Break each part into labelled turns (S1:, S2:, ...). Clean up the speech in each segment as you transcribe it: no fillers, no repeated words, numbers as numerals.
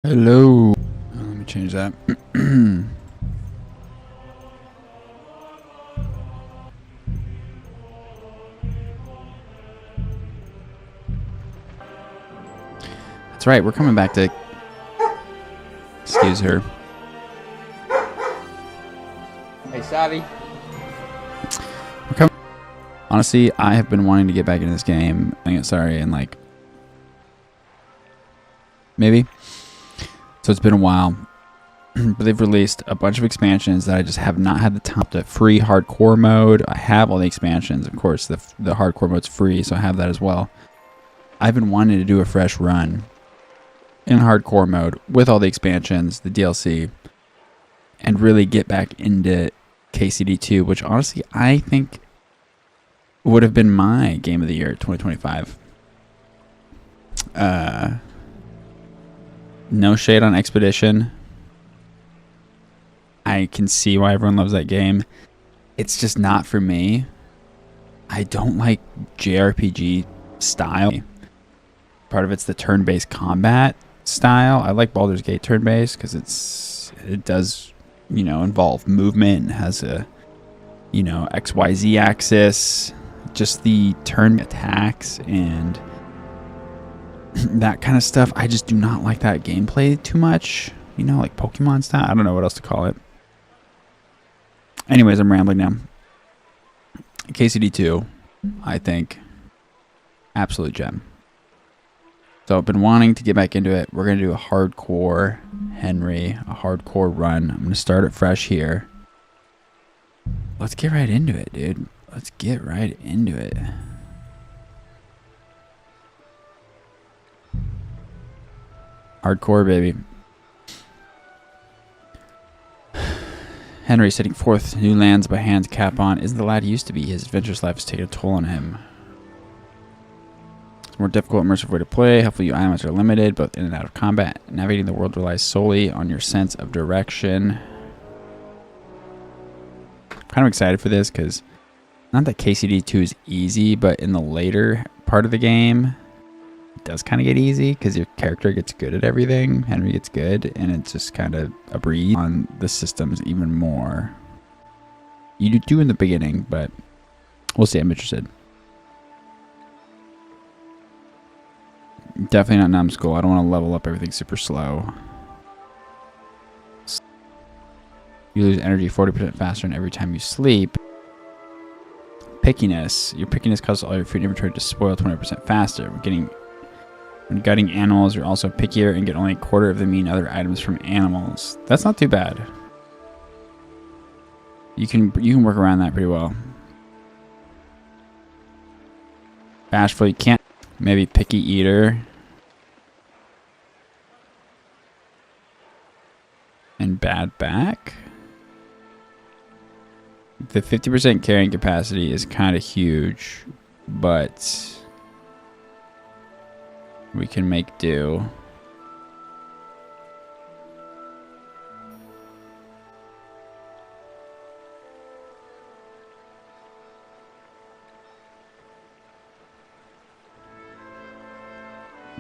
S1: Hello. Let me change that. That's right. We're coming back to. Excuse her.
S2: Hey, Savvy.
S1: We're coming. Honestly, I have been wanting to get back into this game. Sorry, and like maybe. So it's been a while, but they've released a bunch of expansions that I just have not had the time to. Free hardcore mode. I have all the expansions, of course. The hardcore mode's free, so I have that as well. I've been wanting to do a fresh run in hardcore mode with all the expansions, the DLC, and really get back into KCD2, which honestly I think would have been my game of the year 2025. No shade on Expedition. I can see why everyone loves that game. It's just not for me. I don't like JRPG style. Part of it's the turn-based combat style. I like Baldur's Gate turn-based because it does, involve movement and has a, XYZ axis. Just the turn attacks and that kind of stuff. I just do not like that gameplay too much. Like Pokemon style. I don't know what else to call it. Anyways, I'm rambling now. KCD2, I think, absolute gem. So I've been wanting to get back into it. We're going to do a hardcore Henry, a hardcore run. I'm going to start it fresh here. Let's get right into it, dude. Let's get right into it. Hardcore, baby. Henry setting forth new lands by hand cap on. Isn't the lad he used to be? His adventurous life has taken a toll on him. It's a more difficult, immersive way to play. Helpful you items are limited, both in and out of combat. Navigating the world relies solely on your sense of direction. I'm kind of excited for this because not that KCD2 is easy, but in the later part of the game, it does kind of get easy because your character gets good at everything. Henry gets good, and it's just kind of a breeze on the systems even more. You do in the beginning, but we'll see. I'm interested. Definitely not numbskull. I don't want to level up everything super slow. You lose energy 40% faster than every time you sleep. Pickiness. Your pickiness causes all your food inventory to spoil 20% faster. When gutting animals, you're also pickier and get only a quarter of the mean other items from animals. That's not too bad. You can work around that pretty well. Bashful, you can't. Maybe picky eater. And bad back. The 50% carrying capacity is kind of huge, but we can make do.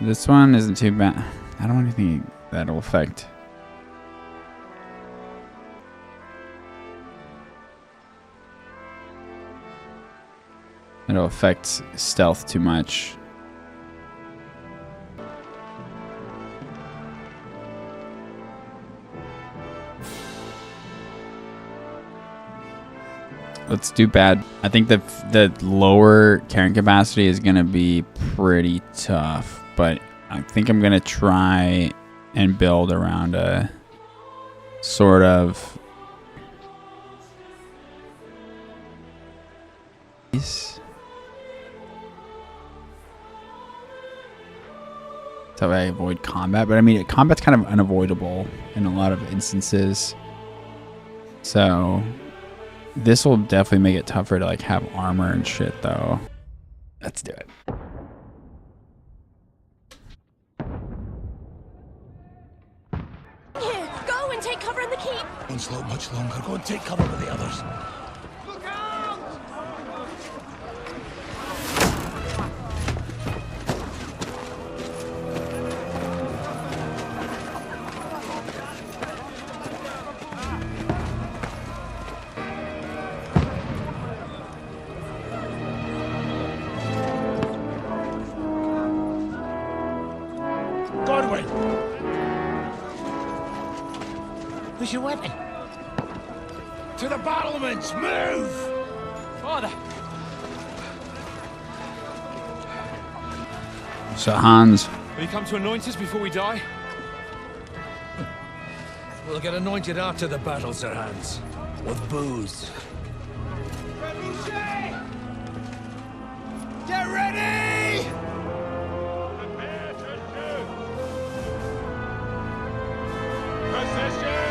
S1: This one isn't too bad. I don't want anything that'll affect. It'll affect stealth too much. Let's do bad. I think the lower carrying capacity is going to be pretty tough, but I think I'm going to try and build around a sort of so I avoid combat, but I mean combat's kind of unavoidable in a lot of instances. So this will definitely make it tougher to like have armor and shit though. Let's do it.
S3: Here, go and take cover in the keep.
S4: Don't slow much longer. Go and take cover with the others.
S3: Look out!
S4: Godwin! Where's your weapon? To the battlements! Move!
S2: Father!
S1: So Hans,
S5: Will you come to anoint us before we die?
S4: We'll get anointed after the battle, Sir Hans. With booze.
S2: Get ready!
S5: Prepare to shoot! Position!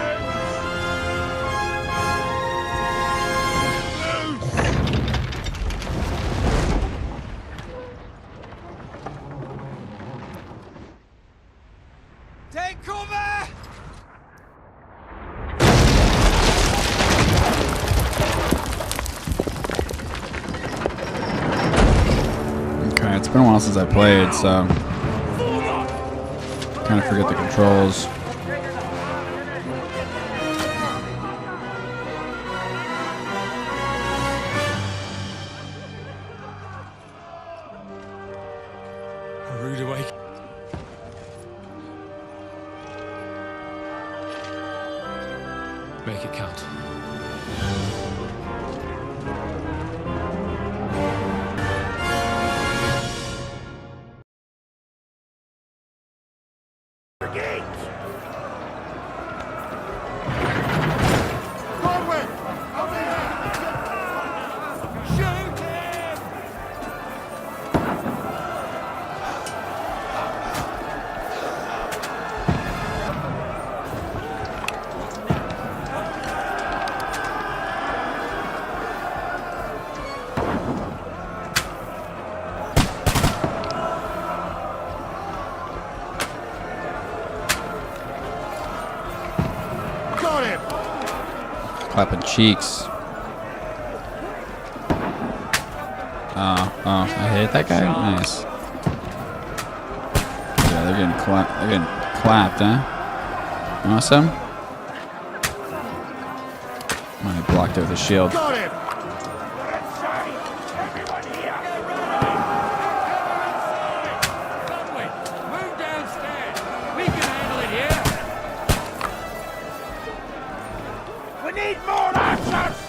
S2: Take cover!
S1: okay, it's been a while since I played, so kind of forget the controls.
S5: A rude awakening. Make it count.
S4: Got him!
S1: Clapping cheeks. Oh, I hit that guy? Nice. Yeah, they're getting clapped, huh? You want some? I blocked it with a shield.
S4: Got him!
S2: Godwin, move downstairs. We can handle it here.
S4: We need more archers!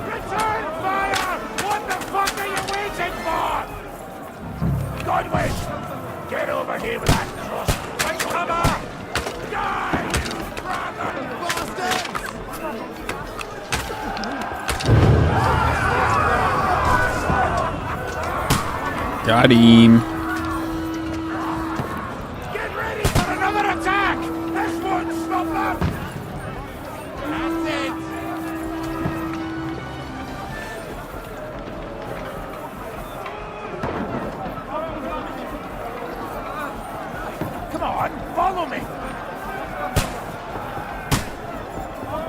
S4: Return fire! What the fuck are you waiting for? Godwin! Get over here with that cross! Take cover! Die, you brother! Bastards!
S1: Got him.
S4: Get ready for another attack! This won't stop them!
S2: That's it.
S4: Come on, follow me!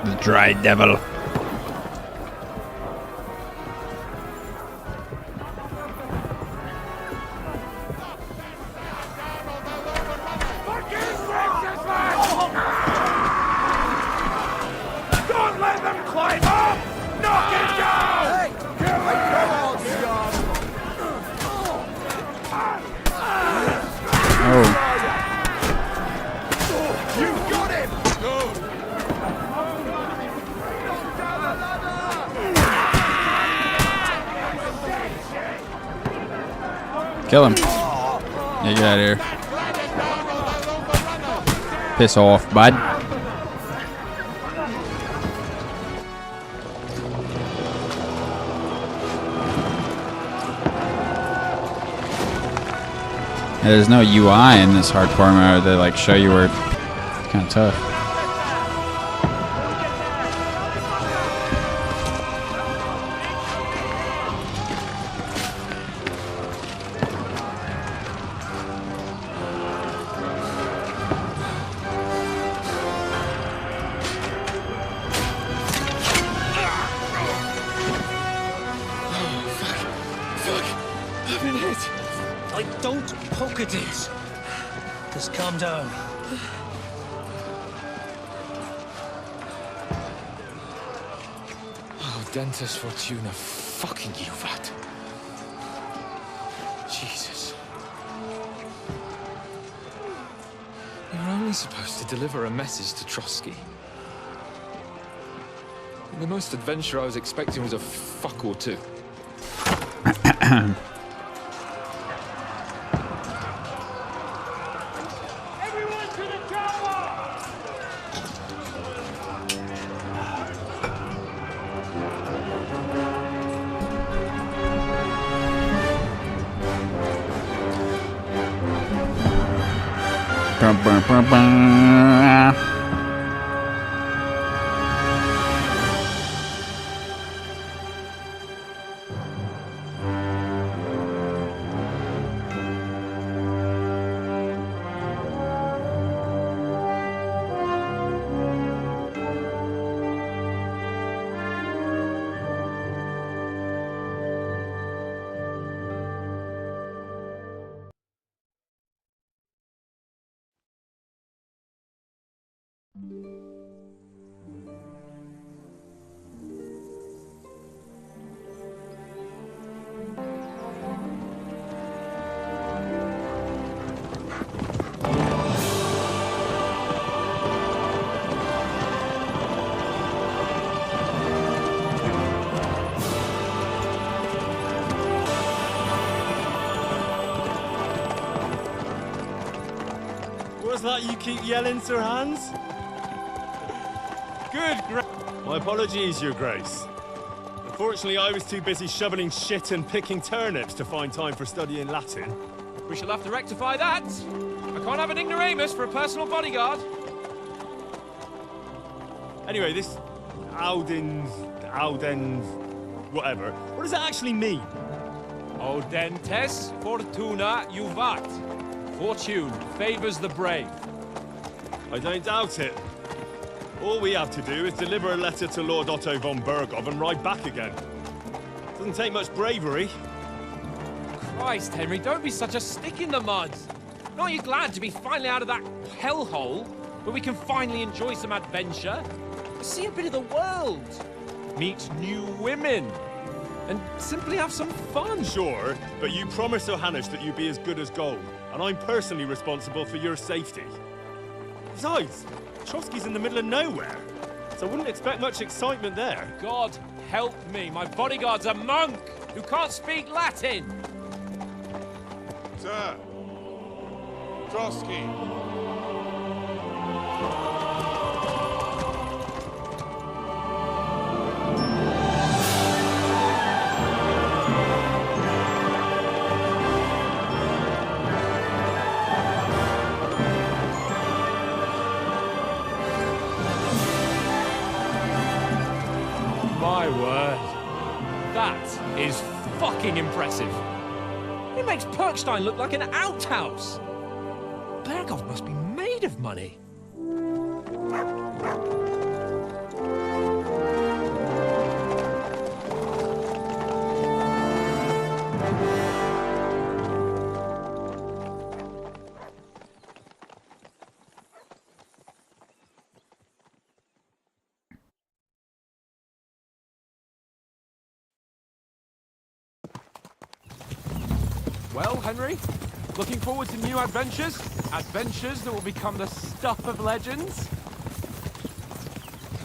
S1: The dry devil.
S4: Fucking precious lad! Don't let them climb up! Knock it down!
S2: Hey, come on, scum.
S1: Oh,
S4: You got him!
S1: kill him. Yeah, get out of here. Piss off, bud. Yeah, there's no UI in this hardcore mode. They like show you where it's kind of tough.
S4: Like, don't poke at it. Just calm down.
S5: Oh, Dentes Fortuna fucking you, that. Jesus. You're only supposed to deliver a message to Trotsky. The most adventure I was expecting was a fuck or two.
S2: Everyone to the tower!
S1: Bum, bum, bum, bum.
S6: What's that you keep yelling, Sir Hans? My apologies, Your Grace. Unfortunately, I was too busy shoveling shit and picking turnips to find time for studying Latin.
S2: We shall have to rectify that. I can't have an ignoramus for a personal bodyguard.
S6: Anyway, this Audens, whatever. What does that actually mean?
S2: Audentes fortuna juvat. Fortune favors the brave.
S6: I don't doubt it. All we have to do is deliver a letter to Lord Otto von Bergov and ride back again. Doesn't take much bravery.
S2: Christ, Henry, don't be such a stick in the mud. Aren't you glad to be finally out of that hellhole where we can finally enjoy some adventure? See a bit of the world, meet new women, and simply have some fun.
S6: Sure, but you promised Johannes that you'd be as good as gold, and I'm personally responsible for your safety. Besides, Trotsky's in the middle of nowhere, so I wouldn't expect much excitement there.
S2: God help me, my bodyguard's a monk who can't speak Latin.
S7: Sir! Trotsky!
S2: My word. That is fucking impressive. It makes Perkstein look like an outhouse. Bergov must be made of money. Well, Henry, looking forward to new adventures? Adventures that will become the stuff of legends?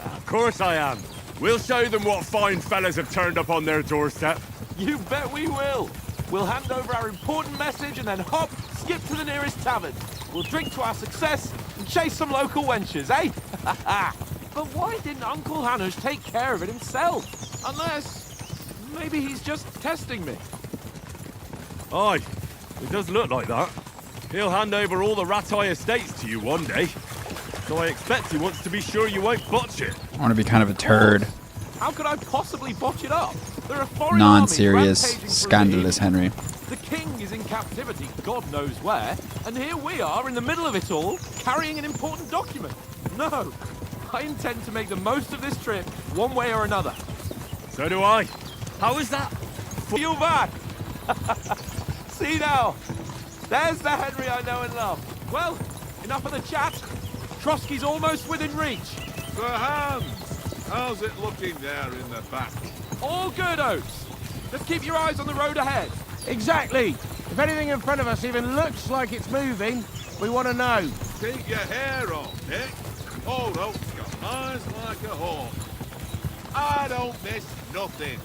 S4: Of course I am. We'll show them what fine fellas have turned up on their doorstep.
S2: You bet we will. We'll hand over our important message and then hop, skip to the nearest tavern. We'll drink to our success and chase some local wenches, eh? But why didn't Uncle Hanush take care of it himself? Unless, maybe he's just testing me.
S4: Aye, it does look like that. He'll hand over all the Ratai estates to you one day. So I expect he wants to be sure you won't botch it.
S1: I want to be kind of a turd.
S2: How could I possibly botch it up? There are foreign
S1: Non-serious,
S2: armies rampaging through
S1: scandalous
S2: the
S1: Henry.
S2: east. The king is in captivity, God knows where, and here we are in the middle of it all, carrying an important document. No, I intend to make the most of this trip, one way or another.
S4: So do I. How is that?
S2: Feel back! See now, there's the Henry I know and love. Well, enough of the chat. Trotsky's almost within reach.
S7: Sir Hans! How's it looking there in the back?
S2: All good, Oates. Just keep your eyes on the road ahead. Exactly.
S4: If anything in front of us even looks like it's moving, we want to know.
S7: Keep your hair on, Nick. Old Oak's got eyes like a hawk. I don't miss nothing.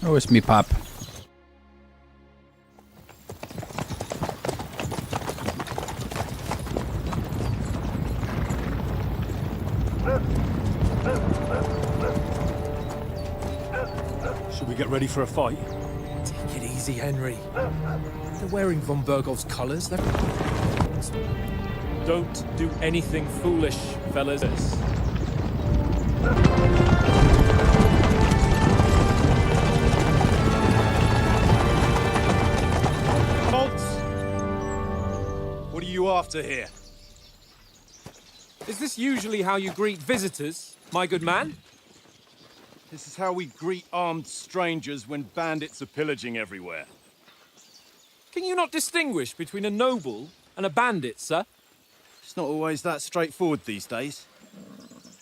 S1: Oh, it's me, Pop.
S6: Should we get ready for a fight?
S5: Take it easy, Henry. They're wearing von Bergov's colours.
S8: Don't do anything foolish, fellas.
S6: Bolts! What are you after here?
S8: Is this usually how you greet visitors, my good man?
S6: This is how we greet armed strangers when bandits are pillaging everywhere.
S8: Can you not distinguish between a noble and a bandit, sir?
S6: It's not always that straightforward these days.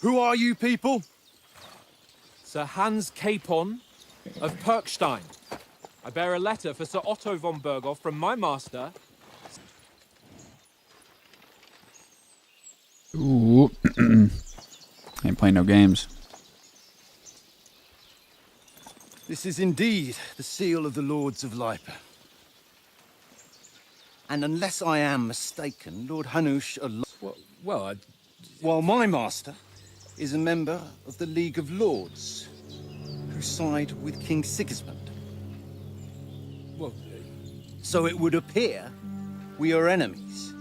S6: Who are you people?
S8: Sir Hans Capon of Perkstein. I bear a letter for Sir Otto von Berghoff from my master.
S1: Ooh. Ain't playing no games.
S6: This is indeed the seal of the Lords of Lipa. And unless I am mistaken, Lord Hanush, while my master is a member of the League of Lords, who side with King Sigismund.
S8: Well,
S6: So it would appear we are enemies.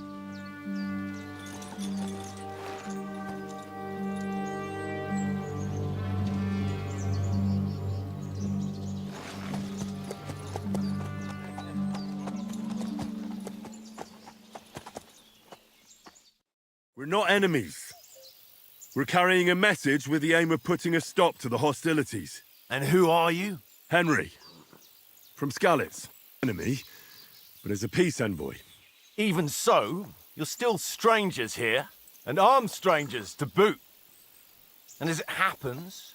S7: We're not enemies. We're carrying a message with the aim of putting a stop to the hostilities.
S4: And who are you?
S7: Henry, from Skalitz. Enemy, but as a peace envoy.
S4: Even so, you're still strangers here, and armed strangers to boot. And as it happens,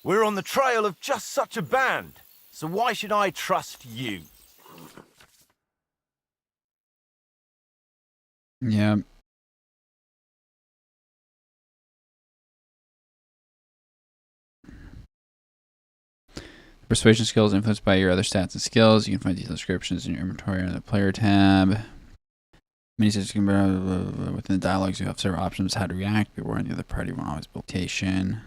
S4: we're on the trail of just such a band, so why should I trust you?
S1: Yeah. Persuasion skills influenced by your other stats and skills. You can find detailed descriptions in your inventory under the player tab. Many such can be within the dialogues. You have several options how to react. Be warned, the other party won't always be rotation.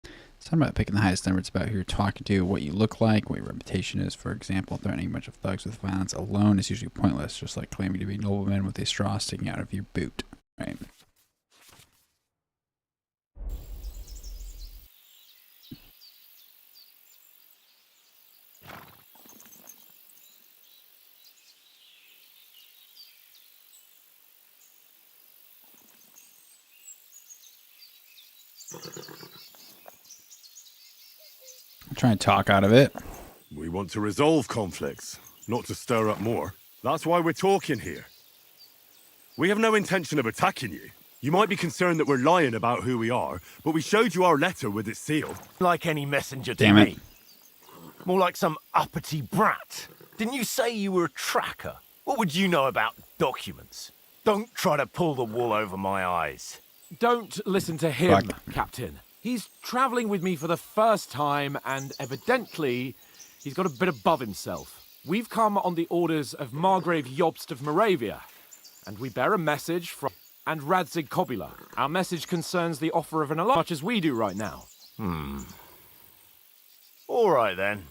S1: It's not about picking the highest number. It's about who you're talking to, what you look like, what your reputation is. For example, threatening a bunch of thugs with violence alone is usually pointless, just like claiming to be a nobleman with a straw sticking out of your boot. Right. I'll try and talk out of it.
S7: We want to resolve conflicts, not to stir up more. That's why we're talking here. We have no intention of attacking you. You might be concerned that we're lying about who we are, but we showed you our letter with its seal.
S4: Like any messenger to
S1: Damn it.
S4: me. More like some uppity brat. Didn't you say you were a tracker? What would you know about documents? Don't try to pull the wool over my eyes.
S2: Don't listen to him,
S1: Fuck.
S2: Captain. He's travelling with me for the first time, and evidently, he's got a bit above himself. We've come on the orders of Margrave Jobst of Moravia, and we bear a message from and Radzig Kobila. Our message concerns the offer of an alliance, much as we do right now.
S4: All right, then.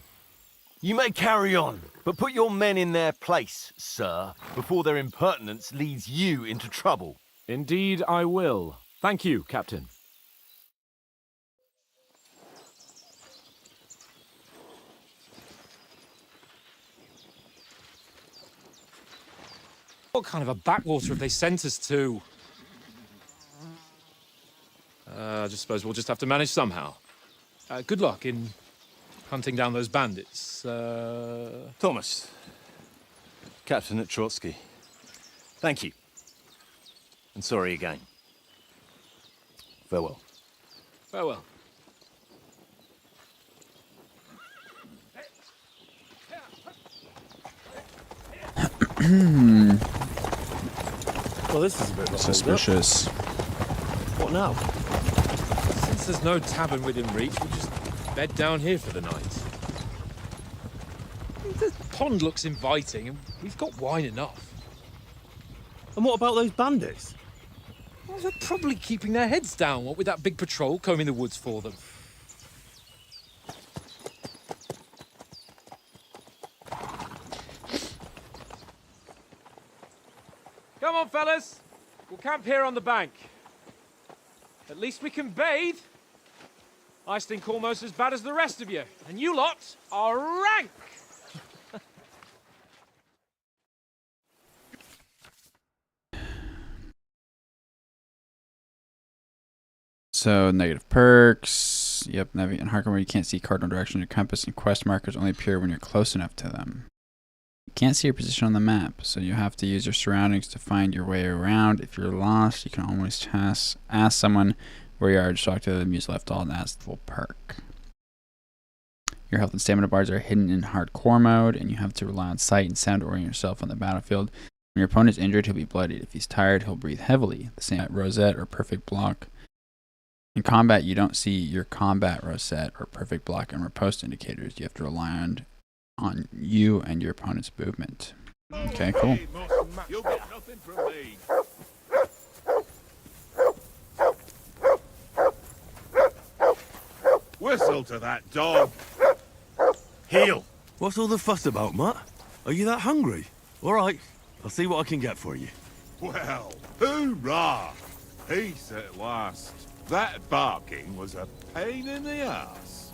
S4: You may carry on, but put your men in their place, sir, before their impertinence leads you into trouble.
S2: Indeed, I will. Thank you, Captain.
S8: What kind of a backwater have they sent us to? I just suppose we'll just have to manage somehow. Good luck in hunting down those bandits.
S4: Thomas, Captain at Trotsky. Thank you. And sorry again. Farewell.
S8: Farewell.
S6: Well, this is a bit of a
S1: Suspicious.
S6: What now?
S8: Since there's no tavern within reach, we'll just bed down here for the night. The pond looks inviting, and we've got wine enough.
S6: And what about those bandits?
S8: Well, they're probably keeping their heads down, what with that big patrol combing the woods for them. Come on, fellas. We'll camp here on the bank. At least we can bathe. I stink almost as bad as the rest of you, and you lot are rank.
S1: So, negative perks. Yep, navigate and harken where you can't see cardinal direction. Your compass and quest markers only appear when you're close enough to them. You can't see your position on the map, so you have to use your surroundings to find your way around. If you're lost, you can always ask someone where you are. Just talk to them, use left alt, and ask the full perk. Your health and stamina bars are hidden in hardcore mode, and you have to rely on sight and sound to orient yourself on the battlefield. When your opponent is injured, he'll be bloodied. If he's tired, he'll breathe heavily. The same at rosette or perfect block. In combat, you don't see your combat rosette or perfect block and riposte indicators. You have to rely on you and your opponent's movement. Okay, cool.
S4: You'll get nothing from me. Whistle to that dog.
S7: Heel! What's all the fuss about, Mutt? Are you that hungry? Alright, I'll see what I can get for you.
S4: Well, hoorah! Peace at last. That barking was a pain in the ass.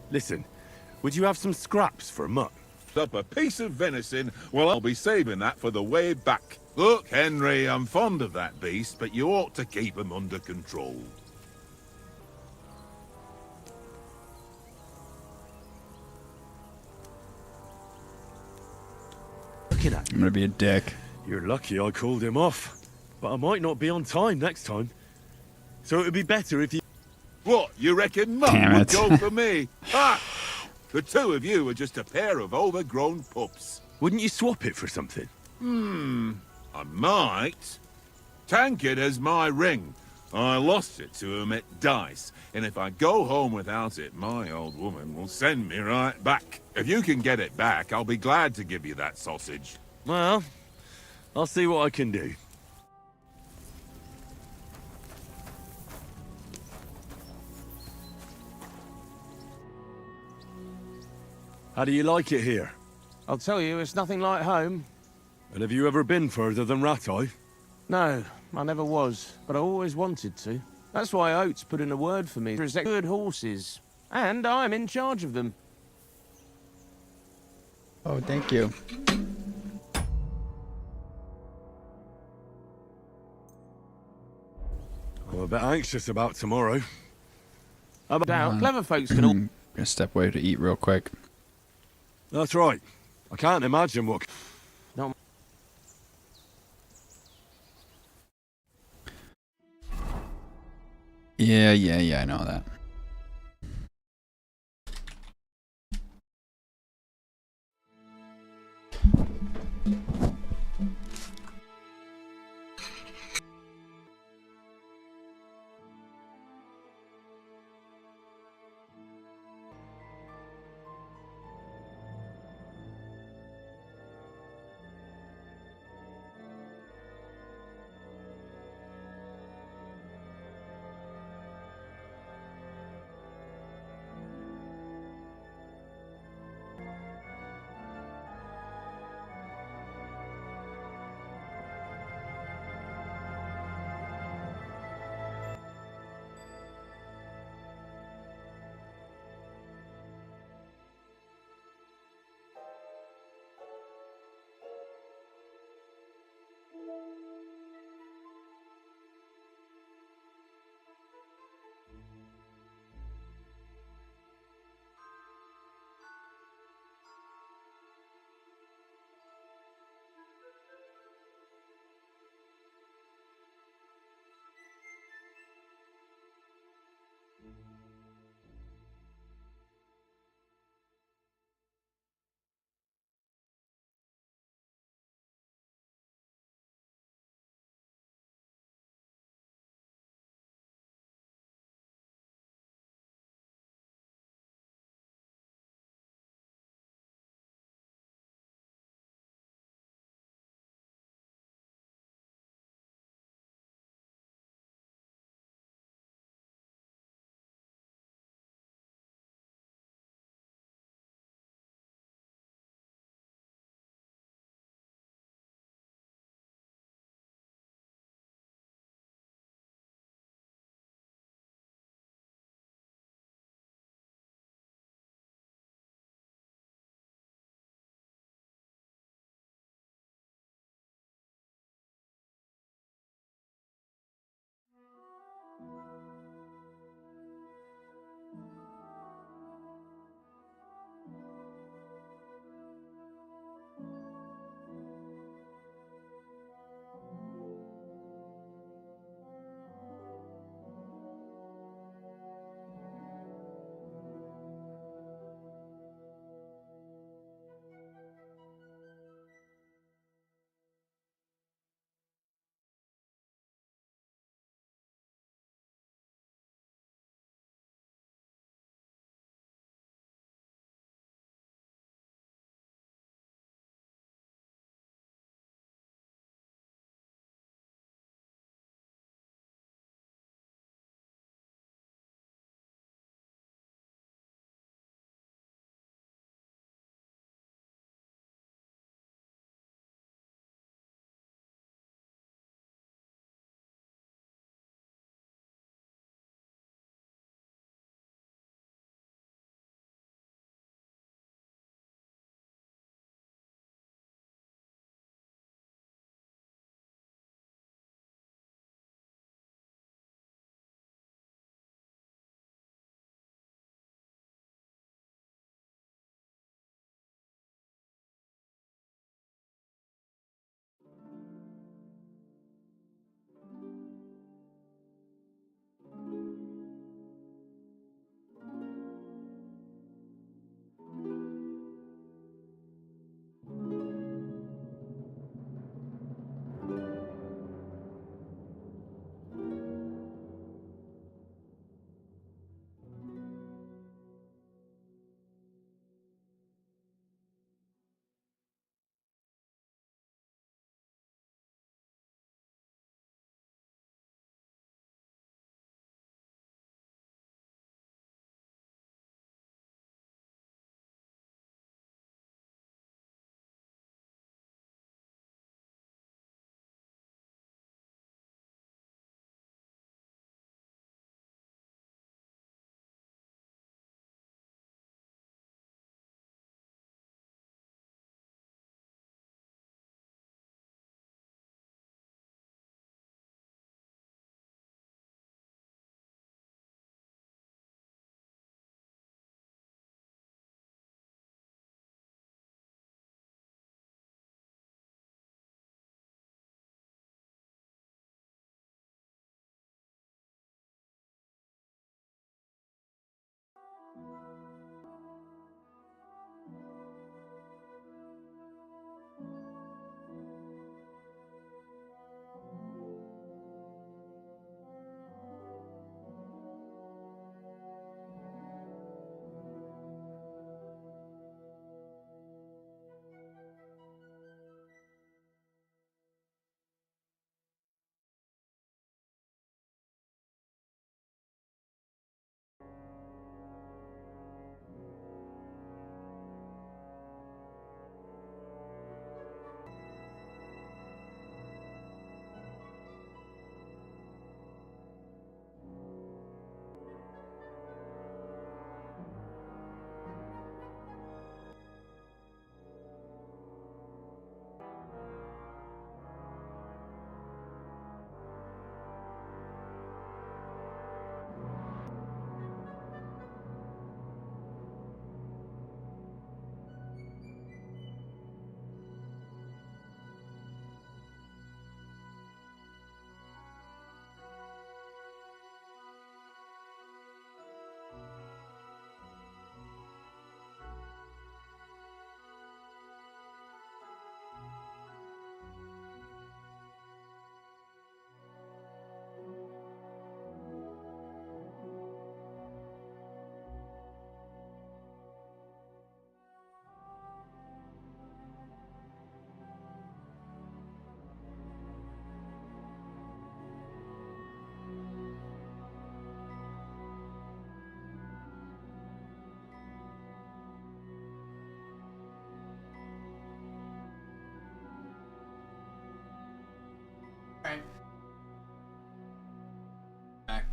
S7: Listen, would you have some scraps for Mutt?
S4: Up a piece of venison, well, I'll be saving that for the way back. Look, Henry, I'm fond of that beast, but you ought to keep him under control.
S7: Looking at
S1: I'm gonna be a dick.
S7: You're lucky I called him off, but I might not be on time next time. So it would be better if you...
S4: What, you reckon Mum
S1: Damn
S4: would
S1: it.
S4: go for me? Ha! The two of you are just a pair of overgrown pups.
S7: Wouldn't you swap it for something?
S4: I might. Tankard has my ring. I lost it to him at dice, and if I go home without it, my old woman will send me right back. If you can get it back, I'll be glad to give you that sausage.
S7: Well, I'll see what I can do. How do you like it here?
S9: I'll tell you, it's nothing like home.
S7: And have you ever been further than Rattay?
S9: No, I never was, but I always wanted to. That's why Oates put in a word for me. There's good horses, and I'm in charge of them.
S1: Oh, thank you.
S7: I'm a bit anxious about tomorrow.
S9: Doubt clever folks can all...
S1: Gonna step away to eat real quick.
S7: That's right. I can't imagine what...
S9: No.
S1: Yeah, I know that.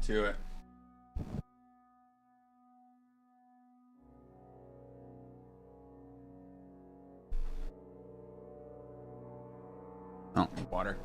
S1: To it. Oh, water.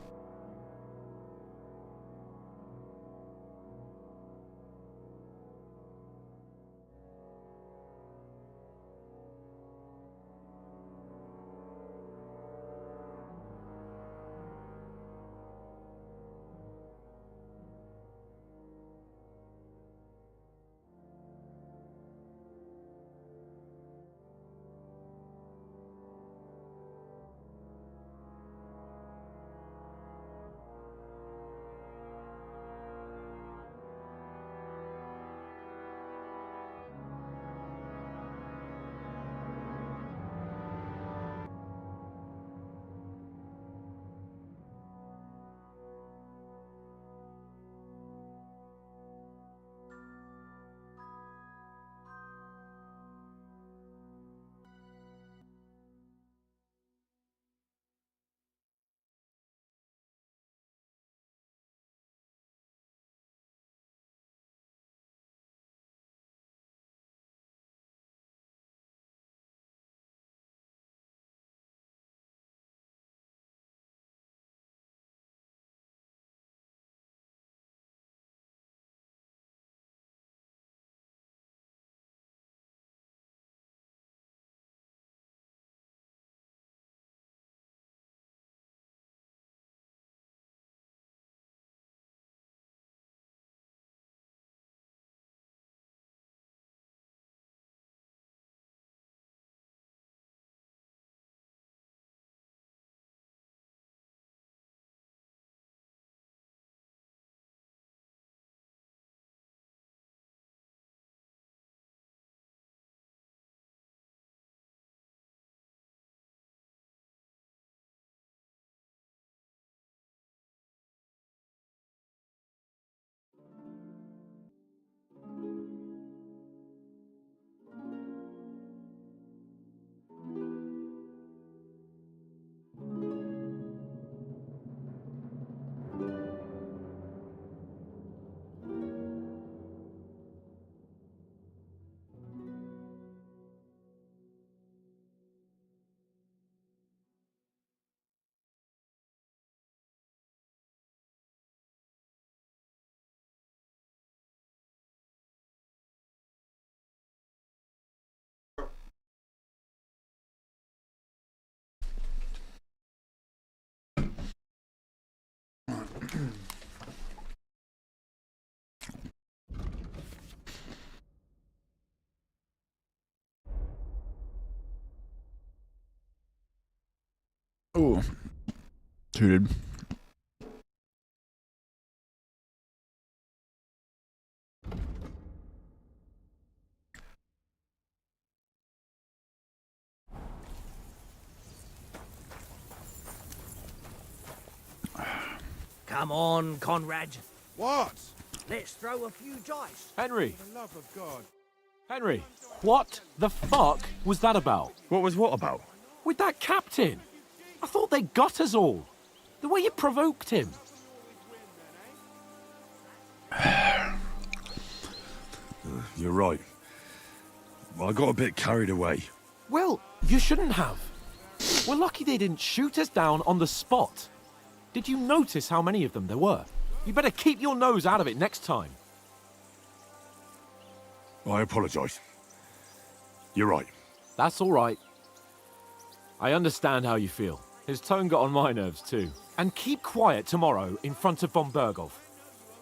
S1: Ooh. Tooted.
S10: Come on, Conrad.
S4: What?
S10: Let's throw a few dice.
S8: Henry,
S4: For the love of God.
S8: Henry, what the fuck was that about?
S7: What was what about?
S8: With that captain? I thought they got us all. The way you provoked him.
S7: You're right. I got a bit carried away.
S8: Well, you shouldn't have. We're lucky they didn't shoot us down on the spot. Did you notice how many of them there were? You better keep your nose out of it next time.
S7: I apologise. You're right.
S8: That's all right. I understand how you feel. His tone got on my nerves too. And keep quiet tomorrow in front of von Berghoff.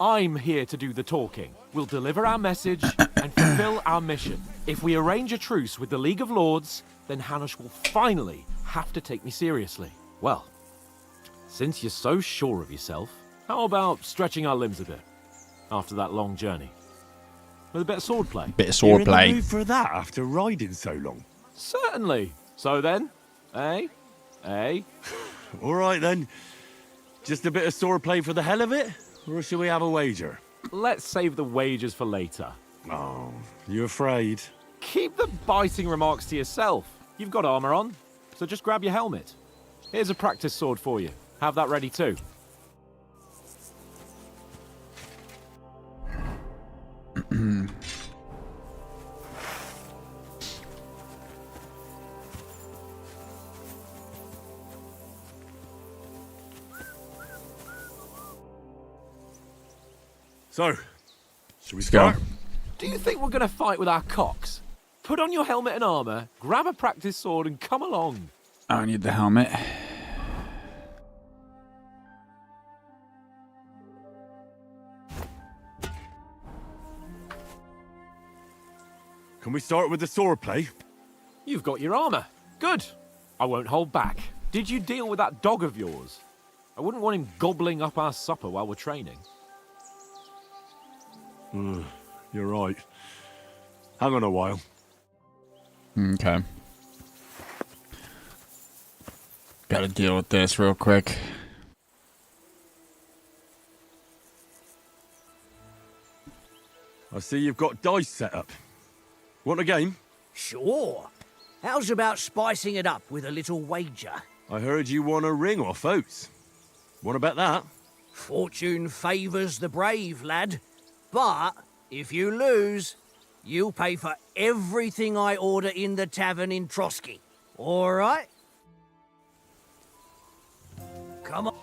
S8: I'm here to do the talking. We'll deliver our message and fulfill our mission. If we arrange a truce with the League of Lords, then Hanush will finally have to take me seriously. Well, since you're so sure of yourself, how about stretching our limbs a bit after that long journey? With a bit of swordplay.
S1: Bit of
S7: You're
S1: swordplay.
S7: in the mood for that after riding so long?
S8: Certainly. So then, eh?
S7: All right then. Just a bit of swordplay for the hell of it? Or shall we have a wager?
S8: Let's save the wagers for later.
S7: Oh, you afraid?
S8: Keep the biting remarks to yourself. You've got armor on, so just grab your helmet. Here's a practice sword for you. Have that ready too.
S7: So, should we
S1: Let's
S7: start?
S1: go.
S8: Do you think we're going to fight with our cocks? Put on your helmet and armor, grab a practice sword, and come along.
S1: Oh, I need the helmet.
S7: Can we start with the sword play?
S8: You've got your armor. Good. I won't hold back. Did you deal with that dog of yours? I wouldn't want him gobbling up our supper while we're training.
S7: You're right. Hang on a while.
S1: Okay. Gotta deal with this real quick.
S7: I see you've got dice set up. Want a game?
S10: Sure. How's about spicing it up with a little wager?
S7: I heard you won a ring off Oates. Want to bet that?
S10: Fortune favours the brave, lad. But if you lose, you'll pay for everything I order in the tavern in Trotsky. All right? Come on.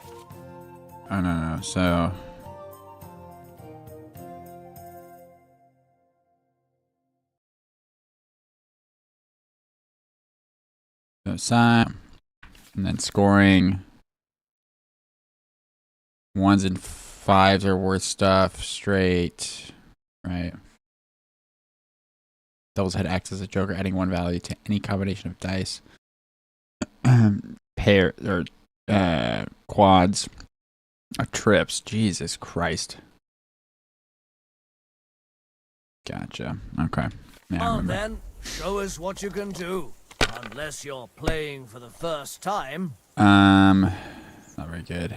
S1: Oh, no. So... So sign, and then scoring. 1s and 5s are worth stuff straight, right? Doubles head acts as a joker, adding 1 value to any combination of dice. Pair or quads are trips. Jesus Christ. Gotcha. Okay. Yeah, I
S10: Well
S1: remember.
S10: then, show us what you can do. Unless you're playing for the first time.
S1: Not very good.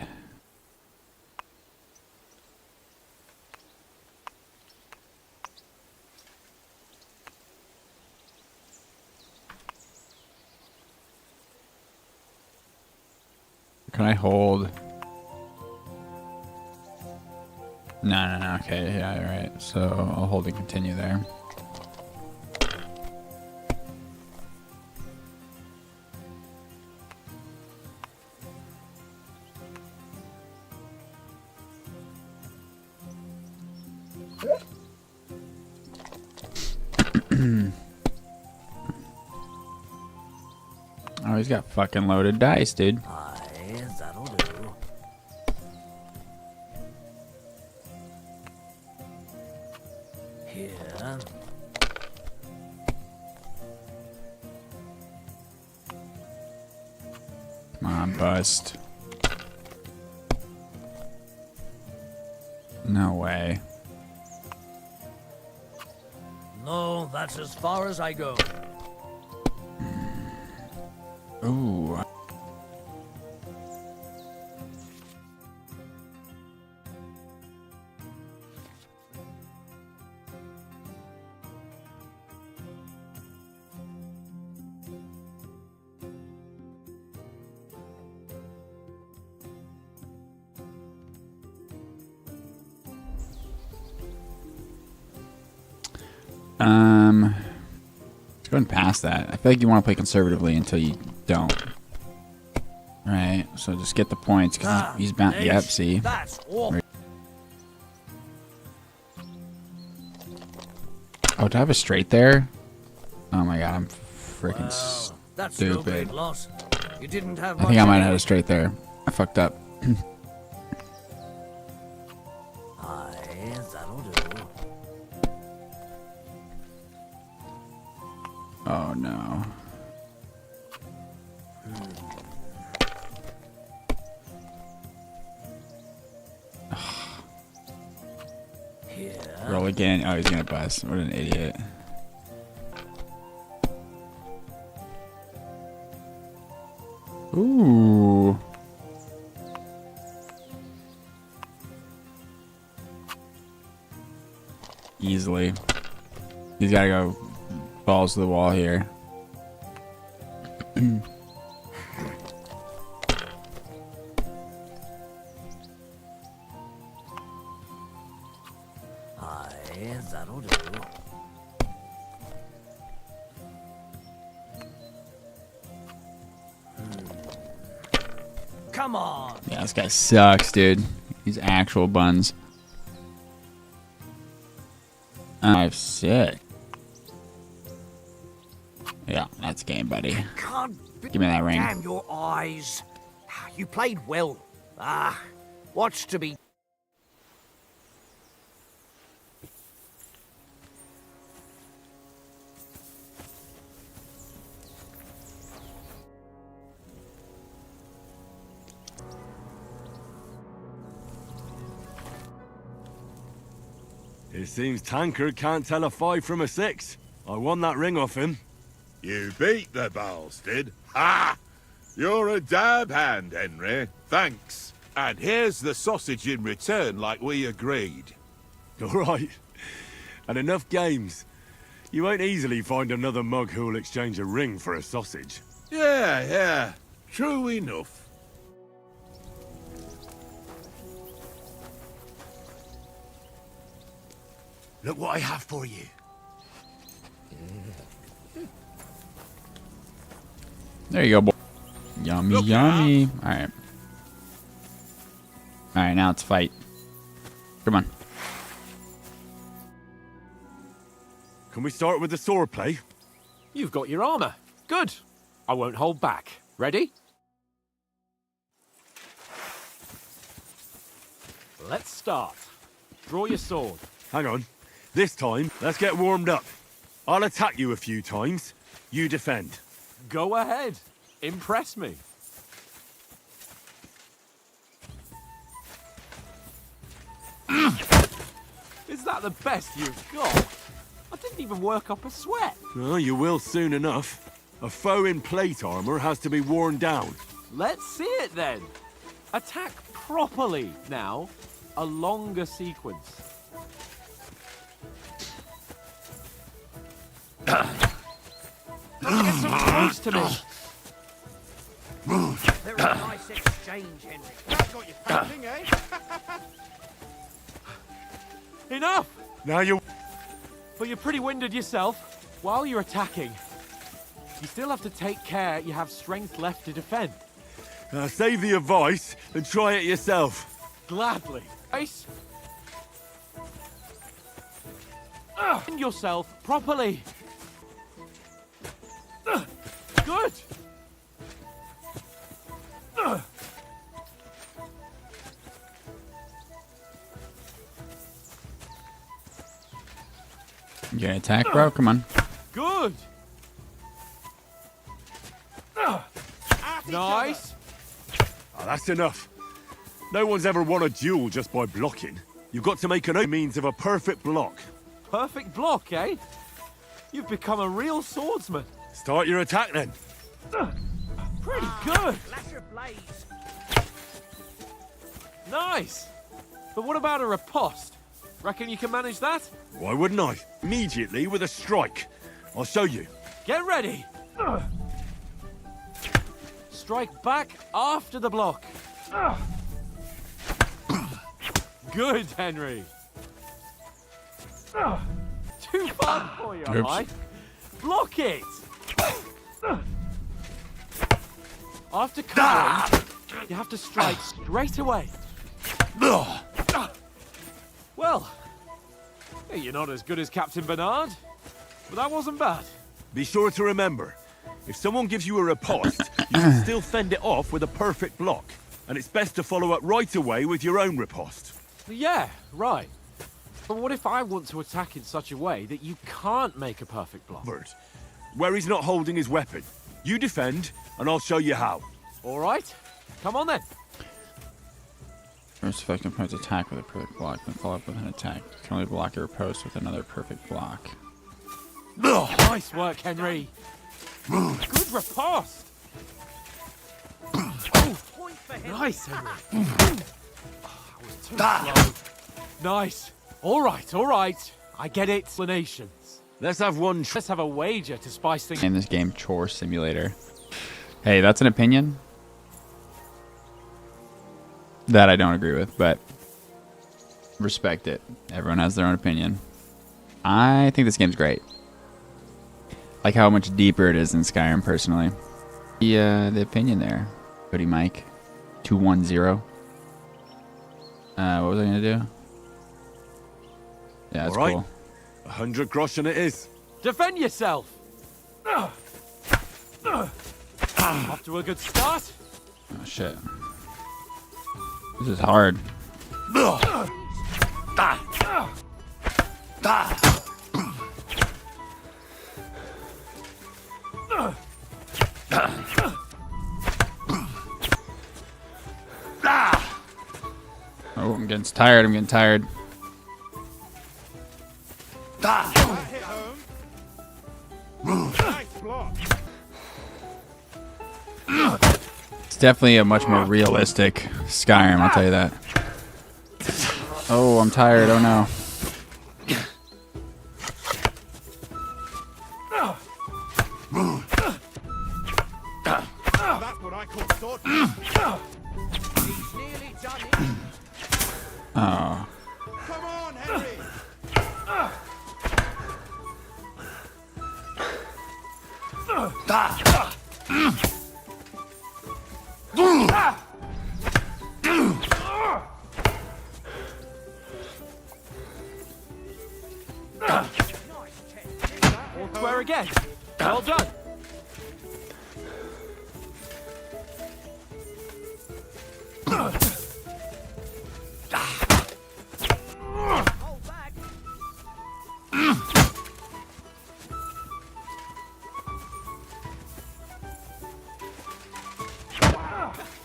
S1: Can I hold? No. Okay, yeah, all right. So I'll hold and continue there. Oh, he's got fucking loaded dice, dude.
S10: Aye, that'll do. Here.
S1: Come on, bust. No way.
S10: No, that's as far as I go.
S1: Ooh. Let's go and pass that. I feel like you want to play conservatively until you don't. Right, so just get the points because he's bound. Yep, see.
S10: That's awful.
S1: Oh, do I have a straight there? Oh my god, I'm freaking
S10: That's no
S1: stupid.
S10: big loss. You didn't have
S1: I think I
S10: much
S1: might have had
S10: anyway.
S1: a straight there. I fucked up.
S10: Aye, that'll do.
S1: Oh no.
S10: Here.
S1: Roll again. Oh, he's gonna bust. What an idiot. Ooh. Easily. He's gotta go balls to the wall here.
S10: Aye. Yeah, that'll do. Come on.
S1: Yeah, this guy sucks, dude. He's actual buns. 5-6. Yeah, that's game, buddy. Give me that ring.
S10: Damn your eyes. You played well. What's to be...
S7: It seems Tankard can't tell a 5 from a 6. I won that ring off him.
S4: You beat the bastard. Ha! You're a dab hand, Henry. Thanks. And here's the sausage in return like we agreed.
S7: All right. And enough games. You won't easily find another mug who'll exchange a ring for a sausage.
S4: Yeah. True enough.
S7: Look what I have for you.
S1: There you go, boy. Yummy, yummy. Alright. Alright, now it's fight. Come on.
S7: Can we start with the sword play?
S8: You've got your armor. Good. I won't hold back. Ready? Let's start. Draw your sword.
S7: Hang on. This time, let's get warmed up. I'll attack you a few times. You defend.
S8: Go ahead. Impress me. Is that the best you've got? I didn't even work up a sweat.
S7: Oh, you will soon enough. A foe in plate armor has to be worn down.
S8: Let's see it then. Attack properly now. A longer sequence. Get some close to me.
S10: Very nice exchange, Henry.
S4: That's got you thinking, eh?
S8: Enough!
S7: Now you...
S8: But you're pretty winded yourself. While you're attacking, you still have to take care you have strength left to defend.
S7: Save the advice and try it yourself.
S8: Gladly. Ace. Defend yourself properly. Good.
S1: You gonna attack, bro? Come on.
S8: Good. Nice.
S7: Oh, that's enough. No one's ever won a duel just by blocking. You've got to make an means of a perfect block.
S8: Perfect block, eh? You've become a real swordsman.
S7: Start your attack then.
S8: Pretty good.
S10: Flash of blades.
S8: Nice. But what about a riposte? Reckon you can manage that?
S7: Why wouldn't I? Immediately with a strike. I'll show you.
S8: Get ready. Strike back after the block. Good, Henry. Too fun for you,
S1: Oops.
S8: right? Block it. After covering, you have to strike straight away. Well, hey, you're not as good as Captain Bernard, but that wasn't bad.
S7: Be sure to remember, if someone gives you a riposte, you can still fend it off with a perfect block. And it's best to follow up right away with your own riposte.
S8: Yeah, right. But what if I want to attack in such a way that you can't make a perfect block?
S7: Where he's not holding his weapon. You defend, and I'll show you how.
S8: All right, come on then.
S1: First effective opponent's attack with a perfect block, then follow up with an attack. You can only block your riposte with another perfect block.
S8: Nice work, Henry. Good riposte.
S10: Point for Henry.
S8: Nice, Henry. I was too slow. Nice. All right. I get it. Explanations.
S7: Let's have one.
S8: Let's have a wager to spice things.
S1: In this game, Chore Simulator. Hey, that's an opinion that I don't agree with, but respect it. Everyone has their own opinion. I think this game's great. Like how much deeper it is than Skyrim, personally. The opinion there, Cody Mike, 210. What was I gonna do? Yeah, that's
S7: All right.
S1: cool.
S7: 100 groschen it is.
S8: Defend yourself! Off to a good start.
S1: Oh shit. This is hard. Oh, I'm getting tired. I'm getting tired. It's definitely a much more realistic Skyrim, I'll tell you that. Oh, I'm tired. Oh no.
S4: That's what I call sword.
S10: He's nearly done it.
S1: Oh.
S4: Come on, Henry.
S8: All square again. Well done.
S10: Hold back.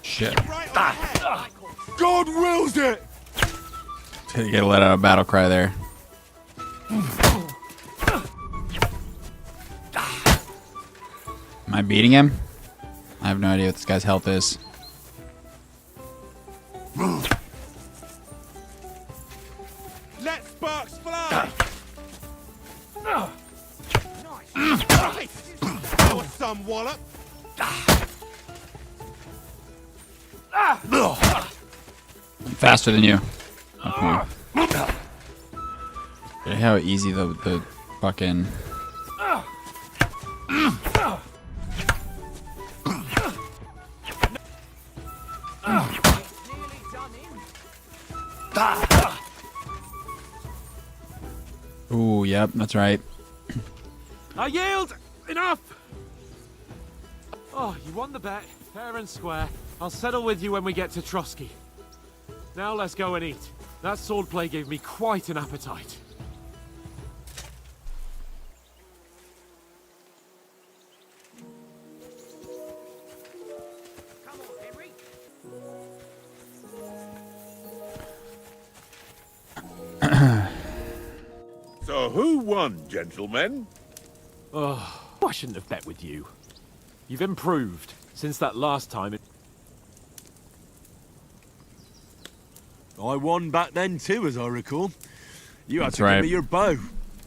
S1: Shit.
S7: God wills it!
S1: You gotta let out a battle cry there. Am I beating him? I have no idea what this guy's health is.
S4: Let sparks fly. Nice. That was some wallop.
S1: I'm faster than you. Okay. Look how easy the fucking... Ooh, yep, that's right.
S8: I yield! Enough! Oh, you won the bet. Fair and square. I'll settle with you when we get to Trotsky. Now let's go and eat. That swordplay gave me quite an appetite.
S10: Come on, Henry.
S4: So who won, gentlemen?
S8: Oh, I shouldn't have bet with you. You've improved since that last time.
S7: I won back then too, as I recall. You had
S1: That's
S7: to
S1: right.
S7: give me your bow.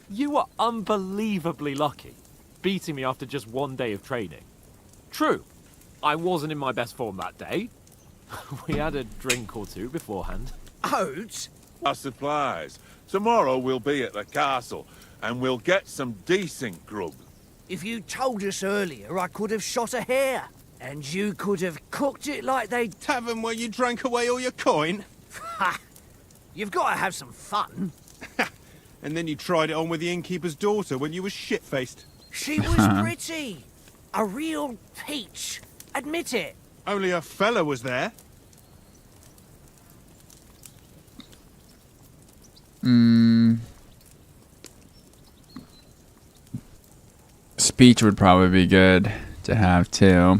S8: You were unbelievably lucky, beating me after just one day of training. True, I wasn't in my best form that day. We had a drink or two beforehand.
S10: Oats?
S4: Our supplies. Tomorrow we'll be at the castle, and we'll get some decent grub.
S10: If you told us earlier, I could have shot a hare. And you could have cooked it like they...
S9: Tavern where you drank away all your coin?
S10: Ha! You've got to have some fun.
S9: And then you tried it on with the innkeeper's daughter when you were shit-faced.
S10: She was pretty. A real peach. Admit it.
S9: Only a fella was there.
S1: Speech would probably be good to have too.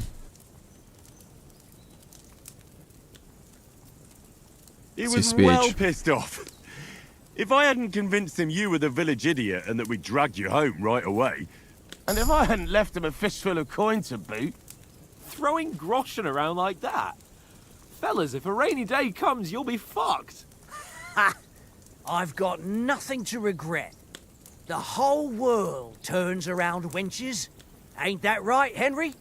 S7: He
S1: See
S7: was
S1: speech.
S7: well pissed off. If I hadn't convinced him you were the village idiot and that we dragged you home right away...
S9: And if I hadn't left him a fistful of coin to boot...
S8: Throwing groschen around like that? Fellas, if a rainy day comes, you'll be fucked.
S10: Ha! I've got nothing to regret. The whole world turns around wenches. Ain't that right, Henry?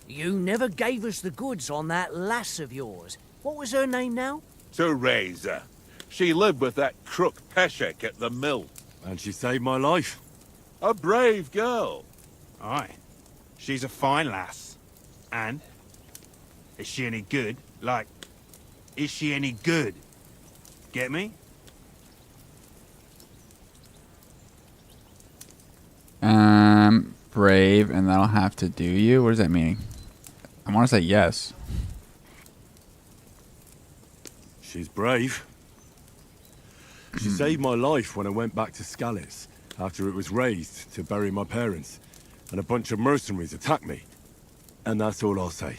S10: You never gave us the goods on that lass of yours. What was her name now?
S4: Teresa. She lived with that crook Peshek at the mill.
S7: And she saved my life.
S4: A brave girl.
S11: Aye. She's a fine lass. And? Is she any good? Like, is she any good? Get me?
S1: Brave, and that'll have to do you? What does that mean? I want to say yes.
S7: She's brave. She saved my life when I went back to Scallis after it was razed to bury my parents, and a bunch of mercenaries attacked me. And that's all I'll say.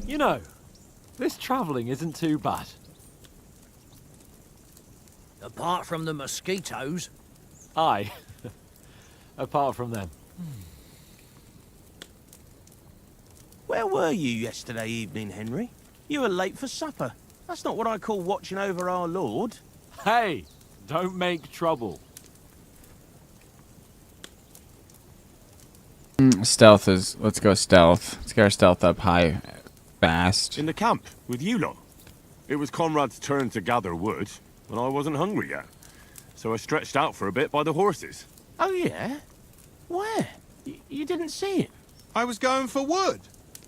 S8: You know, this travelling isn't too bad.
S10: Apart from the mosquitoes.
S8: Aye. Apart from them.
S9: Where were you yesterday evening, Henry? You were late for supper. That's not what I call watching over our Lord.
S8: Hey, don't make trouble.
S1: Stealth is... Let's go stealth. Let's get our stealth up high fast.
S7: In the camp, with you lot. It was Conrad's turn to gather wood, and I wasn't hungry yet. So I stretched out for a bit by the horses.
S9: Oh, yeah? Where? You didn't see him?
S11: I was going for wood.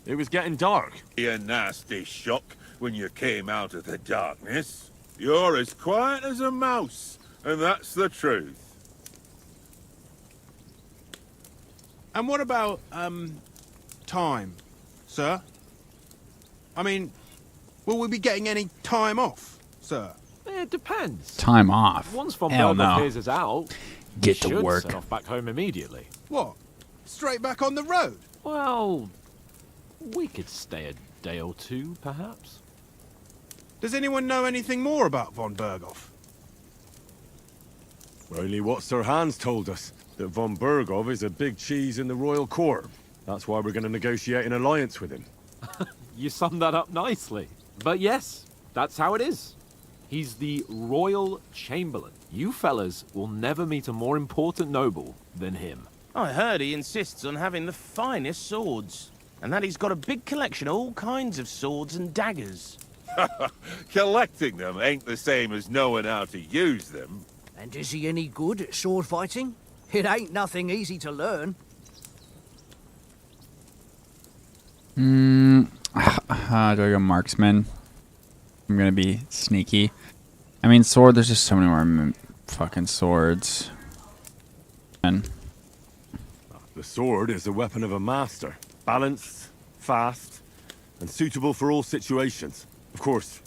S7: It was getting dark.
S4: A nasty shock when you came out of the darkness. You're as quiet as a mouse, and that's the truth.
S11: And what about, time, sir? I mean, will we be getting any time off, sir?
S8: It depends.
S1: Time off.
S8: Once Von
S1: Hell
S8: Berghoff
S1: no.
S8: hears us out,
S1: Get
S8: we
S1: to
S8: should
S1: work.
S8: set off back home immediately.
S11: What? Straight back on the road?
S8: Well, we could stay a day or two, perhaps.
S11: Does anyone know anything more about Von Berghoff?
S7: Only what Sir Hans told us, that von Berghoff is a big cheese in the royal court. That's why we're going to negotiate an alliance with him.
S8: You summed that up nicely. But yes, that's how it is. He's the Royal Chamberlain. You fellas will never meet a more important noble than him.
S9: I heard he insists on having the finest swords. And that he's got a big collection of all kinds of swords and daggers.
S4: Collecting them ain't the same as knowing how to use them.
S10: And is he any good at sword fighting? It ain't nothing easy to learn.
S1: Do I go marksman? I'm gonna be sneaky. I mean, sword, there's just so many more fucking swords. And
S7: The sword is the weapon of a master. Balanced, fast, and suitable for all situations. Of course,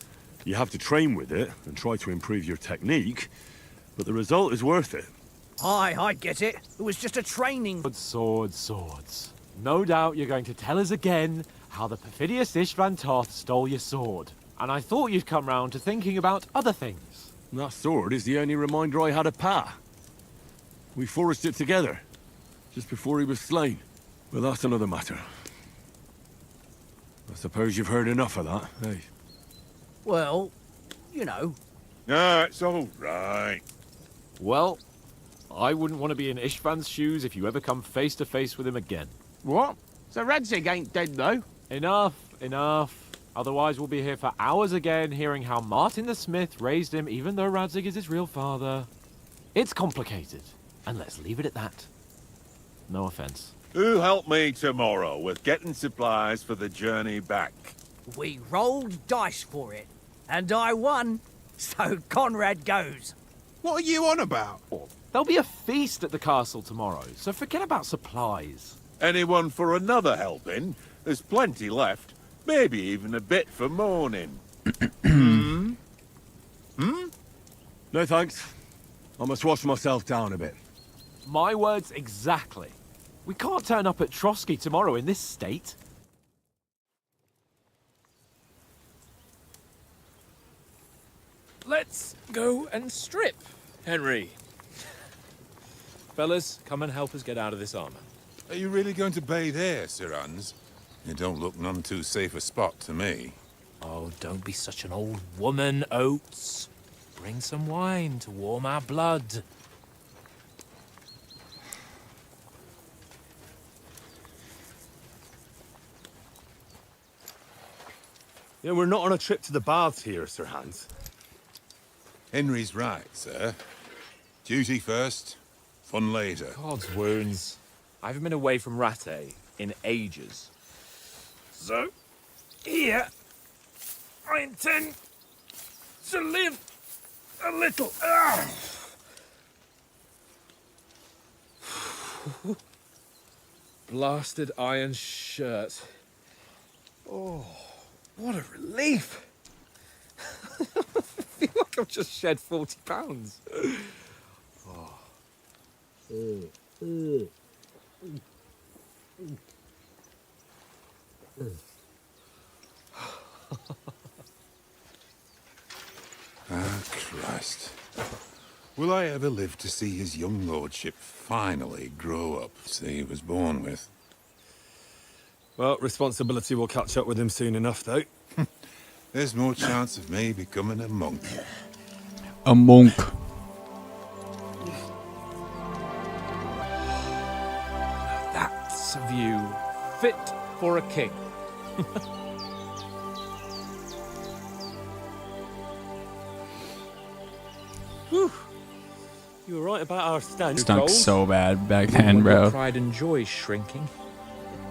S7: you have to train with it and try to improve your technique, but the result is worth it.
S10: Aye, I get it. It was just a training.
S8: Swords. No doubt you're going to tell us again how the perfidious Istvan Toth stole your sword. And I thought you'd come round to thinking about other things.
S7: And that sword is the only reminder I had of Pa. We forged it together, just before he was slain. Well, that's another matter. I suppose you've heard enough of that, eh?
S10: Well, you know.
S4: No, it's all right.
S8: Well, I wouldn't want to be in Istvan's shoes if you ever come face to face with him again.
S9: What? So Radzig ain't dead, though?
S8: Enough. Otherwise we'll be here for hours again hearing how Martin the Smith raised him even though Radzig is his real father. It's complicated, and let's leave it at that. No offense.
S4: Who'll help me tomorrow with getting supplies for the journey back?
S10: We rolled dice for it. And I won. So Conrad goes.
S11: What are you on about?
S8: There'll be a feast at the castle tomorrow, so forget about supplies.
S4: Anyone for another helping? There's plenty left. Maybe even a bit for morning.
S7: No thanks. I must wash myself down a bit.
S8: My words exactly. We can't turn up at Trotsky tomorrow in this state.
S5: Let's go and strip, Henry. Fellas, come and help us get out of this armor.
S12: Are you really going to bathe here, Sir Hans? It don't look none too safe a spot to me.
S5: Oh, don't be such an old woman, Oates. Bring some wine to warm our blood.
S6: Yeah, we're not on a trip to the baths here, Sir Hans.
S12: Henry's right, sir. Duty first, fun later.
S8: God's wounds. I haven't been away from Rattay in ages. So, here, I intend to live a little. Blasted iron shirt. Oh, what a relief. I feel like I've just shed 40 pounds.
S12: Ah, Christ. Will I ever live to see his young lordship finally grow up, see he was born with?
S6: Well, responsibility will catch up with him soon enough, though.
S12: There's more chance of me becoming a monk.
S1: A monk.
S8: That's a view fit for a king.
S6: Whew. You were right about our stench.
S1: Stunk so bad back then,
S8: Your
S1: bro.
S8: pride and joy shrinking.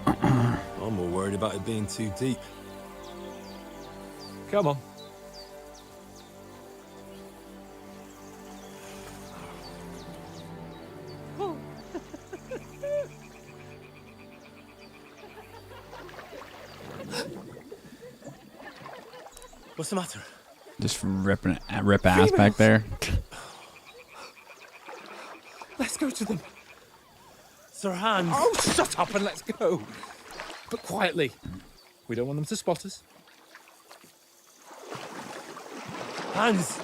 S6: I'm more worried about it being too deep.
S8: Come on.
S6: What's the matter?
S1: Just rip ass back there.
S8: Let's go to them.
S6: Sir Hans.
S8: Oh, shut up and let's go. But quietly. We don't want them to spot us.
S6: Hans.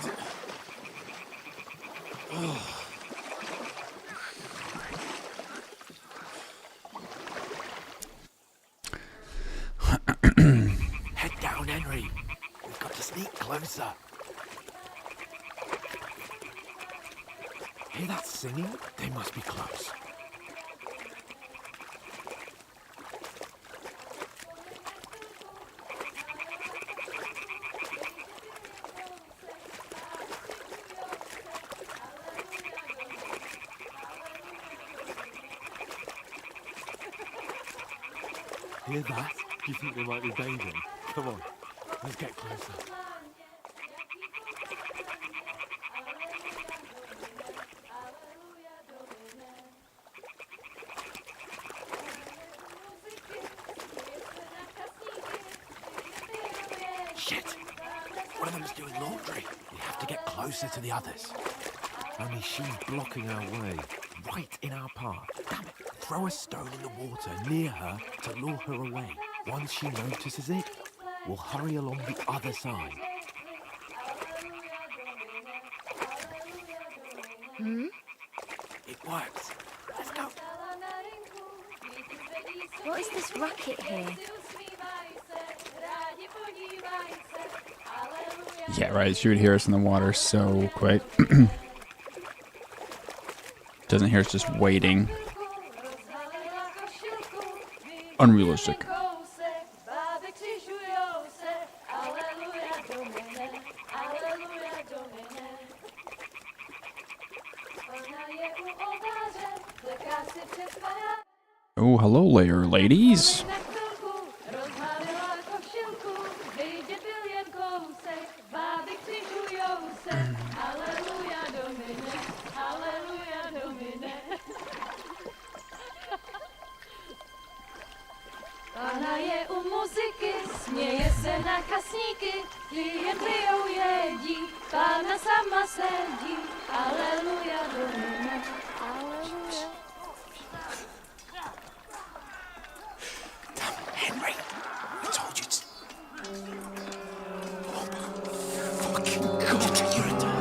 S10: Head down, Henry. We've got to sneak closer. Hear that singing? They must be close.
S6: Hear that? Do you think they might be banging? Come on, let's get closer.
S10: Shit! One of them's doing laundry. We have to get closer to the others. Only she's blocking our way, right in our path. Damn it! Throw a stone in the water near her to lure her away. Once she notices it, we'll hurry along the other side. It works. Let's go.
S3: What is this racket here?
S1: Yeah, right. She would hear us in the water so quick. Doesn't hear us just waiting. Unrealistic. Oh, hello there, ladies.
S3: Pána je u muziky, směje se na kasníky, jen pijou jedí, Pána sama sedí, aleluja, domine, aleluja.
S10: Henry, I told you to... Oh, fucking God, you're a dog.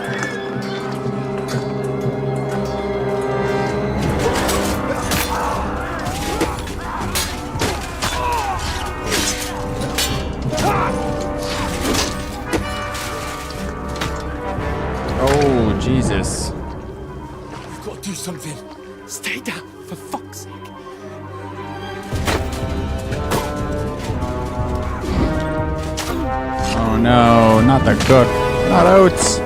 S1: Oh, Jesus.
S10: We've got to do something. Stay down, for fuck's sake.
S1: no, not the cook. Not Oates.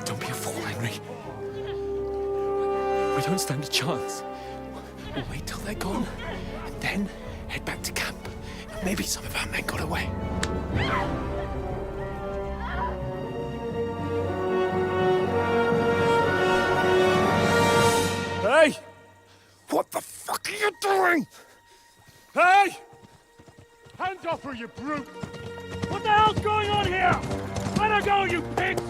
S8: Don't be a fool, Henry. We don't stand a chance. We'll wait till they're gone, and then head back to camp. Maybe some of our men got away.
S4: Hey! What the fuck are you doing? Hey! Hands off her, you brute! What the hell's going on here? Let her go, you pigs!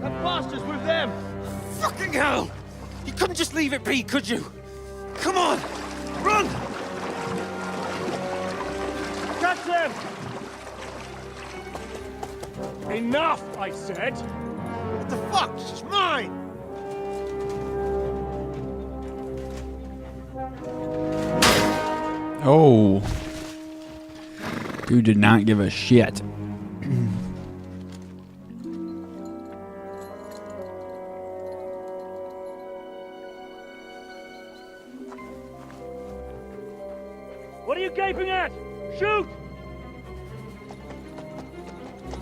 S4: That bastard's with them!
S8: Fucking hell! You couldn't just leave it be, could you? Come on! Run!
S4: Catch them! Enough, I said! What the fuck? She's mine!
S1: Oh. Dude did not give a shit.
S4: What are you gaping at? Shoot!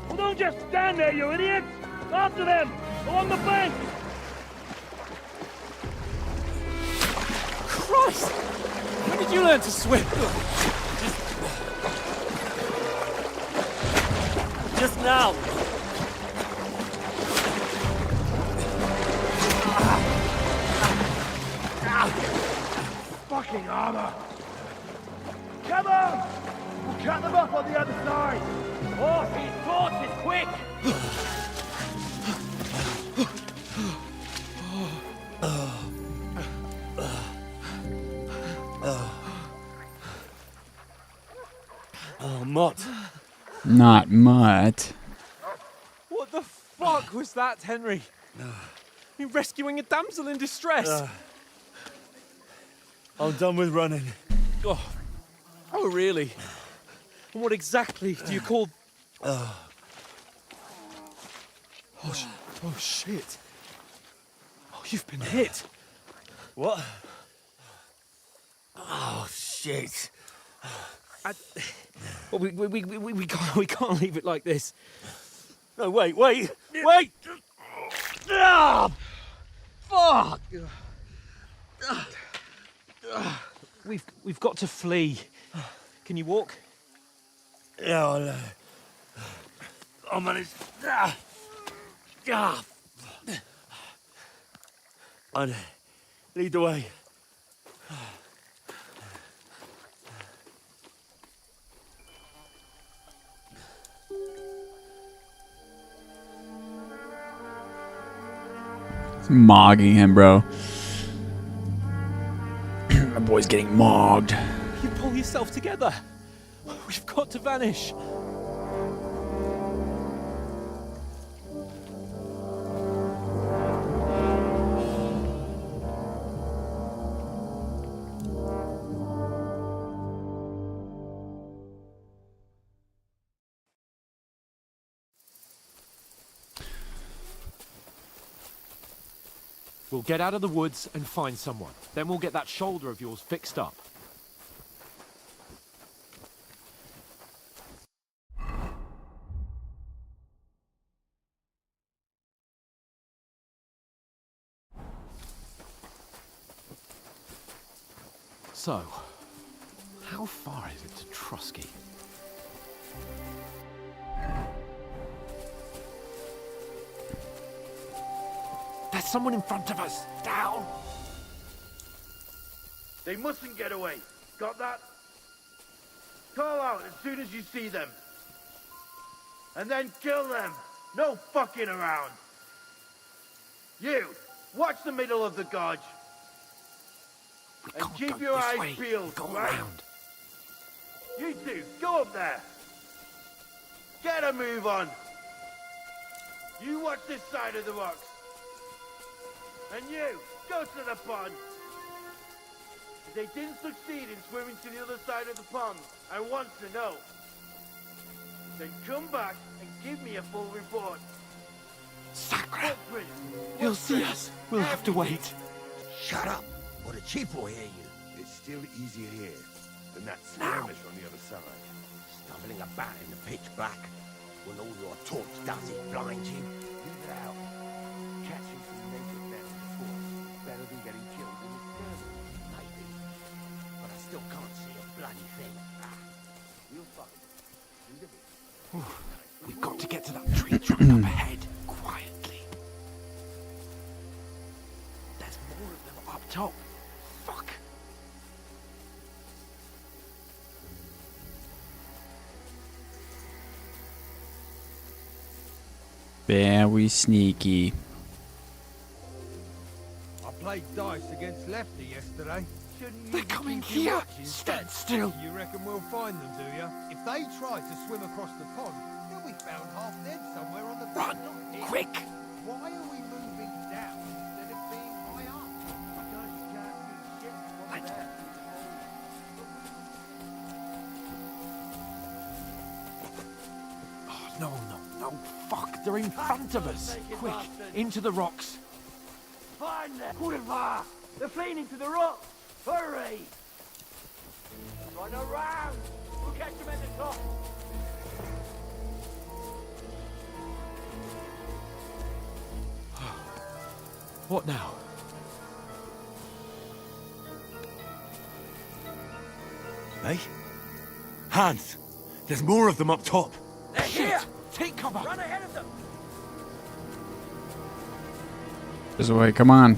S4: Well, don't just stand there, you idiots! After them! Along the bank!
S8: Christ! When did you learn to swim?
S4: Just now! Fucking armor! Come on! We'll cut them up on the other side! Oh, these torches, quick! Oh, Mott.
S1: Not much.
S8: What the fuck was that, Henry? You rescuing a damsel in distress?
S4: I'm done with running.
S8: Oh, really? And what exactly do you call... Oh, shit. Oh, you've been hit.
S4: What? Oh, shit.
S8: Well, we can't leave it like this.
S4: No, wait! Ah, fuck!
S8: We've got to flee. Can you walk?
S4: Yeah, I'll manage. I'd lead the way.
S1: It's mogging him, bro. My boy's getting mogged.
S8: You pull yourself together. We've got to vanish. We'll get out of the woods and find someone. Then we'll get that shoulder of yours fixed up. So, how far is it to Trusky? There's someone in front of us! Down!
S4: They mustn't get away. Got that? Call out as soon as you see them. And then kill them. No fucking around. You, watch the middle of the gorge. And keep your eyes peeled, right?
S8: Around.
S4: You two, go up there. Get a move on. You watch this side of the rocks. And you, go to the pond. If they didn't succeed in swimming to the other side of the pond, I want to know. Then come back and give me a full report.
S8: Sacre!
S4: Footprints,
S8: He'll see us. We'll have to wait.
S13: Shut up, or the chief will hear you.
S7: It's still easier here than that skirmish on the other side.
S13: Stumbling about in the pitch black, when all your torch does is blind you.
S4: Leave it out. Catching some naked men in the force is better than getting killed in the skirmish.
S13: Maybe, but I still can't see a bloody thing.
S4: We'll find it. Leave it here.
S8: We've got to get to that tree trunk up ahead, quietly. There's more of them up top. Fuck.
S1: Very sneaky.
S14: I played dice against Lefty yesterday.
S4: Shouldn't you
S8: They're
S4: be
S8: coming
S4: keeping
S8: here.
S4: watch instead?
S8: Stand still.
S14: You reckon we'll find them, do you? If they try to swim across the pond, they'll be found half dead somewhere on the
S8: Run,
S14: not here.
S8: quick.
S14: Why are we moving down instead of being high up?
S4: Because you can't see shit from
S8: Right.
S4: there.
S8: Oh, no. Fuck, they're in front of us.
S4: naked
S8: Quick,
S4: bastard.
S8: into the rocks.
S4: Find them! Kurva! They're fleeing into the rocks! Hurry! Run around! We'll catch them at the top!
S8: What now?
S7: Hey? Hans! There's more of them up top!
S4: They're here!
S8: Take cover.
S4: Run ahead of them!
S1: This way, come on.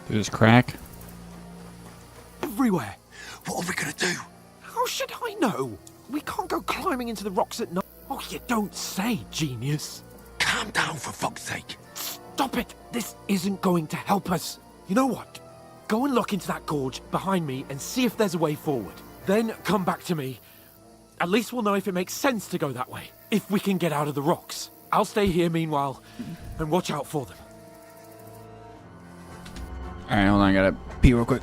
S1: Through this crack.
S8: Everywhere.
S7: What are we gonna do?
S8: How should I know? We can't go climbing into the rocks at night. Oh, you don't say, genius.
S7: Calm down, for fuck's sake!
S8: Stop it! This isn't going to help us. You know what? Go and look into that gorge behind me and see if there's a way forward. Then come back to me. At least we'll know if it makes sense to go that way. If we can get out of the rocks. I'll stay here meanwhile and watch out for them.
S1: Alright, hold on, I gotta pee real quick.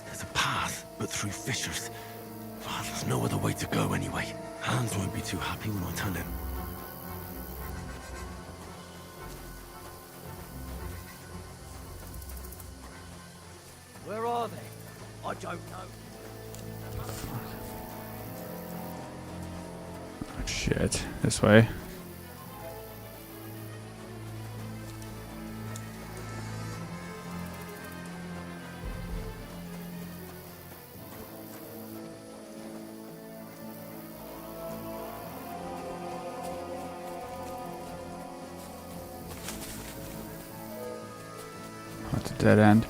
S7: There's a path, but through fissures. Oh, there's no other way to go anyway. Hans won't be too happy when I tell him.
S10: Where are they? I don't know.
S1: Oh, shit. This way. It's a dead end.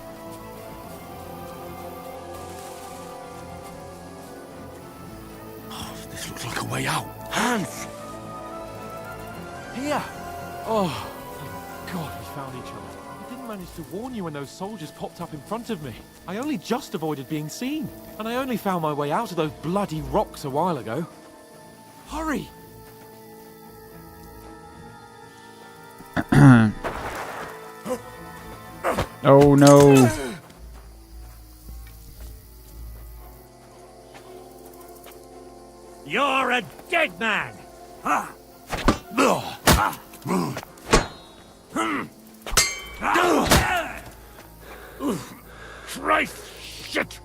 S13: Oh, this looks like a way out. Hans!
S8: Here! Oh, thank God we found each other. I didn't manage to warn you when those soldiers popped up in front of me. I only just avoided being seen. And I only found my way out of those bloody rocks a while ago. Hurry!
S1: Oh no.
S13: You're a dead man! Christ, shit!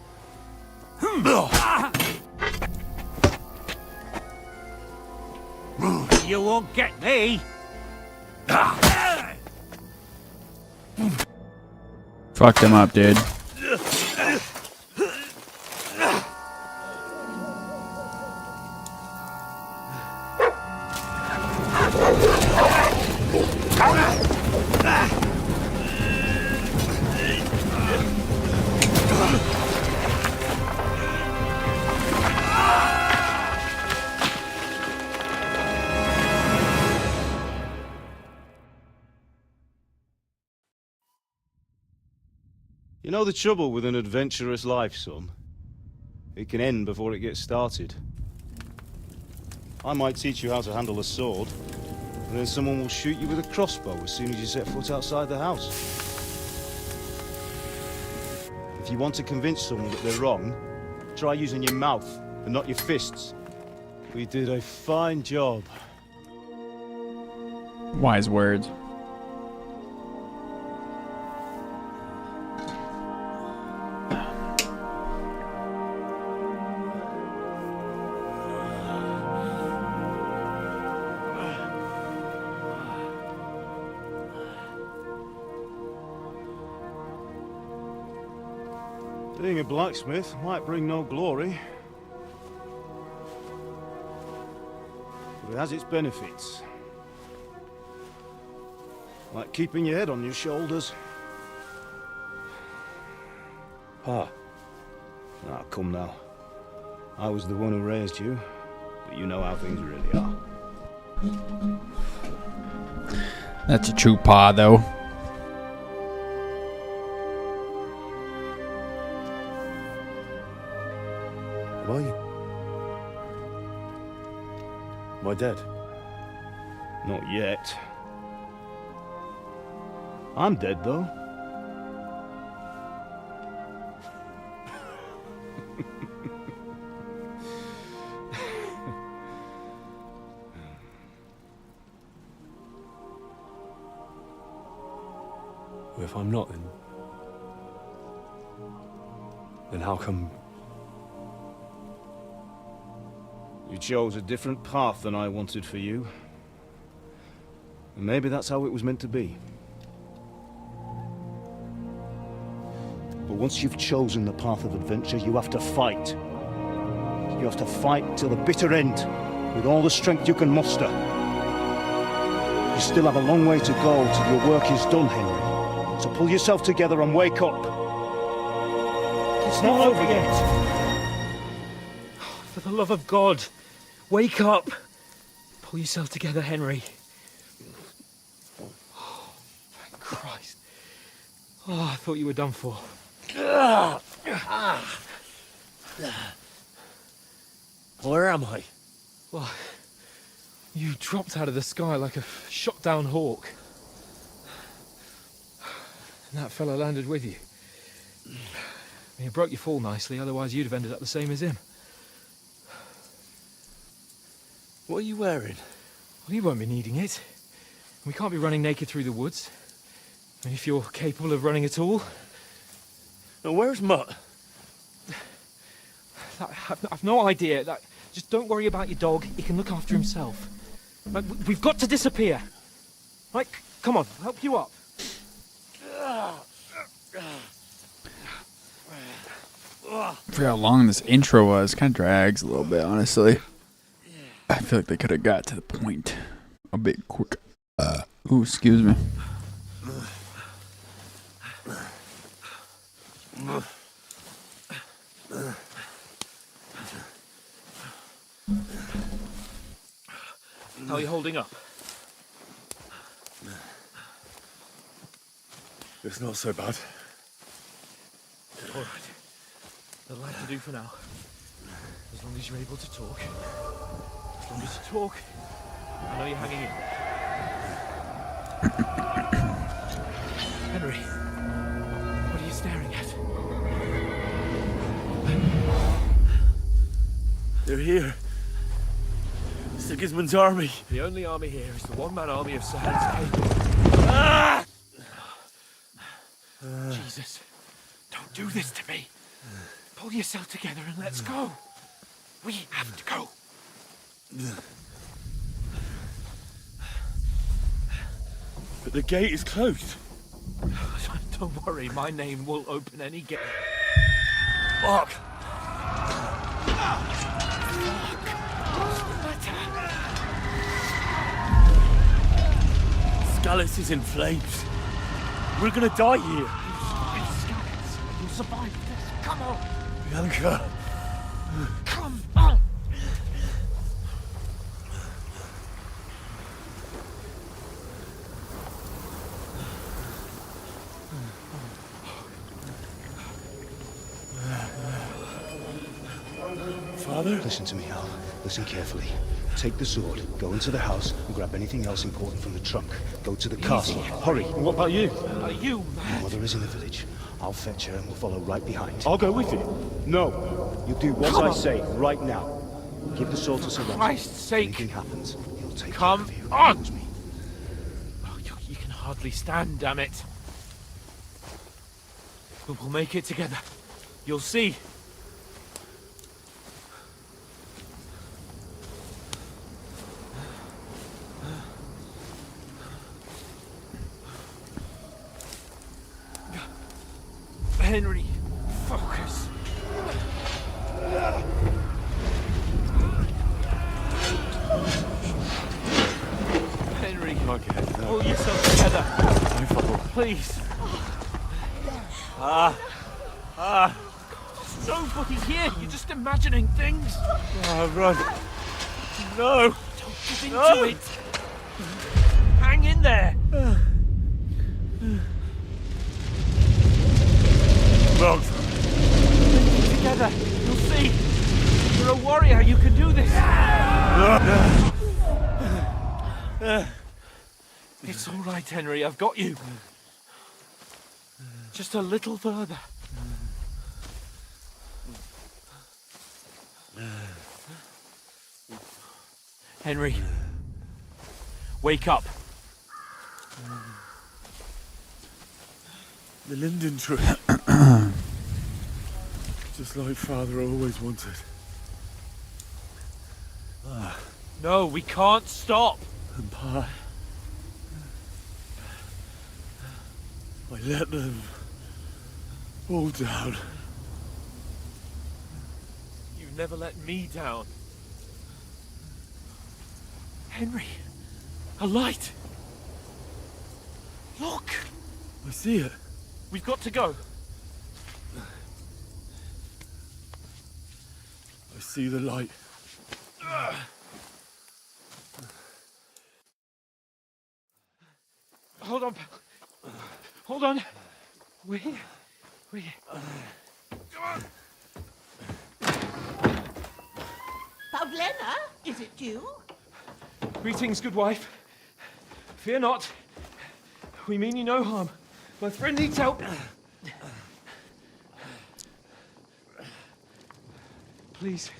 S13: You won't get me!
S1: Fucked him up, dude.
S15: You know the trouble with an adventurous life, son? It can end before it gets started. I might teach you how to handle a sword, and then someone will shoot you with a crossbow as soon as you set foot outside the house. If you want to convince someone that they're wrong, try using your mouth and not your fists. We did a fine job.
S1: Wise words.
S15: Being a blacksmith might bring no glory, but it has its benefits. Like keeping your head on your shoulders. Pa. Ah, come now. I was the one who raised you, but you know how things really are.
S1: That's a true pa, though.
S15: Are you? Am I dead? Not yet. I'm dead, though.
S6: Well, if I'm not, then how come...
S15: You chose a different path than I wanted for you. And maybe that's how it was meant to be. But once you've chosen the path of adventure, you have to fight. You have to fight till the bitter end, with all the strength you can muster. You still have a long way to go till your work is done, Henry. So pull yourself together and wake up. It's not over yet.
S8: For the love of God, wake up! Pull yourself together, Henry. Oh, thank Christ. Oh, I thought you were done for.
S13: Where am I?
S8: Well, you dropped out of the sky like a shot-down hawk. And that fella landed with you. He broke your fall nicely, otherwise you'd have ended up the same as him.
S13: What are you wearing?
S8: Well, you won't be needing it. We can't be running naked through the woods. And if you're capable of running at all...
S13: Now, where's Mutt?
S8: I've no idea. Just don't worry about your dog. He can look after himself. We've got to disappear. Right, come on, I'll help you up.
S1: I forgot how long this intro was. Kind of drags a little bit, honestly. I feel like they could have got to the point a bit quicker. Ooh, excuse me.
S8: holding up?
S7: It's not so bad.
S8: All right. That'll have to do for now. As long as you're able to talk. As long as you talk, I know you're hanging in. Henry, what are you staring at?
S7: They're here. Sigismund's army.
S8: The only army here is the one-man army of Sir Hans. Jesus, don't do this to me. Pull yourself together and let's go. We have to go.
S7: But the gate is closed.
S8: Don't worry, my name will open any gate.
S7: Fuck!
S8: What's the matter?
S7: Scallis is in flames. We're gonna die here.
S8: You'll survive this. Come on.
S7: Bianca.
S8: Come on.
S7: Father?
S15: Listen to me, Al. Listen carefully. Take the sword, go into the house, and grab anything else important from the trunk. Go to the castle. Hurry.
S7: What about you?
S8: Are you mad?
S15: Your mother is in the village. I'll fetch her and we'll follow right behind.
S7: I'll go with you.
S15: No. You do what I say right now. Give the sword to Sir Roger.
S8: Christ's sake.
S15: Anything happens, he'll take
S8: Come
S15: care of you.
S8: on.
S15: Use me.
S8: Oh, you can hardly stand, damn it. But we'll make it together. You'll see. Henry, focus. Henry, pull yourself together. Please. There's nobody here. You're just imagining things.
S7: Run. No.
S8: Don't give into it. Hang in there.
S7: Wrong.
S8: Together. You'll see. You're a warrior. You can do this. It's all right, Henry. I've got you. Just a little further. Henry. Wake up.
S7: The linden tree. Just like Father always wanted.
S8: No, we can't stop.
S7: And Pa. I let them all down.
S8: You've never let me down. Henry, a light. Look.
S7: I see it.
S8: We've got to go.
S7: I see the light.
S8: Hold on, pal. Hold on. We're here. We're here. Come on.
S16: Pavlena, is it you?
S8: Greetings, good wife. Fear not. We mean you no harm. My friend needs help. Please.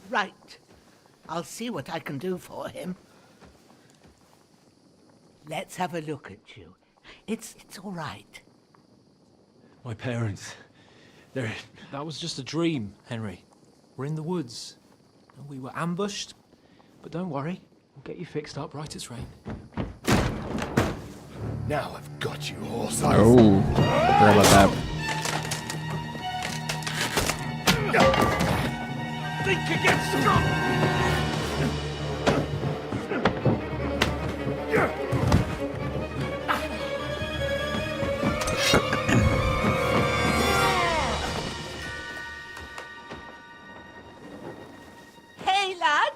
S16: Right. I'll see what I can do for him. Let's have a look at you. It's all right.
S8: My parents. They're...
S5: That was just a dream, Henry. We're in the woods. We were ambushed. But don't worry. We'll get you fixed up right as rain.
S13: Now I've got you, horse.
S1: Oh, forgot about that.
S8: Think against strong!
S16: Hey, lad!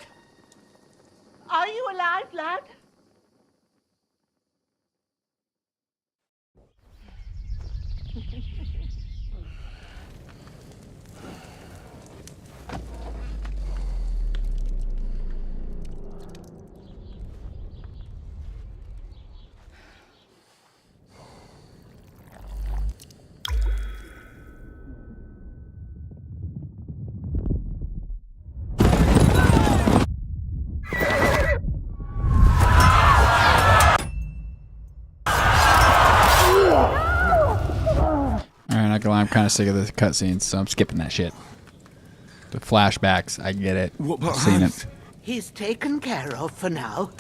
S16: right, lad?
S1: Alright, not gonna lie, I'm kind of sick of the cutscenes, so I'm skipping that shit. The flashbacks, I get it. I've seen it.
S16: He's taken care of for now,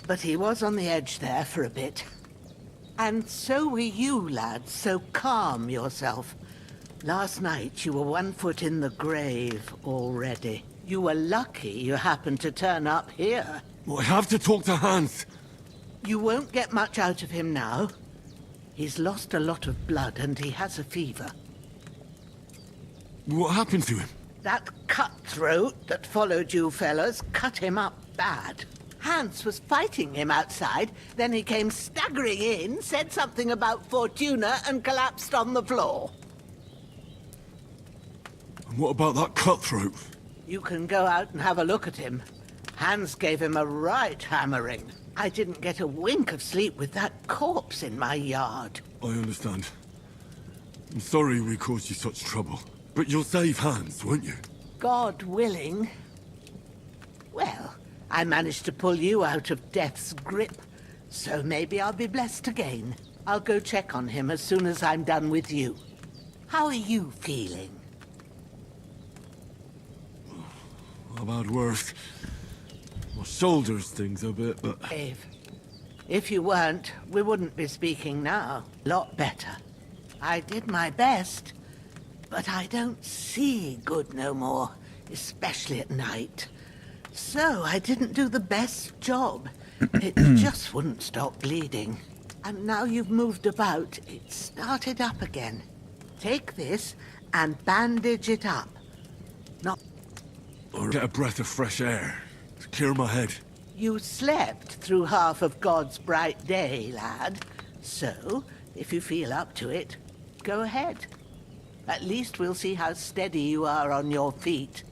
S16: but he was on the edge there for a bit. And so were you, lad, so calm yourself. Last night you were 1 foot in the grave already. You were lucky you happened to turn up here.
S7: Well, I have to talk to Hans.
S16: You won't get much out of him now. He's lost a lot of blood and he has a fever.
S7: What happened to him?
S16: That cutthroat that followed you fellas cut him up bad. Hans was fighting him outside, then he came staggering in, said something about Fortuna, and collapsed on the floor.
S7: And what about that cutthroat?
S16: You can go out and have a look at him. Hans gave him a right hammering. I didn't get a wink of sleep with that corpse in my yard.
S7: I understand. I'm sorry we caused you such trouble. But you'll save Hans, won't you?
S16: God willing. Well, I managed to pull you out of death's grip, so maybe I'll be blessed again. I'll go check on him as soon as I'm done with you. How are you feeling?
S7: I've had worse. My shoulders stings a bit, but...
S16: Dave, if you weren't, we wouldn't be speaking now. Lot better. I did my best, but I don't see good no more, especially at night. So I didn't do the best job. It just wouldn't stop bleeding. And now you've moved about, it started up again. Take this and bandage it up. Not...
S7: Or get a breath of fresh air to clear my head.
S16: You slept through half of God's bright day, lad. So, if you feel up to it, go ahead. At least we'll see how steady you are on your feet.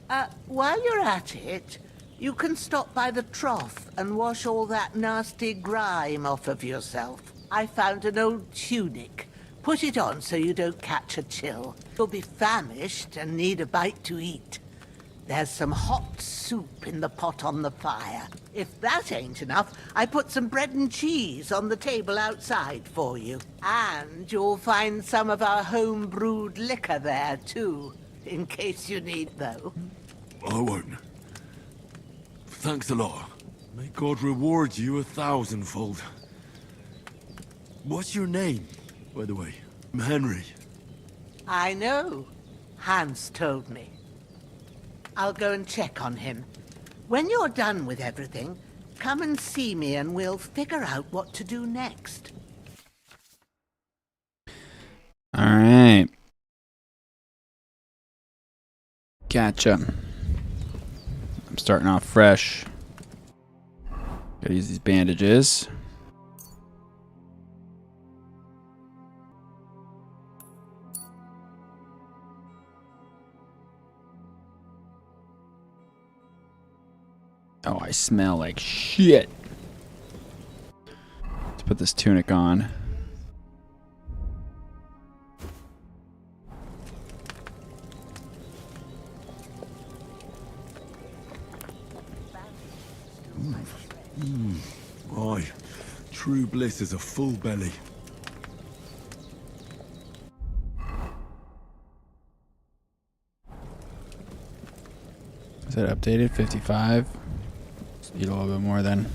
S16: While you're at it, you can stop by the trough and wash all that nasty grime off of yourself. I found an old tunic. Put it on so you don't catch a chill. You'll be famished and need a bite to eat. There's some hot soup in the pot on the fire. If that ain't enough, I put some bread and cheese on the table outside for you. And you'll find some of our home-brewed liquor there, too, in case you need, though.
S7: I won't. Thanks a lot. May God reward you 1,000-fold. What's your name, by the way? I'm Henry.
S16: I know. Hans told me. I'll go and check on him. When you're done with everything, come and see me and we'll figure out what to do next.
S1: All right. Gotcha. I'm starting off fresh. Gotta use these bandages. Oh, I smell like shit. Let's put this tunic on.
S7: Aye, true bliss is a full belly.
S1: Is that updated? 55? Let's eat a little bit more then.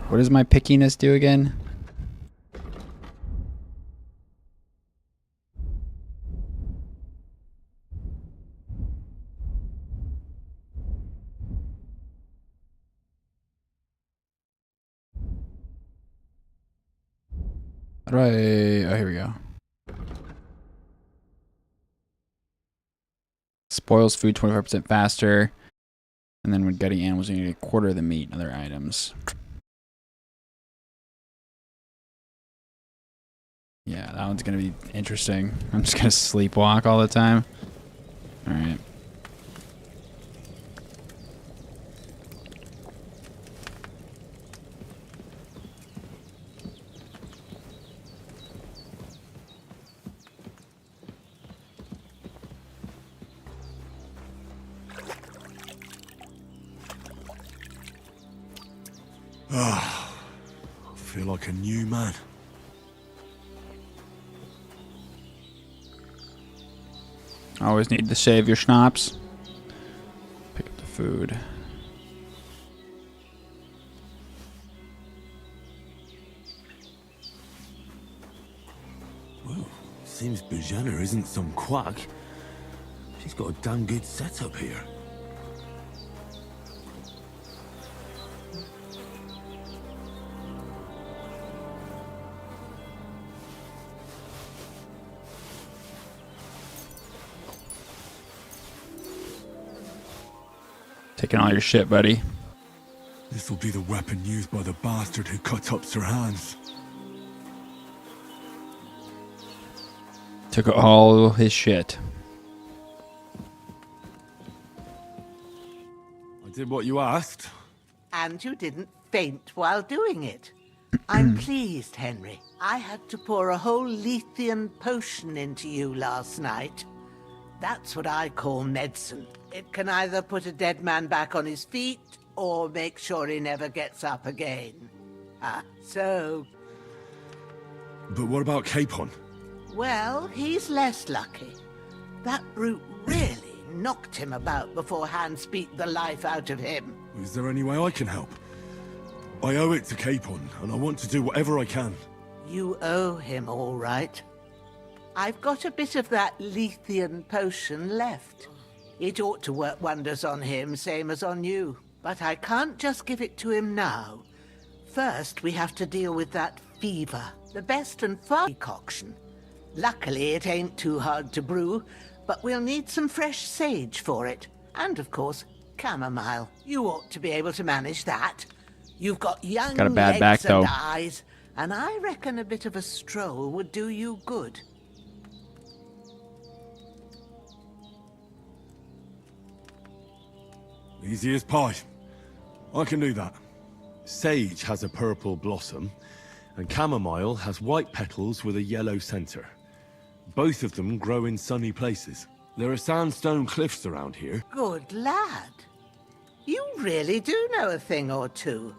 S1: What does my pickiness do again? How do I... Oh, here we go. Spoils food 25% faster. And then when gutting animals, you get a quarter of the meat and other items. Yeah, that one's going to be interesting. I'm just going to sleepwalk all the time. All right.
S7: Ah, I feel like a new man.
S1: Always need to save your schnapps. Pick up the food.
S7: Well, seems Bajana isn't some quack. She's got a damn good setup here.
S1: Taking all your shit, buddy.
S7: This will be the weapon used by the bastard who cut up Sir Hans.
S1: Took all his shit.
S7: I did what you asked.
S16: And you didn't faint while doing it. I'm pleased, Henry. I had to pour a whole Lethean potion into you last night. That's what I call medicine. It can either put a dead man back on his feet or make sure he never gets up again. So...
S7: But what about Capon?
S16: Well, he's less lucky. That brute really knocked him about before Hans beat the life out of him.
S7: Is there any way I can help? I owe it to Capon, and I want to do whatever I can.
S16: You owe him, all right. I've got a bit of that Lethean potion left. It ought to work wonders on him, same as on you. But I can't just give it to him now. First, we have to deal with that fever. The best and fast decoction. Luckily, it ain't too hard to brew, but we'll need some fresh sage for it. And, of course, chamomile. You ought to be able to manage that. You've got young
S1: Got a bad
S16: legs
S1: back, though.
S16: and eyes, and I reckon a bit of a stroll would do you good.
S7: Easy as pie. I can do that. Sage has a purple blossom, and chamomile has white petals with a yellow center. Both of them grow in sunny places. There are sandstone cliffs around here.
S16: Good lad. You really do know a thing or two.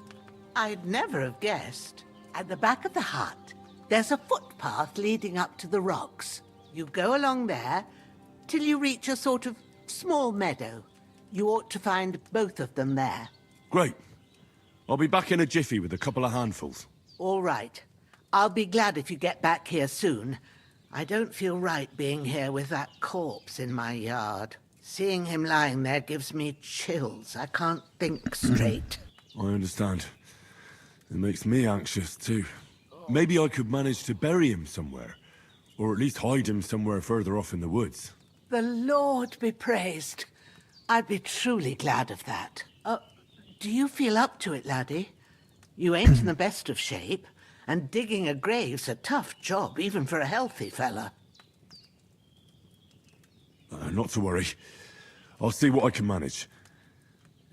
S16: I'd never have guessed. At the back of the hut, there's a footpath leading up to the rocks. You go along there till you reach a sort of small meadow. You ought to find both of them there.
S7: Great. I'll be back in a jiffy with a couple of handfuls.
S16: All right. I'll be glad if you get back here soon. I don't feel right being here with that corpse in my yard. Seeing him lying there gives me chills. I can't think straight.
S7: I understand. It makes me anxious too. Maybe I could manage to bury him somewhere. Or at least hide him somewhere further off in the woods.
S16: The Lord be praised. I'd be truly glad of that. Do you feel up to it, laddie? You ain't in the best of shape, and digging a grave's a tough job, even for a healthy fella.
S7: Not to worry. I'll see what I can manage.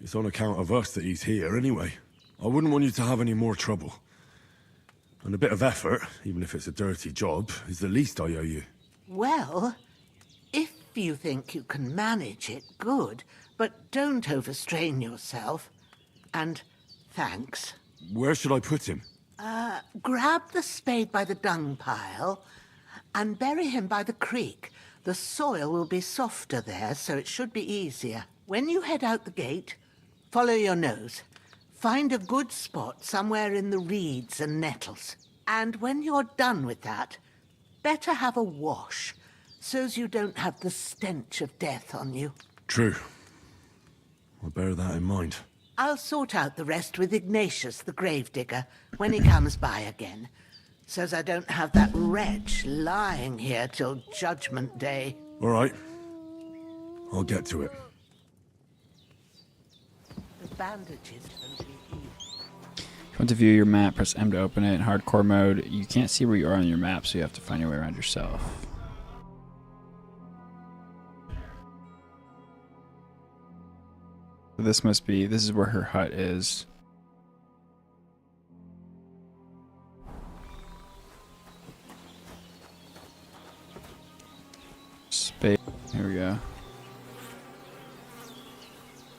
S7: It's on account of us that he's here anyway. I wouldn't want you to have any more trouble. And a bit of effort, even if it's a dirty job, is the least I owe you.
S16: Well, if you think you can manage it, good, but don't overstrain yourself. And thanks.
S7: Where should I put him?
S16: Grab the spade by the dung pile and bury him by the creek. The soil will be softer there, so it should be easier. When you head out the gate, follow your nose. Find a good spot somewhere in the reeds and nettles. And when you're done with that, better have a wash, so's you don't have the stench of death on you.
S7: True. I'll bear that in mind.
S16: I'll sort out the rest with Ignatius, the gravedigger, when he comes by again, so's I don't have that wretch lying here till Judgment Day.
S7: All right. I'll get to it.
S16: The bandages and
S1: If you want to view your map, press M to open it. In hardcore mode, you can't see where you are on your map, so you have to find your way around yourself. This is where her hut is. Space. Here we go.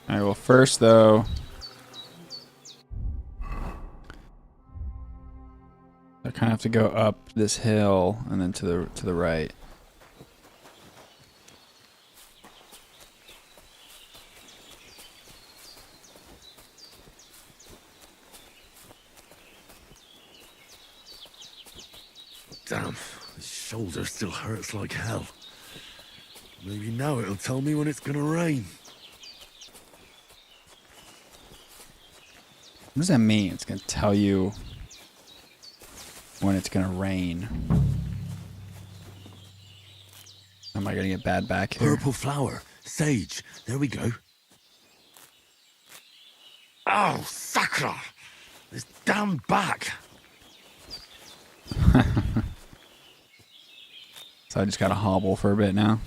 S1: Alright, well first though, I kind of have to go up this hill and then to the right.
S7: Damn, his shoulder still hurts like hell. Maybe now it'll tell me when it's gonna rain.
S1: What does that mean? It's gonna tell you when it's gonna rain. Am I gonna get bad back here?
S7: Purple flower, sage. There we go. Oh, sacre! This damn back.
S1: So I just gotta hobble for a bit now.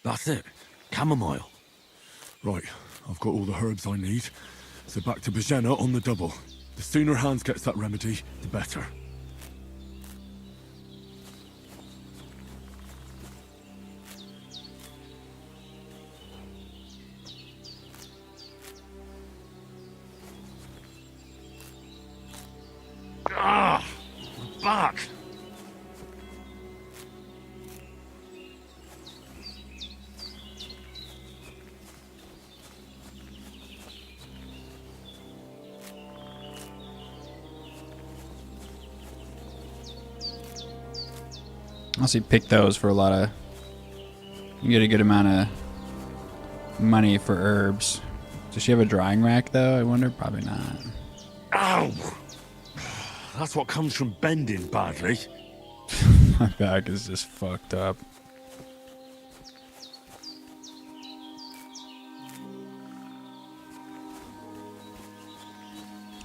S7: That's it. Chamomile. Right, I've got all the herbs I need. So back to Bajena on the double. The sooner Hans gets that remedy, the better. Ah! Back!
S1: Also, you pick those for a lot of... You get a good amount of money for herbs. Does she have a drying rack, though? I wonder. Probably not.
S7: Ow! That's what comes from bending badly.
S1: My back is just fucked up.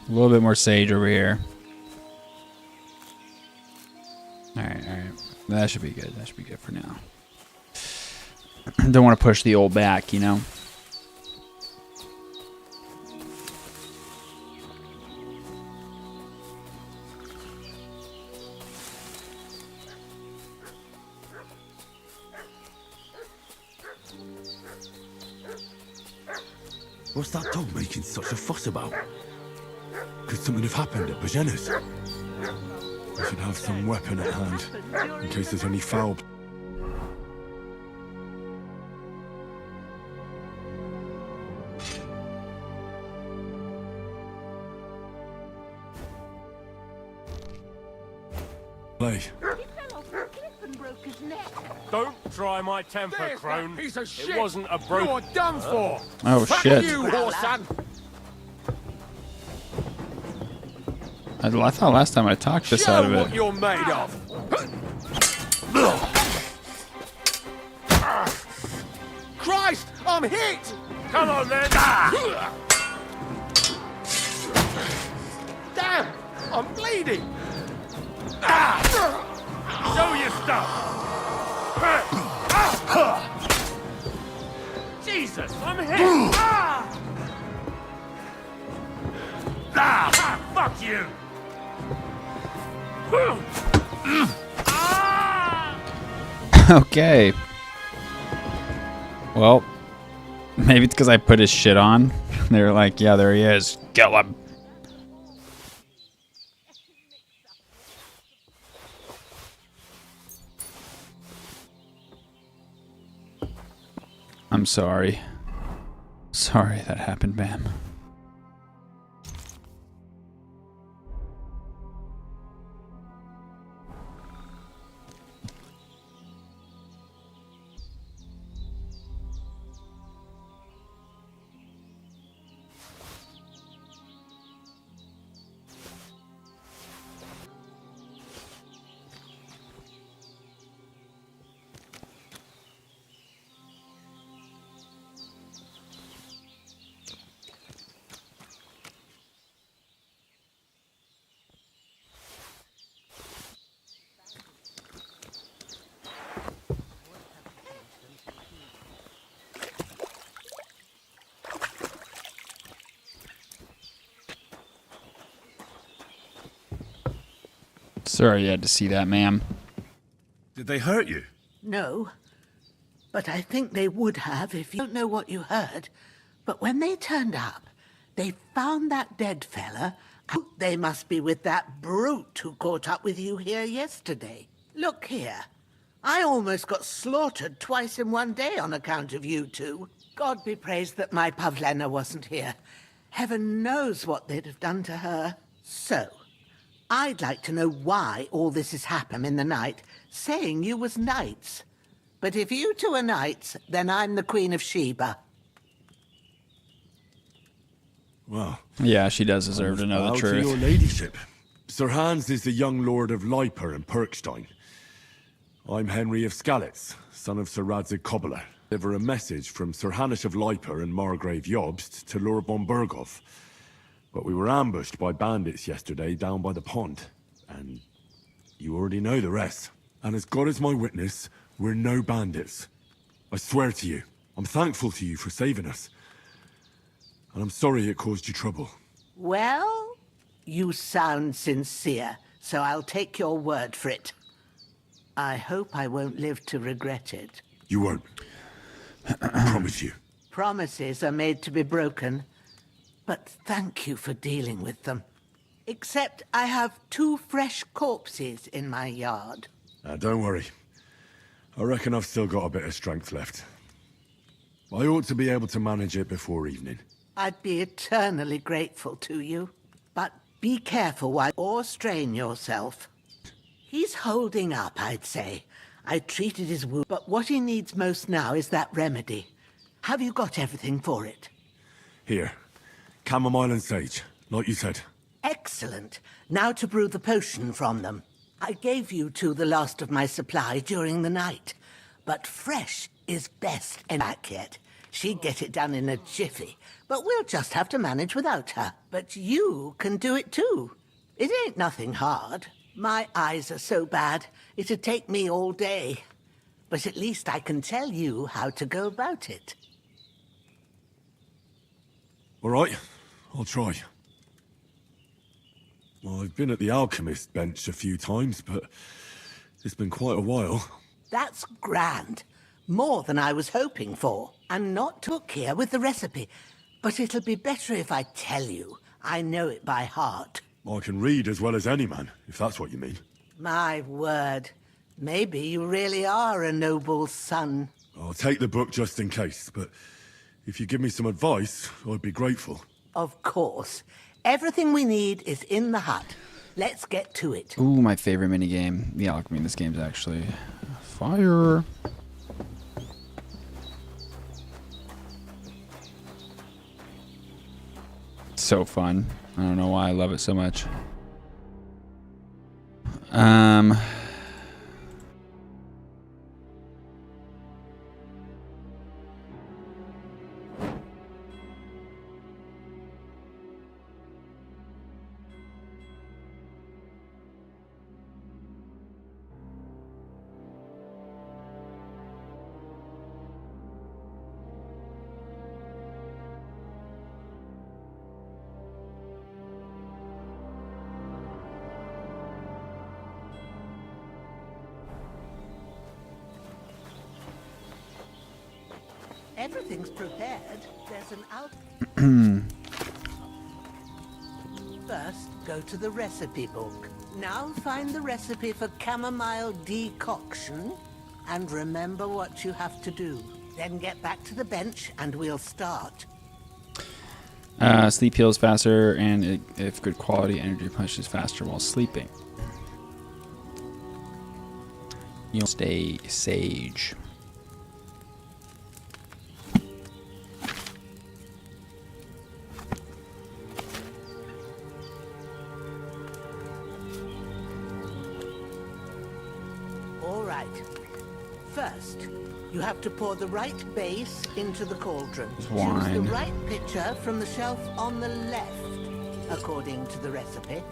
S1: A little bit more sage over here. Alright, alright. That should be good. That should be good for now. Don't want to push the old back, you know?
S7: What's that dog making such a fuss about? Could something have happened at Bajena's? I should have some weapon at hand, in case there's any foul... play.
S8: Don't try my temper,
S13: There's
S8: crone.
S13: that piece of shit.
S8: It wasn't a broke.
S13: You're done for.
S1: Oh,
S13: Fuck
S1: shit.
S13: you, Horsan.
S1: I thought last time I talked this out of
S13: what
S1: it.
S13: you're made of. Christ, I'm hit.
S8: Come on, then.
S13: Damn, I'm bleeding.
S8: Show your stuff. Jesus, I'm hit. Fuck you.
S1: Okay. Well, maybe it's because I put his shit on. They were like, yeah, there he is. Kill him. I'm sorry. Sorry that happened, Bam. Sorry you had to see that, ma'am.
S7: Did they hurt you?
S16: No, but I think they would have if you don't know what you heard. But when they turned up, they found that dead fella. They must be with that brute who caught up with you here yesterday. Look here. I almost got slaughtered twice in one day on account of you two. God be praised that my Pavlena wasn't here. Heaven knows what they'd have done to her. So, I'd like to know why all this has happened in the night, saying you was knights. But if you two are knights, then I'm the Queen of Sheba.
S7: Well,
S1: Yeah, she does deserve to know the
S7: bow
S1: truth.
S7: to your ladyship. Sir Hans is the young lord of Leiper and Perkstein. I'm Henry of Skalitz, son of Sir Radzig Cobbler. Deliver a message from Sir Hanush of Leiper and Margrave Jobst to Lord von Berghoff. But we were ambushed by bandits yesterday down by the pond. And you already know the rest. And as God is my witness, we're no bandits. I swear to you, I'm thankful to you for saving us. And I'm sorry it caused you trouble.
S16: Well, you sound sincere, so I'll take your word for it. I hope I won't live to regret it.
S7: You won't. I promise you.
S16: Promises are made to be broken, but thank you for dealing with them. Except I have 2 fresh corpses in my yard.
S7: Don't worry. I reckon I've still got a bit of strength left. I ought to be able to manage it before evening.
S16: I'd be eternally grateful to you. But be careful or strain yourself. He's holding up, I'd say. I treated his wound, but what he needs most now is that remedy. Have you got everything for it?
S7: Here. Chamomile and sage, like you said.
S16: Excellent. Now to brew the potion from them. I gave you two the last of my supply during the night. But fresh is best and back yet. She'd get it done in a jiffy, but we'll just have to manage without her. But you can do it too. It ain't nothing hard. My eyes are so bad, it'd take me all day. But at least I can tell you how to go about it.
S7: All right, I'll try. Well, I've been at the alchemist bench a few times, but it's been quite a while.
S16: That's grand. More than I was hoping for. I'm not took here with the recipe, but it'll be better if I tell you. I know it by heart.
S7: I can read as well as any man, if that's what you mean.
S16: My word. Maybe you really are a noble's son.
S7: I'll take the book just in case, but if you give me some advice, I'd be grateful.
S16: Of course. Everything we need is in the hut. Let's get to it.
S1: Ooh, my favorite minigame. The alchemy in this game is actually fire. So fun. I don't know why I love it so much.
S16: Everything's prepared. There's an out. First, go to the recipe book. Now find the recipe for chamomile decoction and remember what you have to do. Then get back to the bench and we'll start.
S1: Sleep heals faster, and if good quality energy pushes faster while sleeping. You'll stay sage.
S16: First, you have to pour the right base into the cauldron.
S1: Wine.
S16: Choose the right pitcher from the shelf on the left, according to the recipe.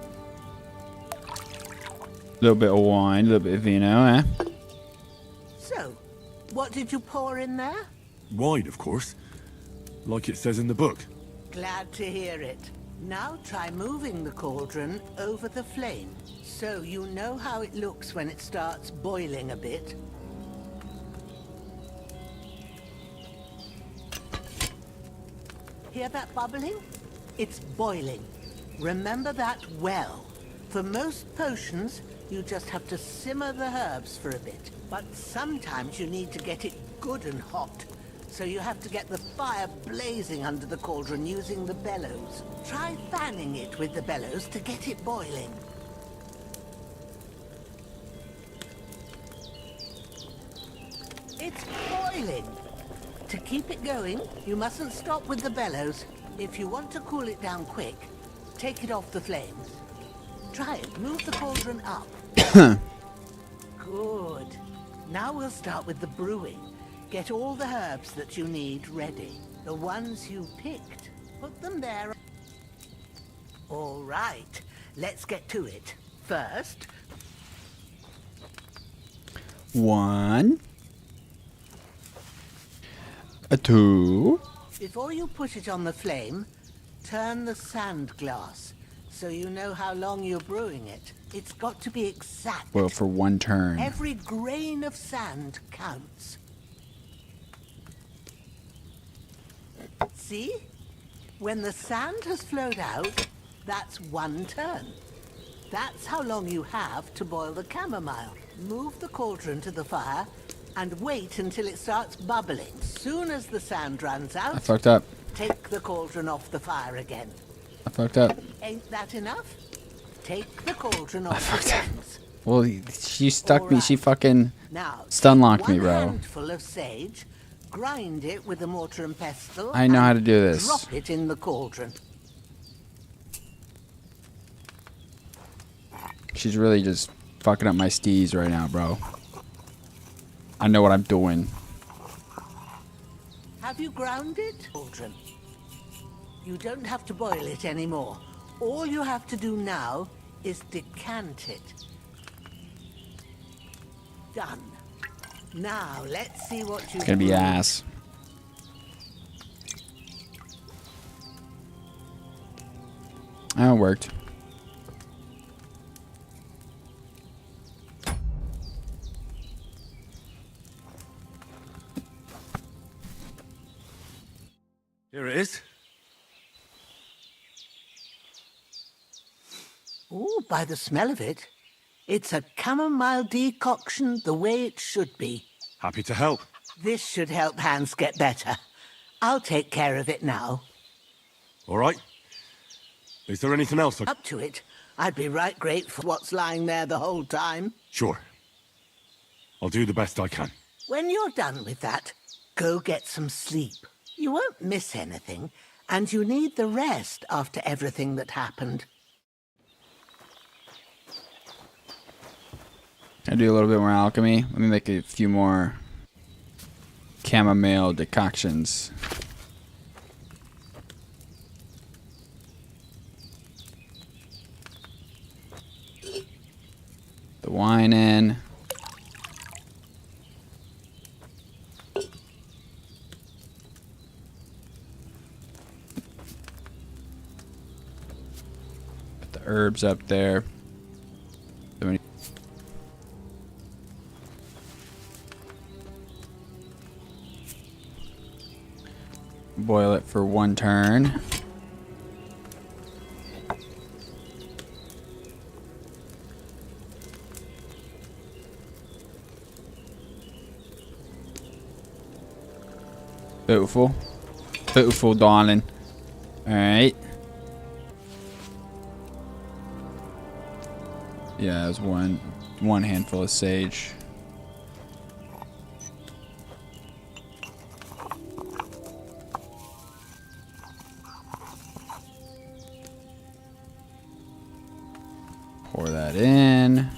S1: A little bit of wine, a little bit of vino, eh?
S16: So, what did you pour in there?
S7: Wine, of course. Like it says in the book.
S16: Glad to hear it. Now try moving the cauldron over the flame, so you know how it looks when it starts boiling a bit. Hear that bubbling? It's boiling. Remember that well. For most potions, you just have to simmer the herbs for a bit. But sometimes you need to get it good and hot. So you have to get the fire blazing under the cauldron using the bellows. Try fanning it with the bellows to get it boiling. It's boiling. To keep it going, you mustn't stop with the bellows. If you want to cool it down quick, take it off the flames. Try it. Move the cauldron up. Good. Now we'll start with the brewing. Get all the herbs that you need ready. The ones you picked. Put them there. All right. Let's get to it. First...
S1: 1, 2.
S16: Before you put it on the flame, turn the sand glass so you know how long you're brewing it. It's got to be exact.
S1: Well, for 1 turn.
S16: Every grain of sand counts. See? When the sand has flowed out, that's 1 turn. That's how long you have to boil the chamomile. Move the cauldron to the fire and wait until it starts bubbling. Soon as the sand runs out,
S1: I fucked up.
S16: take the cauldron off the fire again.
S1: I fucked up.
S16: Ain't that enough? Take the cauldron off the flames.
S1: Well, she stuck me. She fucking
S16: Now,
S1: stun locked me,
S16: one
S1: bro.
S16: handful of sage, grind it with a mortar and pestle.
S1: I know
S16: and
S1: how to do this.
S16: Drop it in the cauldron.
S1: She's really just fucking up my steez right now, bro. I know what I'm doing.
S16: Have you ground it? Cauldron. You don't have to boil it anymore. All you have to do now is decant it. Done. Now, let's see what you
S1: It's gonna be
S16: brewed.
S1: ass. Oh, it worked.
S7: Here it is.
S16: Oh, by the smell of it, it's a chamomile decoction the way it should be.
S7: Happy to help.
S16: This should help Hans get better. I'll take care of it now.
S7: All right. Is there anything else?
S16: Up to it. I'd be right grateful for what's lying there the whole time.
S7: Sure. I'll do the best I can.
S16: When you're done with that, go get some sleep. You won't miss anything, and you need the rest after everything that happened.
S1: I do a little bit more alchemy. Let me make a few more chamomile decoctions. The wine in. Put the herbs up there. Boil it for 1 turn. Beautiful. Beautiful, darling. Alright. Yeah, it was one handful of sage. Pour that in.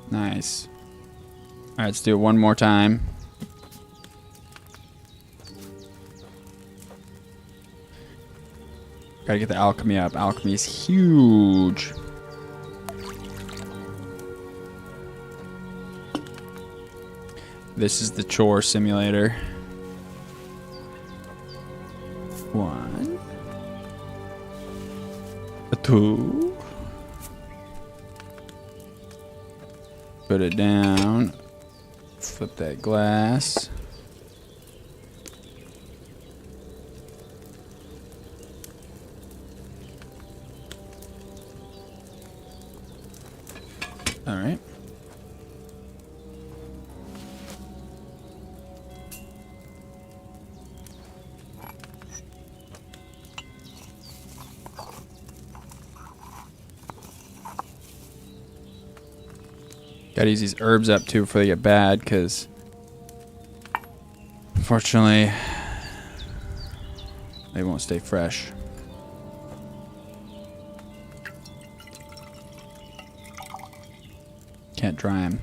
S1: Nice. All right, let's do it one more time. Gotta get the alchemy up. Alchemy is huge. This is the chore simulator. 1, 2. Put it down. Flip that glass. All right. Gotta use these herbs up too before they get bad, because unfortunately they won't stay fresh. Can't dry them.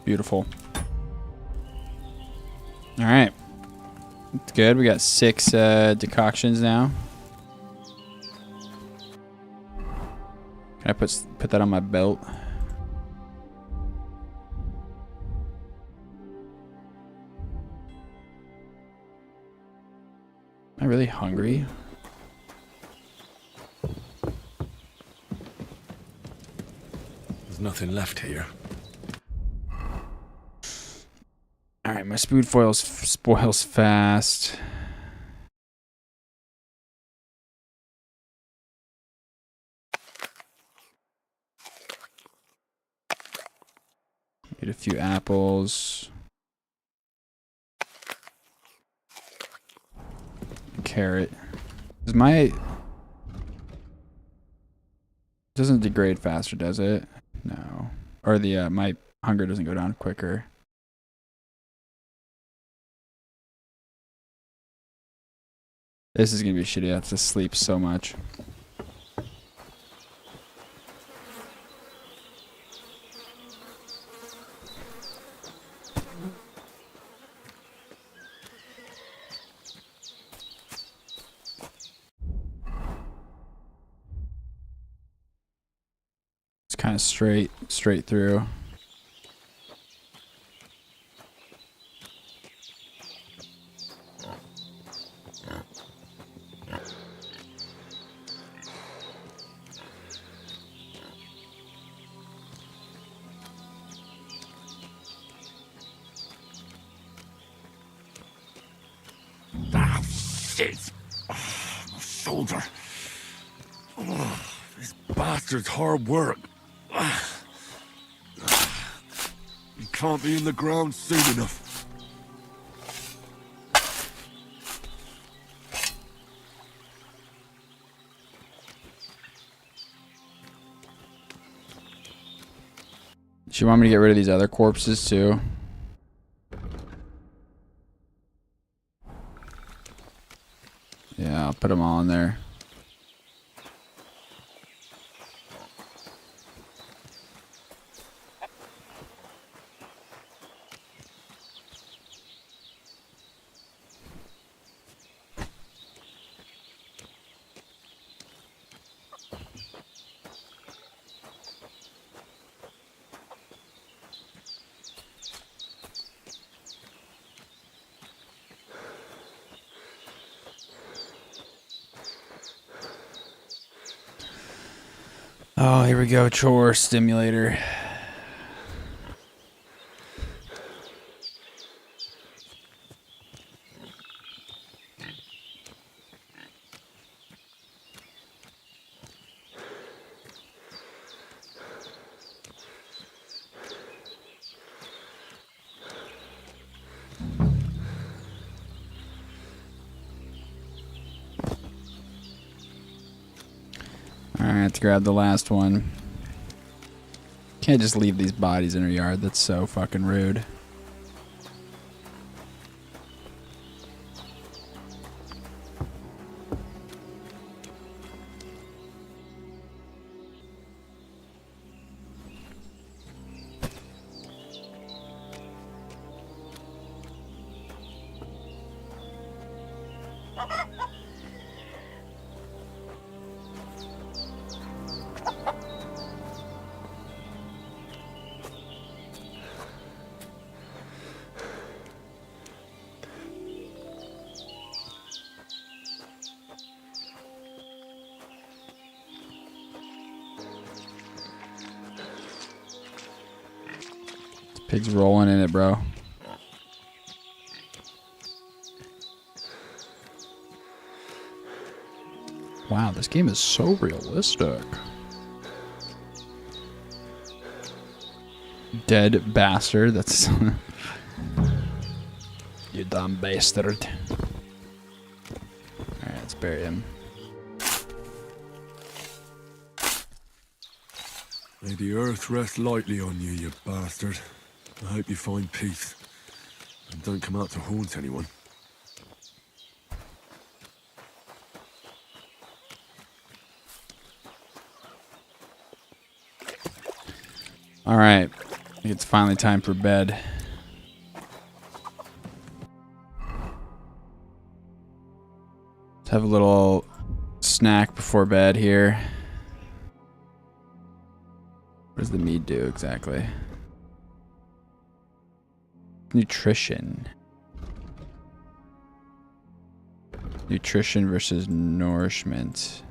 S1: Beautiful. All right, it's good. We got 6 decoctions now. Can I put that on my belt? Am I really hungry?
S7: There's nothing left here.
S1: All right, my spoon spoils fast. Eat a few apples. Carrot. Does my... Doesn't degrade faster, does it? No. Or the my hunger doesn't go down quicker. This is gonna be shitty. I have to sleep so much. It's kind of straight through.
S4: Ah, shit! Oh, my shoulder. Oh, this bastard's hard work. You can't be in the ground soon enough.
S1: Do you want me to get rid of these other corpses too? Yeah, I'll put them all in there. Oh, here we go, chore stimulator. Alright, let's grab the last one. Can't just leave these bodies in her yard. That's so fucking rude. Pig's rolling in it, bro. Wow, this game is so realistic. Dead bastard. That's... You dumb bastard. Alright, let's bury him.
S7: May the earth rest lightly on you, you bastard. I hope you find peace. And don't come out to haunt anyone.
S1: Alright. I think it's finally time for bed. Let's have a little snack before bed here. What does the mead do exactly? Nutrition. Nutrition versus nourishment.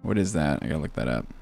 S1: What is that? I gotta look that up.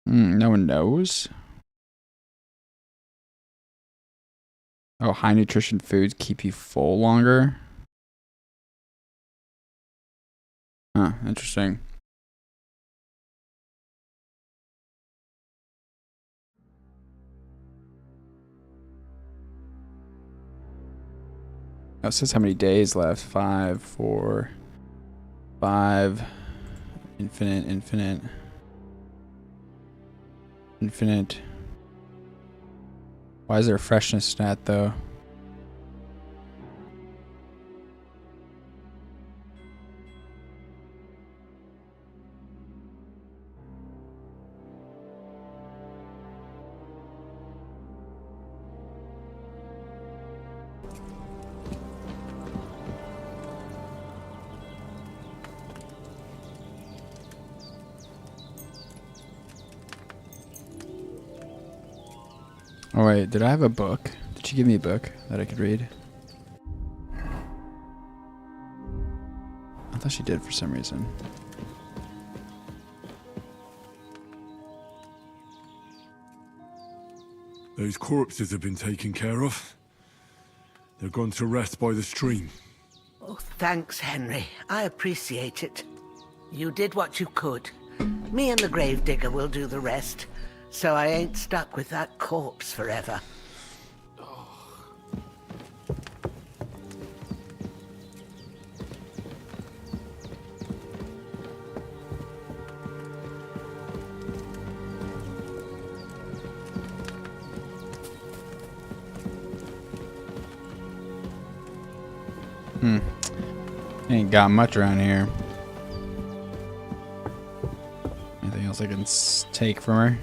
S1: No one knows. Oh, high nutrition foods keep you full longer. Huh, interesting. Oh, it says how many days left. 5, 4, 5. Infinite, infinite. Infinite. Why is there a freshness stat though? Oh wait, did I have a book? Did she give me a book that I could read? I thought she did for some reason.
S7: Those corpses have been taken care of. They're gone to rest by the stream.
S16: Oh, thanks, Henry. I appreciate it. You did what you could. Me and the gravedigger will do the rest, so I ain't stuck with that corpse forever.
S1: Ain't got much around here. Anything else I can take from her?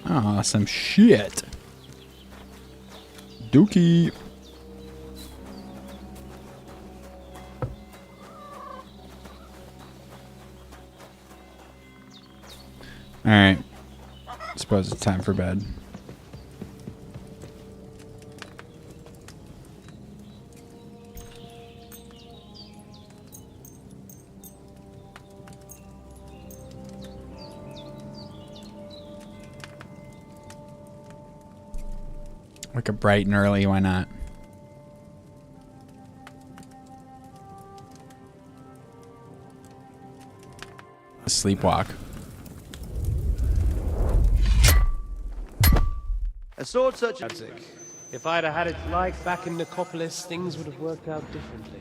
S1: Ah, some shit. Dookie. Alright. Suppose it's time for bed. Wake up bright and early, why not? Sleepwalk.
S17: A sword such as... If I'd have had its like back in Nicopolis, things would have worked out differently.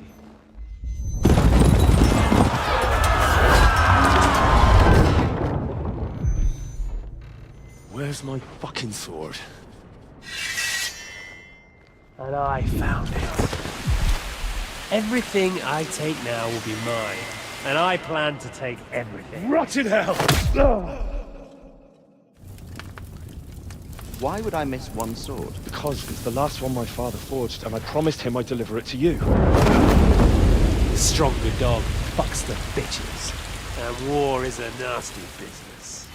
S7: Where's my fucking sword?
S17: And I found it. Everything I take now will be mine. And I plan to take everything.
S7: Rotted hell!
S18: Why would I miss one sword?
S19: Because it's the last one my father forged, and I promised him I'd deliver it to you.
S17: Stronger dog fucks the bitches. And war is a nasty business.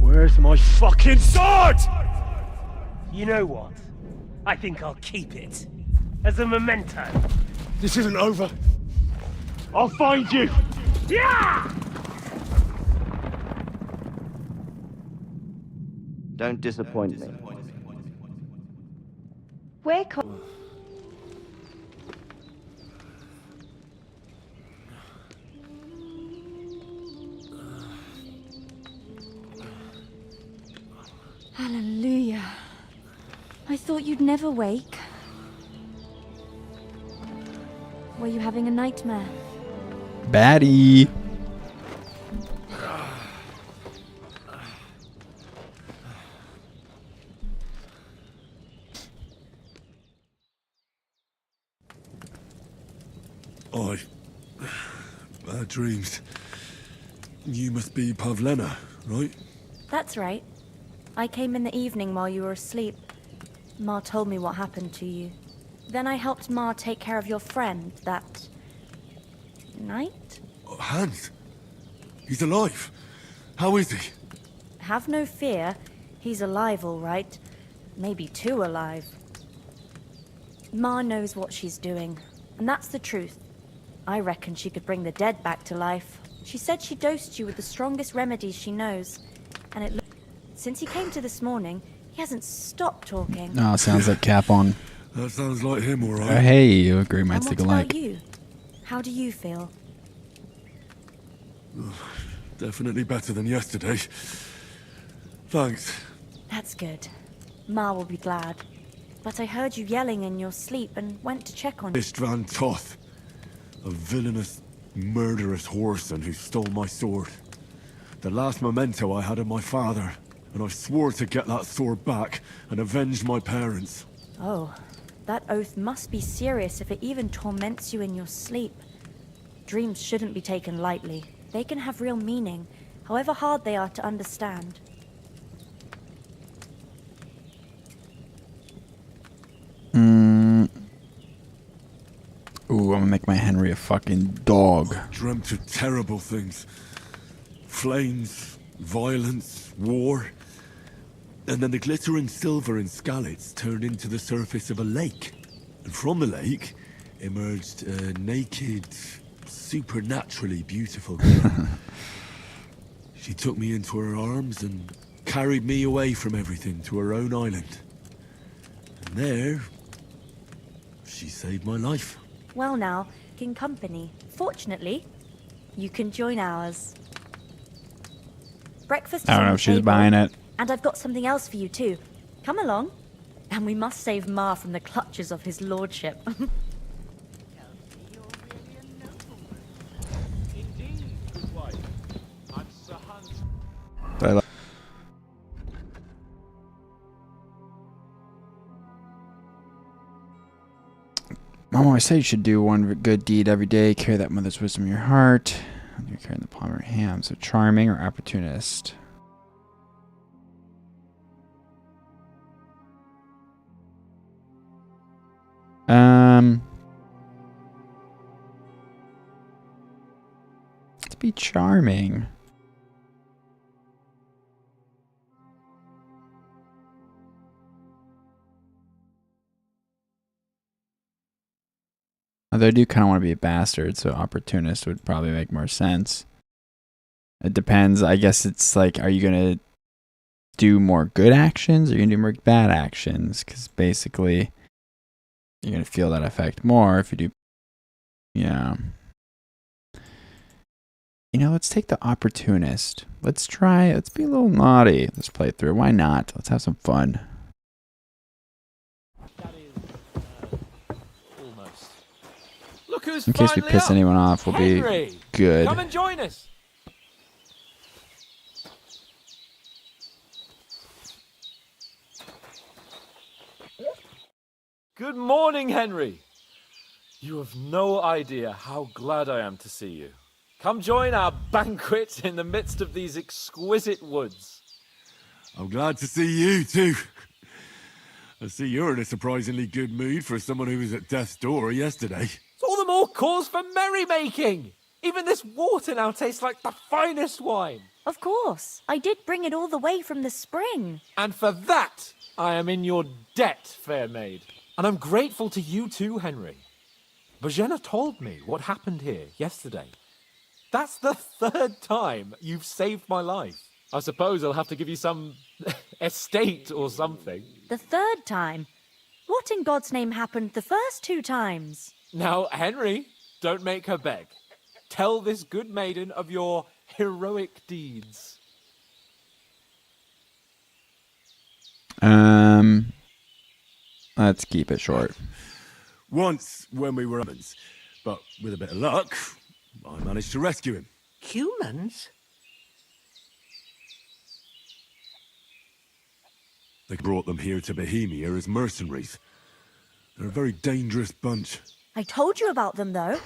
S19: Where's my fucking sword?
S17: You know what? I think I'll keep it. As a memento.
S19: This isn't over. I'll find you!
S17: Yeah!
S18: Don't disappoint me.
S3: Where Hallelujah. I thought you'd never wake. Were you having a nightmare?
S1: Baddie.
S7: Bad dreams. You must be Pavlena, right?
S3: That's right. I came in the evening while you were asleep. Ma told me what happened to you. Then I helped Ma take care of your friend that night?
S7: Hans? He's alive. How is he?
S3: Have no fear. He's alive, all right. Maybe too alive. Ma knows what she's doing, and that's the truth. I reckon she could bring the dead back to life. She said she dosed you with the strongest remedies she knows, and it since he came to this morning, he hasn't stopped talking.
S1: Oh, sounds like Cap on.
S7: That sounds like him, all right.
S1: Hey, you agree, might
S3: And
S1: stick
S3: what
S1: alike.
S3: about you? How do you feel?
S7: Definitely better than yesterday. Thanks.
S3: That's good. Ma will be glad. But I heard you yelling in your sleep and went to check on you.
S7: Ist Van Toth. A villainous, murderous whoreson who stole my sword. The last memento I had of my father, and I swore to get that sword back and avenge my parents.
S3: Oh, that oath must be serious if it even torments you in your sleep. Dreams shouldn't be taken lightly. They can have real meaning, however hard they are to understand.
S1: Ooh, I'm gonna make my Henry a fucking dog.
S7: Dreamt of terrible things. Flames, violence, war. And then the glittering silver in Skalitz turned into the surface of a lake. And from the lake emerged a naked, supernaturally beautiful girl. She took me into her arms and carried me away from everything to her own island. And there, she saved my life.
S3: Well now, in company. Fortunately, you can join ours. Breakfast is
S1: I don't
S3: on
S1: know
S3: the
S1: if she's
S3: table,
S1: buying it.
S3: And I've got something else for you too. Come along. And we must save Ma from the clutches of his lordship.
S1: I like- Mom always said you should do one good deed every day. Carry that mother's wisdom in your heart. You're carrying the palm of your hand. So charming or opportunist? Let's be charming. Although I do kind of want to be a bastard, so opportunist would probably make more sense. It depends. I guess it's like, are you going to do more good actions or are you going to do more bad actions? Because basically, you're going to feel that effect more if you do. Yeah. You know, let's take the opportunist. Let's be a little naughty. Let's play it through. Why not? Let's have some fun.
S8: Almost. Look who's
S1: In case we
S8: finally
S1: piss
S8: up.
S1: anyone off, we'll
S8: Henry,
S1: be good.
S8: Come and join us. Good morning, Henry. You have no idea how glad I am to see you. Come join our banquet in the midst of these exquisite woods.
S7: I'm glad to see you too. I see you're in a surprisingly good mood for someone who was at death's door yesterday.
S8: It's all the more cause for merrymaking. Even this water now tastes like the finest wine.
S3: Of course. I did bring it all the way from the spring.
S8: And for that, I am in your debt, fair maid. And I'm grateful to you too, Henry. Bojena told me what happened here yesterday. That's the third time you've saved my life. I suppose I'll have to give you some estate or something.
S3: The third time? What in God's name happened the first 2 times?
S8: Now, Henry, don't make her beg. Tell this good maiden of your heroic deeds.
S1: Let's keep it short.
S7: Once, when we were humans, but with a bit of luck, I managed to rescue him.
S16: Humans?
S7: They brought them here to Bohemia as mercenaries. They're a very dangerous bunch.
S3: I told you about them, though.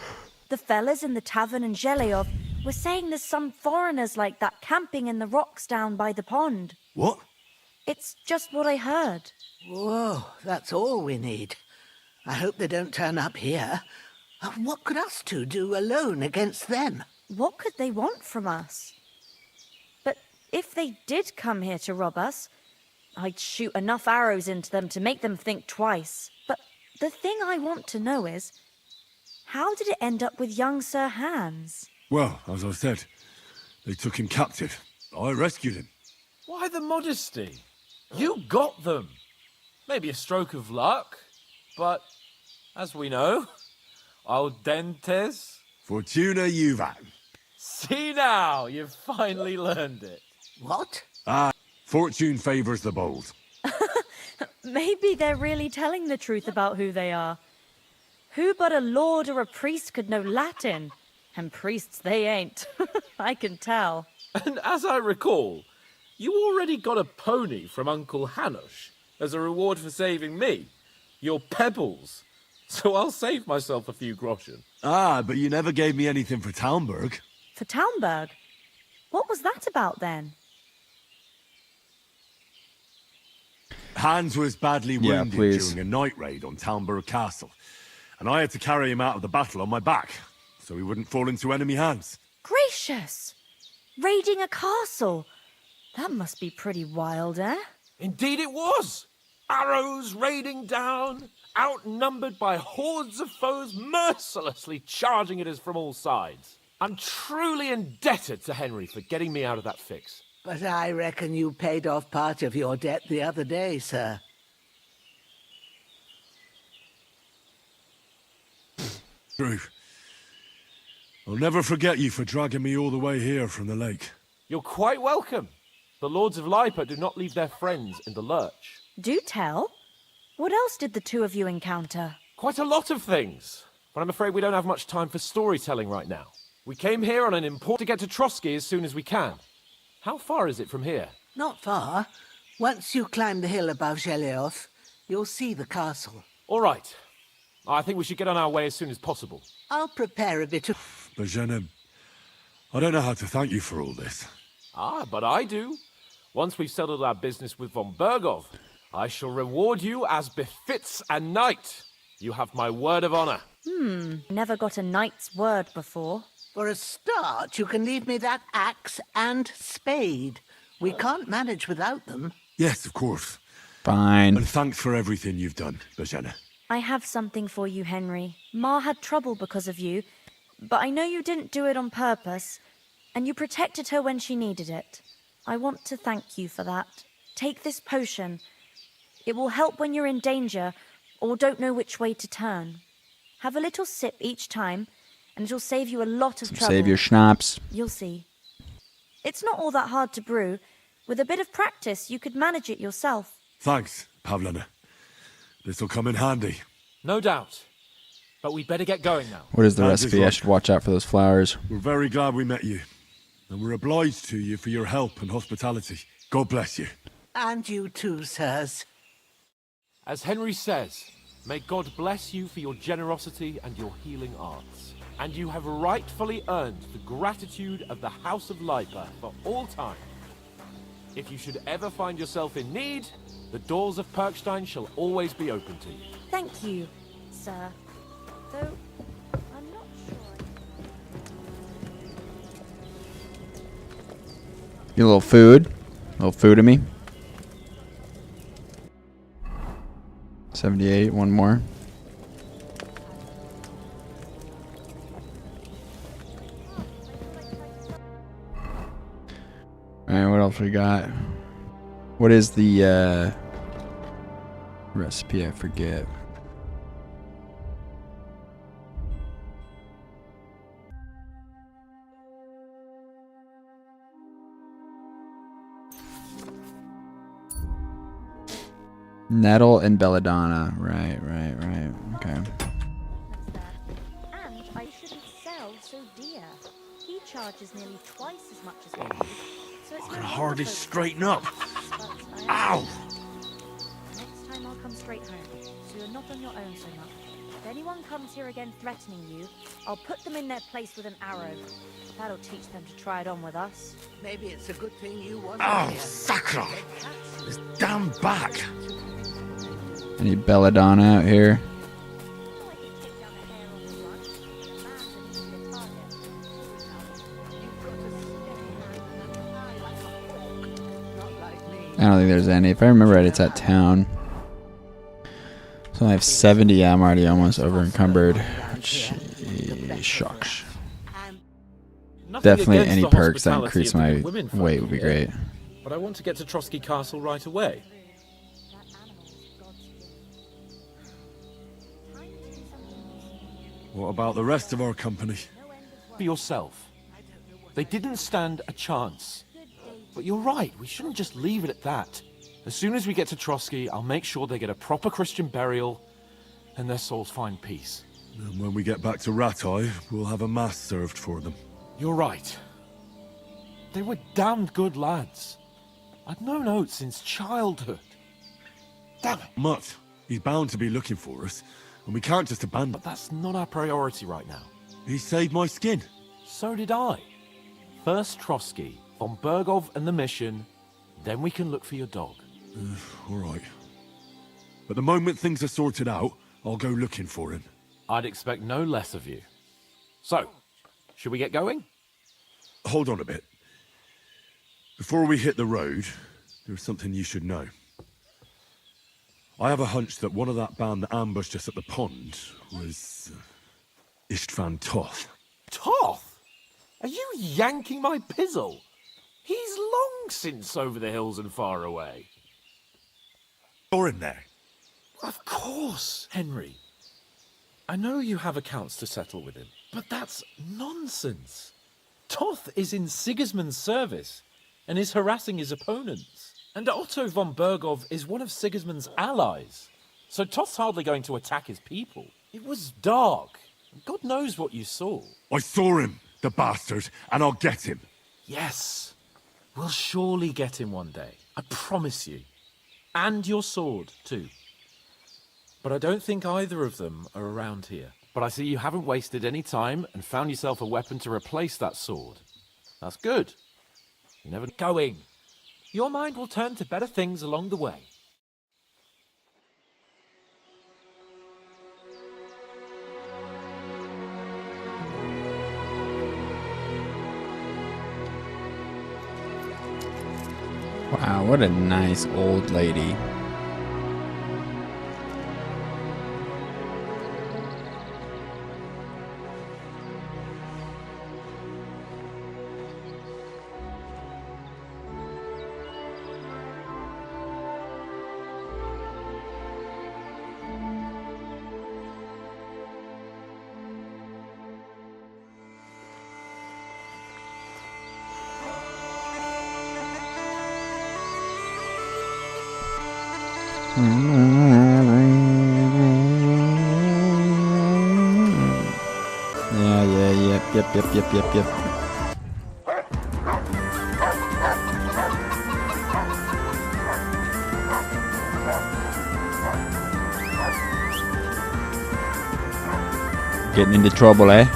S3: The fellas in the tavern in Zhelyov were saying there's some foreigners like that camping in the rocks down by the pond.
S7: What?
S3: It's just what I heard.
S16: Whoa, that's all we need. I hope they don't turn up here. What could us two do alone against them?
S3: What could they want from us? But if they did come here to rob us, I'd shoot enough arrows into them to make them think twice. But the thing I want to know is, how did it end up with young Sir Hans?
S7: Well, as I said, they took him captive. I rescued him.
S8: Why the modesty? You got them. Maybe a stroke of luck, but as we know, audentes.
S7: Fortuna juvat.
S8: See now, you've finally learned it.
S16: What?
S7: Fortune favours the bold.
S3: Maybe they're really telling the truth about who they are. Who but a lord or a priest could know Latin? And priests they ain't. I can tell.
S8: And as I recall, you already got a pony from Uncle Hanush as a reward for saving me. Your pebbles. So I'll save myself a few groschen.
S7: But you never gave me anything for Talmberg.
S3: For Talmberg? What was that about then?
S7: Hans was badly
S1: Yeah,
S7: wounded
S1: please.
S7: during a night raid on Talmberg Castle, and I had to carry him out of the battle on my back, so he wouldn't fall into enemy hands.
S3: Gracious! Raiding a castle? That must be pretty wild, eh?
S8: Indeed it was. Arrows raining down, outnumbered by hordes of foes mercilessly charging at us from all sides. I'm truly indebted to Henry for getting me out of that fix.
S16: But I reckon you paid off part of your debt the other day, sir.
S7: True. I'll never forget you for dragging me all the way here from the lake.
S8: You're quite welcome. The Lords of Lipa do not leave their friends in the lurch.
S3: Do tell. What else did the two of you encounter?
S8: Quite a lot of things, but I'm afraid we don't have much time for storytelling right now. We came here on an important to get to Trotsky as soon as we can. How far is it from here?
S16: Not far. Once you climb the hill above Zhelyov, you'll see the castle.
S8: All right. I think we should get on our way as soon as possible.
S16: I'll prepare a bit of...
S7: Bojena, I don't know how to thank you for all this.
S8: But I do. Once we've settled our business with von Bergov, I shall reward you as befits a knight. You have my word of honor.
S3: Never got a knight's word before.
S16: For a start, you can leave me that axe and spade. We can't manage without them.
S7: Yes, of course.
S1: Fine.
S7: And thanks for everything you've done, Bojena.
S3: I have something for you, Henry. Ma had trouble because of you, but I know you didn't do it on purpose, and you protected her when she needed it. I want to thank you for that. Take this potion. It will help when you're in danger or don't know which way to turn. Have a little sip each time, and it'll save you a lot of trouble.
S1: Save your schnapps.
S3: You'll see. It's not all that hard to brew. With a bit of practice, you could manage it yourself.
S7: Thanks, Pavlina. This'll come in handy.
S8: No doubt. But we'd better get going now.
S1: What is the
S7: Hands
S1: recipe? I should watch out for those flowers.
S7: We're very glad we met you. And we're obliged to you for your help and hospitality. God bless you.
S16: And you too, sirs.
S8: As Henry says, may God bless you for your generosity and your healing arts. And you have rightfully earned the gratitude of the House of Lipa for all time. If you should ever find yourself in need, the doors of Perkstein shall always be open to you.
S3: Thank you, sir. Though, I'm not sure.
S1: Get a little food. A little food to me. 78, one more. Alright, what else we got? What is the recipe? I forget. Nettle and belladonna. Right. Okay.
S3: And I shouldn't sell so dear. He charges nearly twice as much as we do, so it's
S4: I can hardly straighten up.
S3: Ow!
S4: Ow!
S3: Next time I'll come straight home, so you're not on your own so much. If anyone comes here again threatening you, I'll put them in their place with an arrow. That'll teach them to try it on with us.
S16: Maybe it's a good thing you wasn't
S4: Oh,
S16: here.
S4: sacre! This damn back!
S1: Any belladonna out here? I don't think there's any. If I remember right, it's at town. So I have 70. Yeah, I'm already almost over encumbered. Which shucks.
S8: Nothing
S1: Definitely
S8: against
S1: any
S8: the
S1: perks that
S8: hospitality
S1: increase
S8: of the
S1: my
S8: good women folk
S1: weight would be
S8: here,
S1: great.
S8: But I want to get to Trotsky Castle right away.
S7: What about the rest of our company?
S8: For yourself. They didn't stand a chance. But you're right, we shouldn't just leave it at that. As soon as we get to Trotsky, I'll make sure they get a proper Christian burial and their souls find peace.
S7: And when we get back to Ratai, we'll have a mass served for them.
S8: You're right. They were damned good lads. I'd known Oates since childhood. Damn it.
S7: Mutt, he's bound to be looking for us, and we can't just abandon.
S8: But that's not our priority right now.
S7: He saved my skin.
S8: So did I. First Trotsky, von Bergov and the mission, then we can look for your dog.
S7: All right. But the moment things are sorted out, I'll go looking for him.
S8: I'd expect no less of you. So, should we get going?
S7: Hold on a bit. Before we hit the road, there's something you should know. I have a hunch that one of that band that ambushed us at the pond was Istvan Toth.
S8: Toth? Are you yanking my pizzle? He's long since over the hills and far away.
S7: You're in there.
S8: Of course, Henry. I know you have accounts to settle with him, but that's nonsense. Toth is in Sigismund's service and is harassing his opponents. And Otto von Bergov is one of Sigismund's allies. So Toth's hardly going to attack his people. It was dark. God knows what you saw.
S7: I saw him, the bastard, and I'll get him.
S8: Yes. We'll surely get him one day. I promise you. And your sword, too. But I don't think either of them are around here. But I see you haven't wasted any time and found yourself a weapon to replace that sword. That's good. You're never going. Your mind will turn to better things along the way.
S1: Wow, what a nice old lady. Yep. Getting into trouble, eh?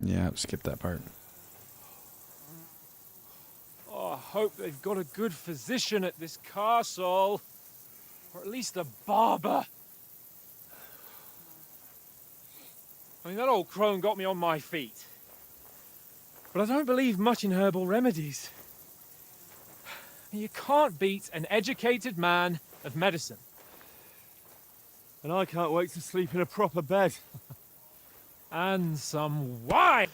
S1: Yeah, skip that part.
S5: Oh, I hope they've got a good physician at this castle. Or at least a barber. I mean, that old crone got me on my feet. But I don't believe much in herbal remedies. You can't beat an educated man of medicine.
S6: And I can't wait to sleep in a proper bed.
S5: And some wine!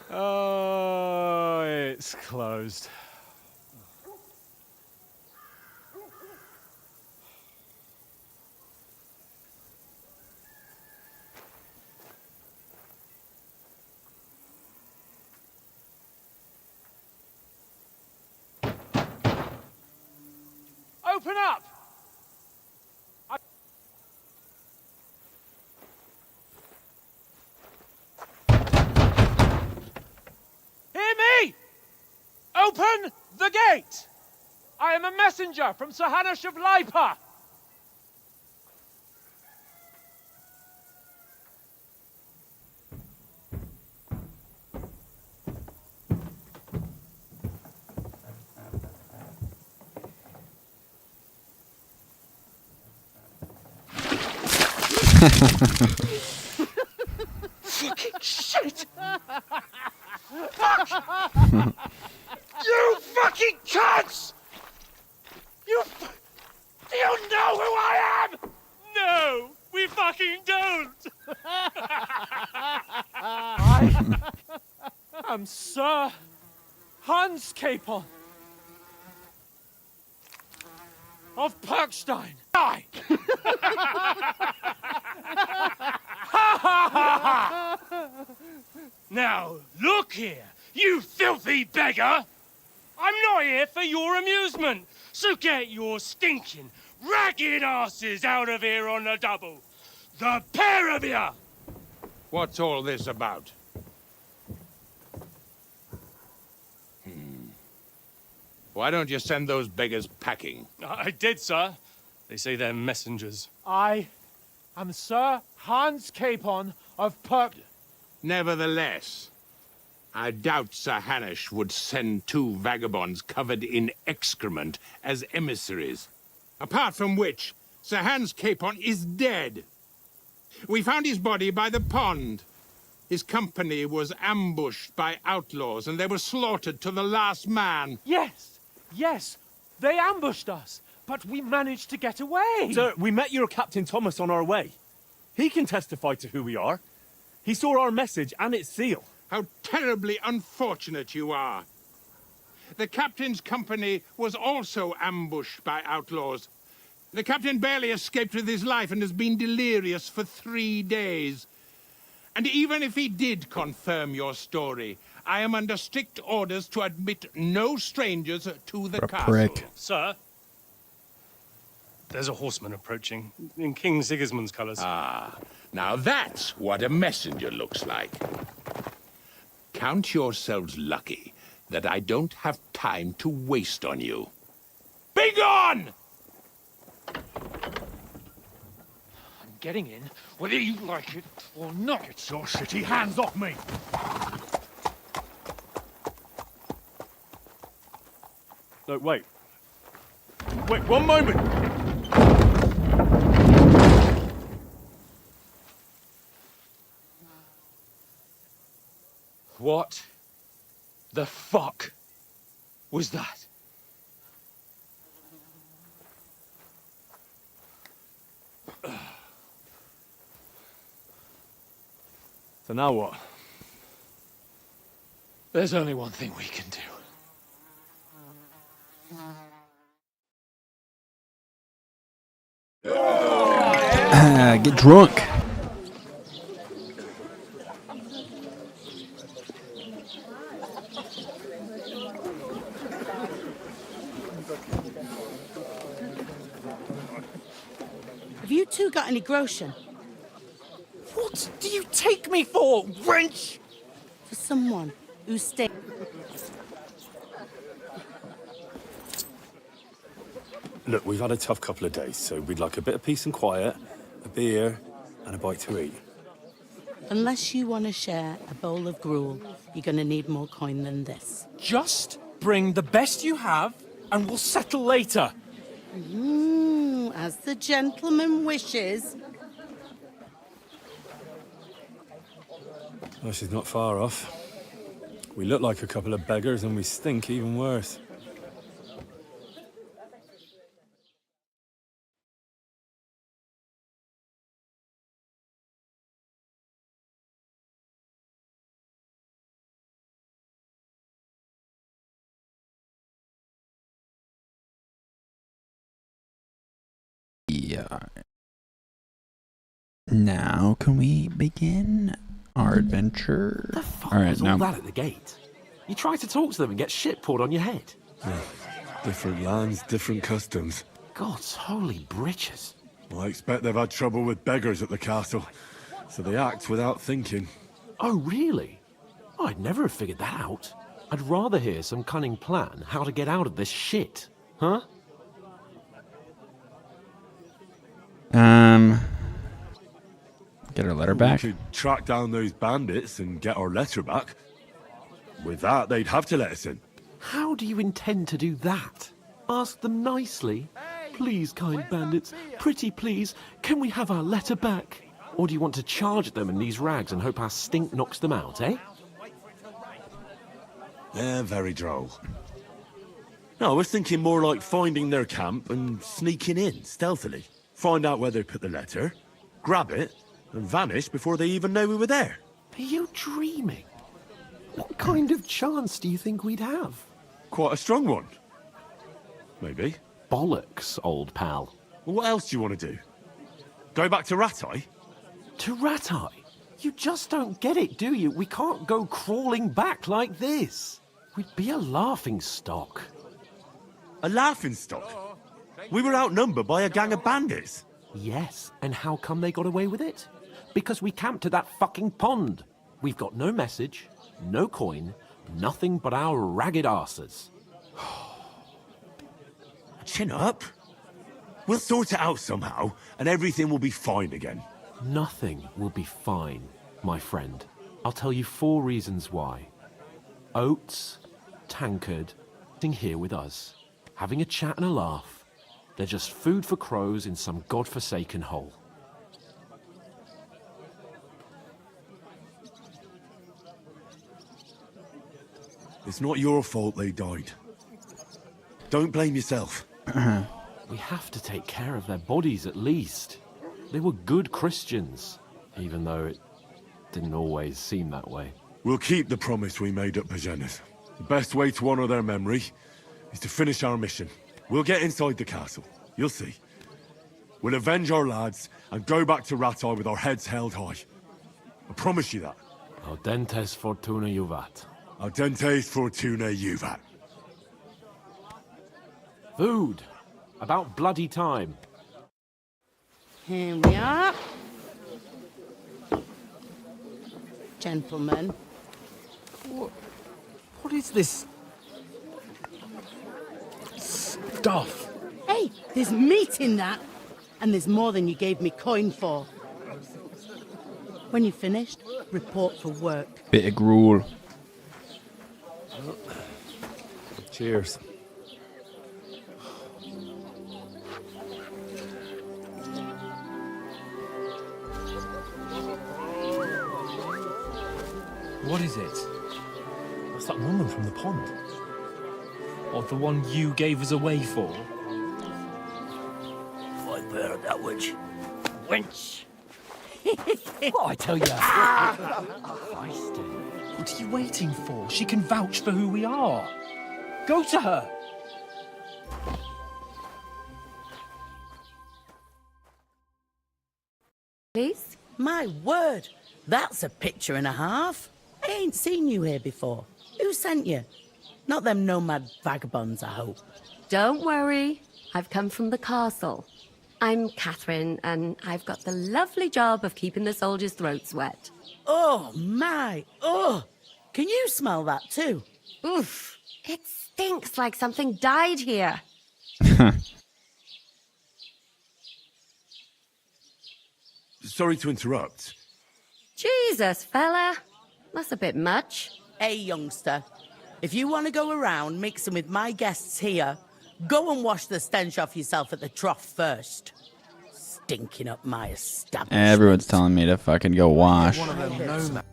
S5: Oh, it's closed. Open up! Hear me! Open the gate! I am a messenger from Sir Hanush of Lipa!
S4: Fucking shit! Fuck! You fucking cunts! Do you know who I am?
S5: No, we fucking don't! I'm Sir Hans Capon of Perkstein. Die!
S17: Now, look here, you filthy beggar! I'm not here for your amusement, so get your stinking, ragged asses out of here on the double. The pair of you!
S20: What's all this about? Why don't you send those beggars packing?
S17: I did, sir. They say they're messengers.
S5: I am Sir Hans Capon of Perk...
S20: Nevertheless, I doubt Sir Hanush would send two vagabonds covered in excrement as emissaries. Apart from which, Sir Hans Capon is dead. We found his body by the pond. His company was ambushed by outlaws, and they were slaughtered to the last man.
S5: Yes, they ambushed us, but we managed to get away.
S6: Sir, we met your Captain Thomas on our way. He can testify to who we are. He saw our message and its seal.
S20: How terribly unfortunate you are. The captain's company was also ambushed by outlaws. The captain barely escaped with his life and has been delirious for 3 days. And even if he did confirm your story, I am under strict orders to admit no strangers to the castle.
S1: Prick.
S17: Sir, there's a horseman approaching in King Sigismund's colours.
S20: Ah, now that's what a messenger looks like. Count yourselves lucky that I don't have time to waste on you. Be gone!
S5: I'm getting in, whether you like it or not.
S4: Get your shitty hands off me!
S6: No, wait. Wait, one moment!
S17: What the fuck was that?
S6: So now what?
S5: There's only one thing we can do.
S1: Get drunk.
S21: any groschen?
S5: What do you take me for, wench?
S21: For someone who stayed.
S6: Look, we've had a tough couple of days, so we'd like a bit of peace and quiet, a beer, and a bite to eat.
S21: Unless you want to share a bowl of gruel, you're going to need more coin than this.
S5: Just bring the best you have, and we'll settle later.
S21: As the gentleman wishes.
S6: Well, she's not far off. We look like a couple of beggars, and we stink even worse.
S1: Yeah. Now can we begin our adventure?
S8: The fuck
S1: All right,
S8: was
S1: now.
S8: all that at the gate? You try to talk to them and get shit poured on your head.
S7: Different lands, different customs.
S8: God's holy britches.
S7: Well, I expect they've had trouble with beggars at the castle, so they act without thinking.
S8: Oh, really? I'd never have figured that out. I'd rather hear some cunning plan how to get out of this shit. Huh?
S1: Get our letter back.
S7: We could track down those bandits and get our letter back. With that, they'd have to let us in.
S8: How do you intend to do that? Ask them nicely. Please, kind bandits, pretty please, can we have our letter back? Or do you want to charge at them in these rags and hope our stink knocks them out, eh?
S7: They're very droll. No, I was thinking more like finding their camp and sneaking in, stealthily. Find out where they put the letter, grab it, and vanish before they even know we were there.
S8: Are you dreaming? What kind of chance do you think we'd have?
S7: Quite a strong one. Maybe.
S8: Bollocks, old pal.
S7: Well, what else do you want to do? Go back to Ratai?
S8: To Ratai? You just don't get it, do you? We can't go crawling back like this. We'd be a laughing stock.
S7: A laughing stock? We were outnumbered by a gang of bandits.
S8: Yes, and how come they got away with it? Because we camped at that fucking pond. We've got no message, no coin, nothing but our ragged arses.
S7: Chin up. We'll sort it out somehow, and everything will be fine again.
S8: Nothing will be fine, my friend. I'll tell you 4 reasons why. Oates, Tankard, sitting here with us, having a chat and a laugh. They're just food for crows in some godforsaken hole.
S7: It's not your fault they died. Don't blame yourself.
S8: We have to take care of their bodies at least. They were good Christians, even though it didn't always seem that way.
S7: We'll keep the promise we made at Pagenas. The best way to honor their memory is to finish our mission. We'll get inside the castle. You'll see. We'll avenge our lads and go back to Ratai with our heads held high. I promise you that.
S8: Audentes fortuna juvat.
S7: Audentes fortuna juvat.
S8: Food. About bloody time.
S21: Here we are. Gentlemen.
S5: What is this stuff?
S21: Hey, there's meat in that. And there's more than you gave me coin for. When you're finished, report for work.
S1: Bit of gruel.
S6: Cheers.
S5: What is it? What's that woman from the pond? Or the one you gave us away for?
S10: I bear that witch. Wench.
S5: What I tell you?
S10: Christ.
S5: What are you waiting for? She can vouch for who we are. Go to her.
S21: Please? My word, that's a picture and a half. I ain't seen you here before. Who sent you? Not them nomad vagabonds, I hope.
S22: Don't worry. I've come from the castle.
S2: I'm Catherine, and I've got the lovely job of keeping the soldiers' throats wet.
S21: Oh, my. Oh, can you smell that too?
S2: Oof, it stinks like something died here.
S7: Sorry to interrupt.
S2: Jesus, fella. That's a bit much.
S21: Hey, youngster. If you want to go around mixing with my guests here, go and wash the stench off yourself at the trough first. Stinking up my establishment.
S1: Everyone's telling me to fucking go wash.
S21: One of them
S1: Here,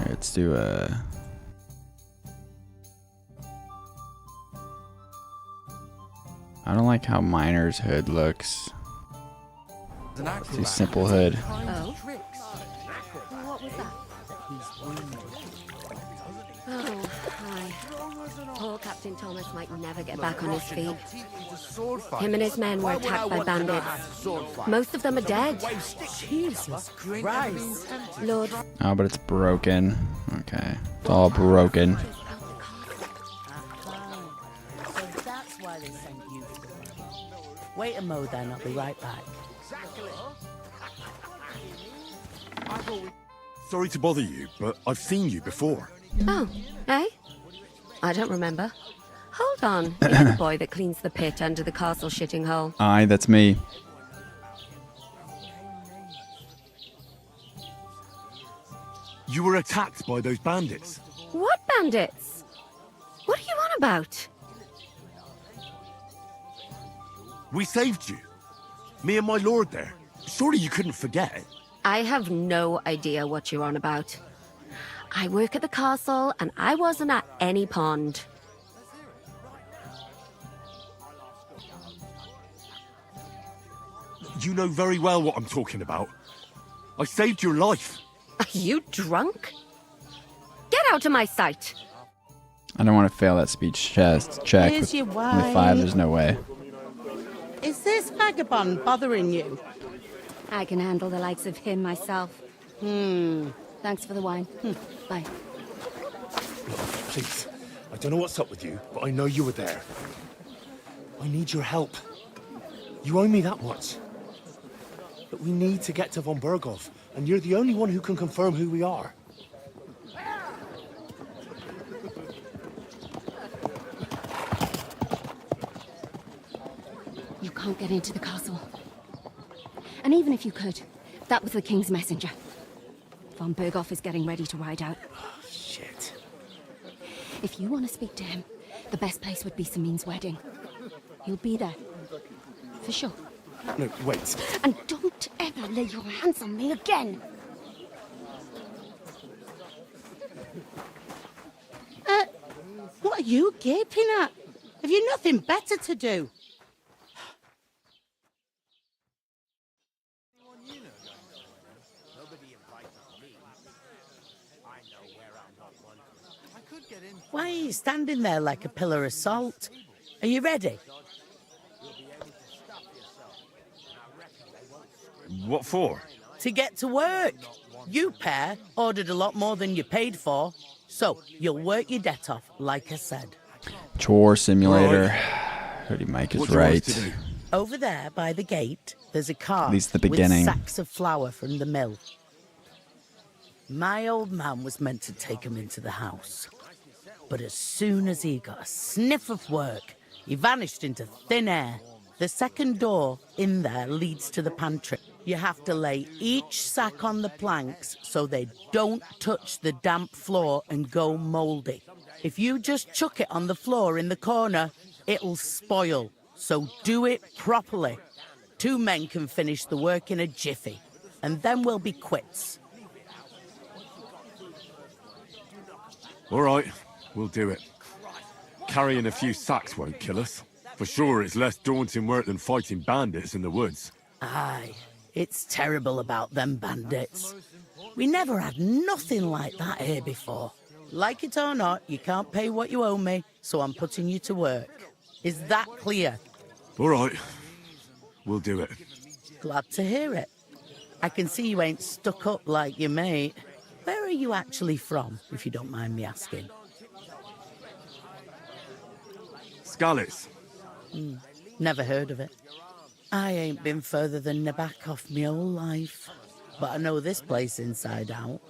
S1: let's do I don't like how Miner's hood looks. Let's do simple hood.
S2: Oh? What was that? Oh, hi. Poor Captain Thomas might never get back on his feet. Him and his men were attacked by bandits. Most of them are dead.
S21: Jesus Christ.
S2: Lord.
S1: Oh, but it's broken. Okay. It's all broken.
S21: So that's why they sent you. Wait a mo then, I'll be right back.
S7: Sorry to bother you, but I've seen you before.
S2: Oh, eh? I don't remember. Hold on. You're the boy that cleans the pit under the castle shitting hole.
S1: Aye, that's me.
S7: You were attacked by those bandits.
S2: What bandits? What are you on about?
S7: We saved you. Me and my lord there. Surely you couldn't forget.
S2: I have no idea what you're on about. I work at the castle, and I wasn't at any pond.
S7: You know very well what I'm talking about. I saved your life.
S2: Are you drunk? Get out of my sight!
S1: I don't want to fail that speech test check.
S21: Here's your
S1: With 5, there's no way.
S21: Is this vagabond bothering you?
S2: I can handle the likes of him myself. Thanks for the wine. Bye.
S22: Please, I don't know what's up with you, but I know you were there. I need your help. You owe me that much. But we need to get to von Berghoff, and you're the only one who can confirm who we are.
S2: You can't get into the castle. And even if you could, that was the king's messenger. Von Berghoff is getting ready to ride out.
S22: Oh, shit.
S2: If you want to speak to him, the best place would be Samin's wedding. He'll be there. For sure.
S22: No, wait.
S2: And don't ever lay your hands on me again!
S21: What are you gaping at? Have you nothing better to do? Why are you standing there like a pillar of salt? Are you ready?
S7: What for?
S21: To get to work. You pair ordered a lot more than you paid for, so you'll work your debt off, like I said.
S1: Chore simulator. Hoodie Mike is right.
S21: Over there by the gate, there's a cart
S1: At least the beginning.
S21: with sacks of flour from the mill. My old man was meant to take 'em into the house. But as soon as he got a sniff of work, he vanished into thin air. The second door in there leads to the pantry. You have to lay each sack on the planks so they don't touch the damp floor and go mouldy. If you just chuck it on the floor in the corner, it'll spoil. So do it properly. 2 men can finish the work in a jiffy, and then we'll be quits.
S7: All right, we'll do it. Carrying a few sacks won't kill us. For sure, it's less daunting work than fighting bandits in the woods.
S21: Aye, it's terrible about them bandits. We never had nothing like that here before. Like it or not, you can't pay what you owe me, so I'm putting you to work. Is that clear?
S7: All right, we'll do it.
S21: Glad to hear it. I can see you ain't stuck up like your mate. Where are you actually from, if you don't mind me asking?
S7: Skalitz.
S21: Never heard of it. I ain't been further than Nabakov my whole life, but I know this place inside out.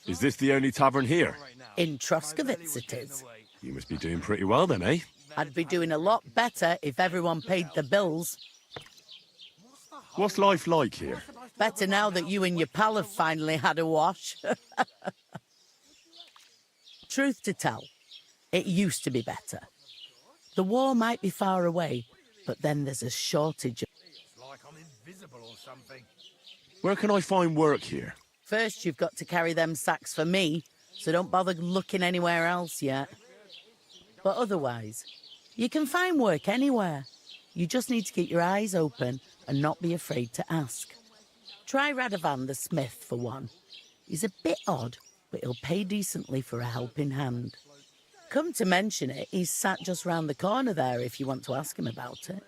S7: Is this the only tavern here?
S21: In Troskovitz it is.
S7: You must be doing pretty well then, eh?
S21: I'd be doing a lot better if everyone paid the bills.
S7: What's life like here?
S21: Better now that you and your pal have finally had a wash. Truth to tell, it used to be better. The war might be far away, but then there's a shortage of...
S14: It's like I'm invisible or something.
S7: Where can I find work here?
S21: First, you've got to carry them sacks for me, so don't bother looking anywhere else yet. But otherwise, you can find work anywhere. You just need to keep your eyes open and not be afraid to ask. Try Radovan the smith for one. He's a bit odd, but he'll pay decently for a helping hand. Come to mention it, he's sat just round the corner there if you want to ask him about it.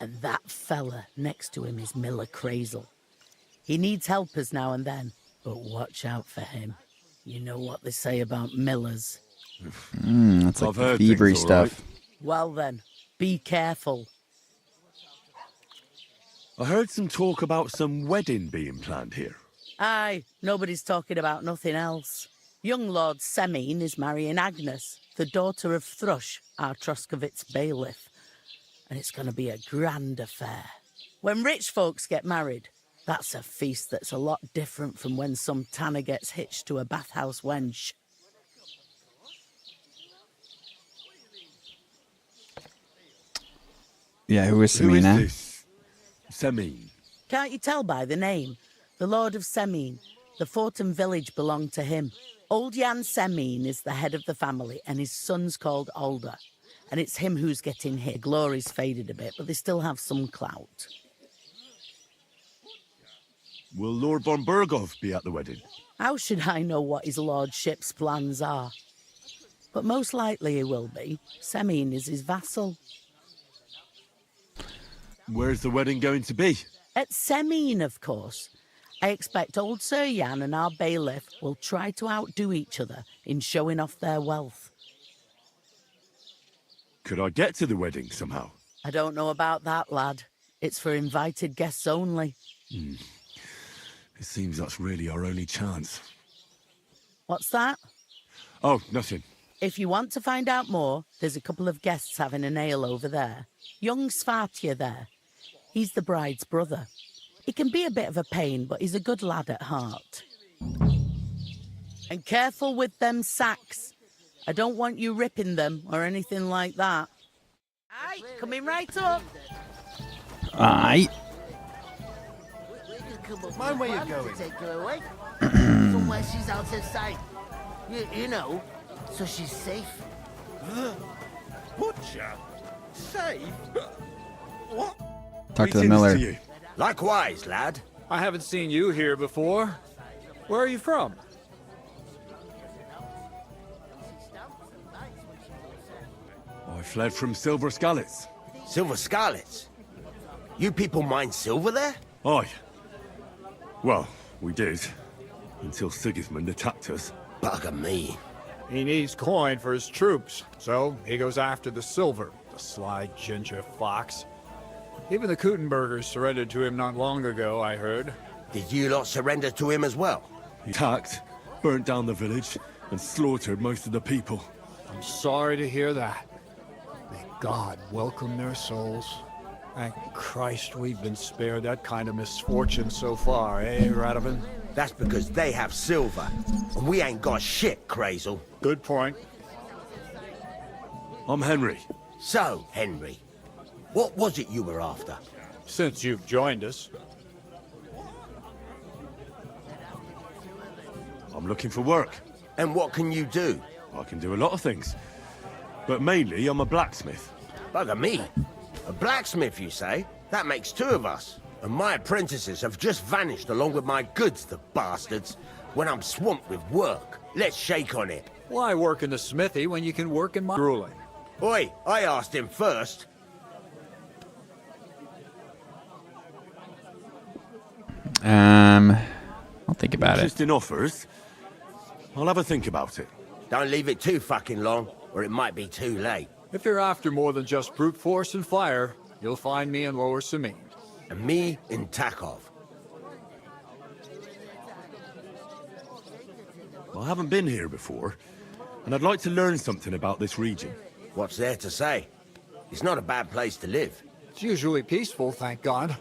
S21: And that fella next to him is Miller Crazel. He needs helpers now and then, but watch out for him. You know what they say about Millers.
S1: That's like the thievery stuff.
S21: Well then, be careful.
S7: I heard some talk about some wedding being planned here.
S21: Aye, nobody's talking about nothing else. Young Lord Semine is marrying Agnes, the daughter of Thrush, our Troskovitz bailiff. And it's going to be a grand affair. When rich folks get married, that's a feast that's a lot different from when some tanner gets hitched to a bathhouse wench.
S1: Yeah, who is Semina?
S7: This? Semine.
S21: Can't you tell by the name? The Lord of Semine. The fort and village belong to him. Old Jan Semine is the head of the family, and his son's called Alder. And it's him who's getting hit. Glory's faded a bit, but they still have some clout.
S7: Will Lord von Burgov be at the wedding?
S21: How should I know what his lordship's plans are? But most likely he will be. Semine is his vassal.
S7: Where's the wedding going to be?
S21: At Semine, of course. I expect old Sir Jan and our bailiff will try to outdo each other in showing off their wealth.
S7: Could I get to the wedding somehow?
S21: I don't know about that, lad. It's for invited guests only.
S7: It seems that's really our only chance.
S21: What's that?
S7: Oh, nothing.
S21: If you want to find out more, there's a couple of guests having an ale over there. Young Svartje there. He's the bride's brother. He can be a bit of a pain, but he's a good lad at heart. And careful with them sacks. I don't want you ripping them or anything like that. Aye, coming right up.
S1: Aye.
S14: Mind where you're going.
S16: Take her away. Somewhere she's out of sight. You know, so she's safe.
S13: Butcher? Safe? What?
S1: Talk to the miller.
S13: Likewise, lad.
S9: I haven't seen you here before. Where are you from?
S7: I fled from Silver Scalets.
S13: Silver Scarlets? You people mine silver there?
S7: Aye. Well, we did. Until Sigismund attacked us.
S13: Bugger me.
S9: He needs coin for his troops, so he goes after the silver, the sly ginger fox. Even the Kutenbergers surrendered to him not long ago, I heard.
S13: Did you lot surrender to him as well?
S7: He attacked, burnt down the village, and slaughtered most of the people.
S9: I'm sorry to hear that. May God welcome their souls. Thank Christ we've been spared that kind of misfortune so far, eh, Radovan?
S13: That's because they have silver, and we ain't got shit, Crazel.
S9: Good point.
S7: I'm Henry.
S13: So, Henry, what was it you were after?
S9: Since you've joined us.
S7: I'm looking for work.
S13: And what can you do?
S7: I can do a lot of things. But mainly, I'm a blacksmith.
S13: Bugger me. A blacksmith, you say? That makes two of us. And my apprentices have just vanished along with my goods, the bastards. When I'm swamped with work. Let's shake on it.
S9: Why work in the smithy when you can work in my grueling?
S13: Oi, I asked him first.
S1: I'll think about it.
S7: Interesting offers. I'll have a think about it.
S13: Don't leave it too fucking long, or it might be too late.
S9: If you're after more than just brute force and fire, you'll find me in Lower Samine.
S13: And me in Takov.
S7: Well, I haven't been here before, and I'd like to learn something about this region.
S13: What's there to say? It's not a bad place to live.
S9: It's usually peaceful, thank God.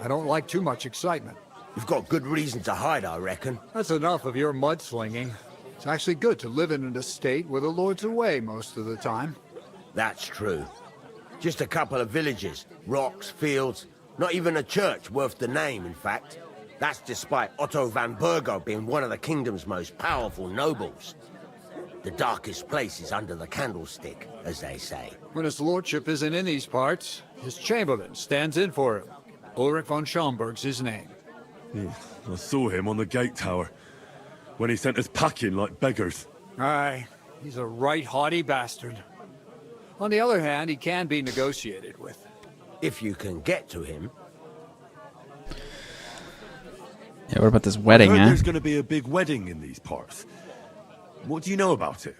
S9: I don't like too much excitement.
S13: You've got good reason to hide, I reckon.
S9: That's enough of your mudslinging. It's actually good to live in an estate where the Lord's away most of the time.
S13: That's true. Just a couple of villages, rocks, fields, not even a church worth the name, in fact. That's despite Otto van Burgo being one of the kingdom's most powerful nobles. The darkest place is under the candlestick, as they say.
S9: When his lordship isn't in these parts, his chamberlain stands in for him. Ulrich von Schomberg's his name.
S7: I saw him on the gate tower, when he sent us packing like beggars.
S9: Aye, he's a right haughty bastard. On the other hand, he can be negotiated with.
S13: If you can get to him.
S1: Yeah, what about this wedding,
S7: I heard
S1: eh?
S7: there's going to be a big wedding in these parts. What do you know about it?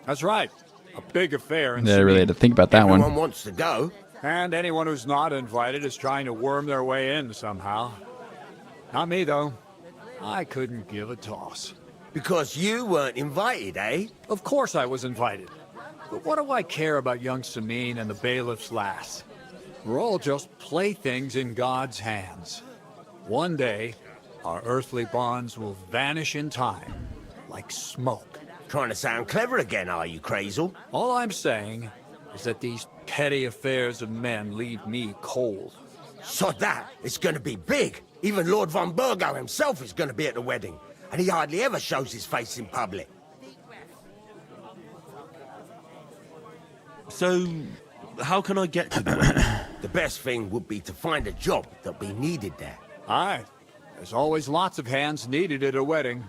S9: That's right. A big affair.
S1: Yeah, I really had to think about that
S13: Everyone
S1: one.
S13: wants to go.
S9: And anyone who's not invited is trying to worm their way in somehow. Not me, though. I couldn't give a toss.
S13: Because you weren't invited, eh?
S9: Of course I was invited. But what do I care about young Samine and the bailiff's lass? We're all just playthings in God's hands. One day, our earthly bonds will vanish in time, like smoke.
S13: Trying to sound clever again, are you, Crazel?
S9: All I'm saying is that these petty affairs of men leave me cold.
S13: So that it's going to be big. Even Lord von Burgo himself is going to be at the wedding. And he hardly ever shows his face in public.
S7: So, how can I get to the wedding?
S13: The best thing would be to find a job that'll be needed there.
S9: Aye. There's always lots of hands needed at a wedding.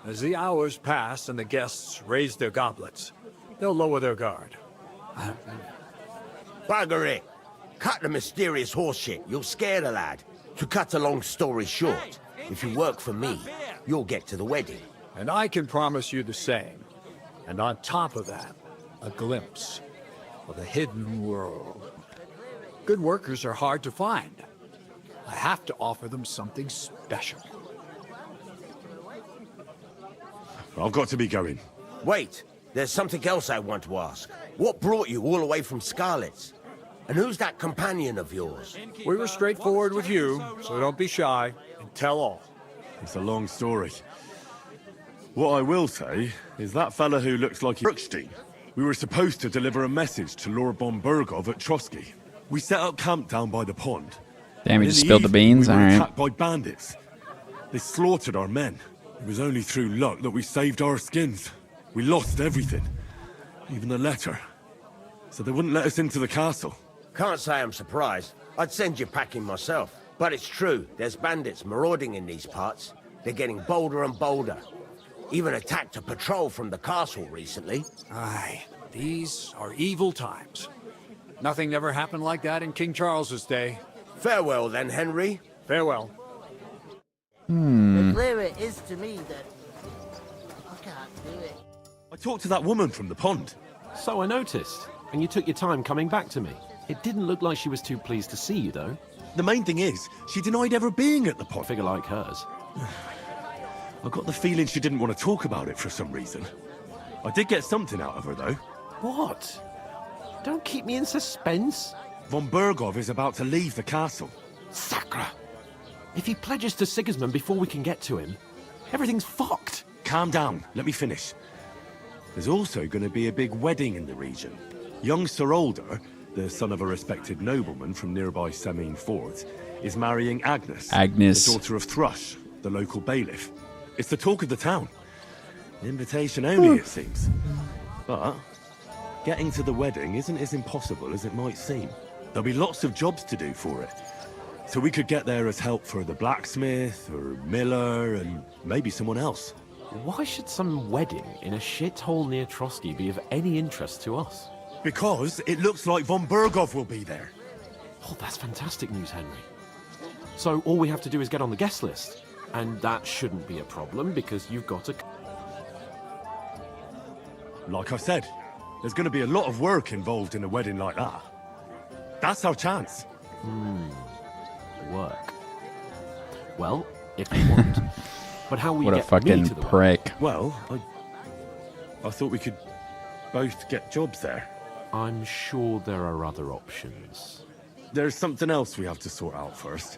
S9: As the hours pass and the guests raise their goblets, they'll lower their guard.
S13: Bugger it. Cut the mysterious horseshit. You'll scare the lad. To cut a long story short, if you work for me, you'll get to the wedding.
S9: And I can promise you the same. And on top of that, a glimpse of the hidden world. Good workers are hard to find. I have to offer them something special.
S7: I've got to be going.
S13: Wait, there's something else I want to ask. What brought you all the way from Scarlet's? And who's that companion of yours?
S9: We were straightforward with you, so don't be shy and tell all.
S7: It's a long story. What I will say is that fella who looks like Brookstein. We were supposed to deliver a message to Lord von Burgov at Trotsky. We set up camp down by the pond.
S1: Damn, we
S7: In
S1: just
S7: the
S1: spilled the
S7: evening,
S1: beans?
S7: We were
S1: Alright.
S7: attacked by bandits. They slaughtered our men. It was only through luck that we saved our skins. We lost everything. Even the letter. So they wouldn't let us into the castle.
S13: Can't say I'm surprised. I'd send you packing myself. But it's true, there's bandits marauding in these parts. They're getting bolder and bolder. Even attacked a patrol from the castle recently.
S9: Aye, these are evil times. Nothing ever happened like that in King Charles's day.
S13: Farewell then, Henry.
S9: Farewell.
S16: The clearer it is to me that I can't do it.
S7: I talked to that woman from the pond.
S8: So I noticed. And you took your time coming back to me. It didn't look like she was too pleased to see you, though.
S7: The main thing is, she denied ever being at the pond.
S8: Figure like hers.
S7: I got the feeling she didn't want to talk about it for some reason. I did get something out of her, though.
S8: What? Don't keep me in suspense.
S7: Von Burgov is about to leave the castle.
S8: Sacra! If he pledges to Sigismund before we can get to him, everything's fucked.
S7: Calm down, let me finish. There's also going to be a big wedding in the region. Young Sir Older, the son of a respected nobleman from nearby Samine Fort, is marrying Agnes.
S1: Agnes.
S7: The daughter of Thrush, the local bailiff. It's the talk of the town. Invitation only, it seems. But getting to the wedding isn't as impossible as it might seem. There'll be lots of jobs to do for it. So we could get there as help for the blacksmith, or miller, and maybe someone else.
S8: Why should some wedding in a shithole near Trotsky be of any interest to us?
S7: Because it looks like von Burgov will be there.
S8: Oh, that's fantastic news, Henry. So all we have to do is get on the guest list. And that shouldn't be a problem because you've got a...
S7: Like I said, there's going to be a lot of work involved in a wedding like that. That's our chance.
S8: Work. Well, if you want. But how will you
S1: What a
S8: get
S1: fucking
S8: me to the
S1: prick.
S7: Well, I thought we could both get jobs there.
S8: I'm sure there are other options.
S7: There's something else we have to sort out first.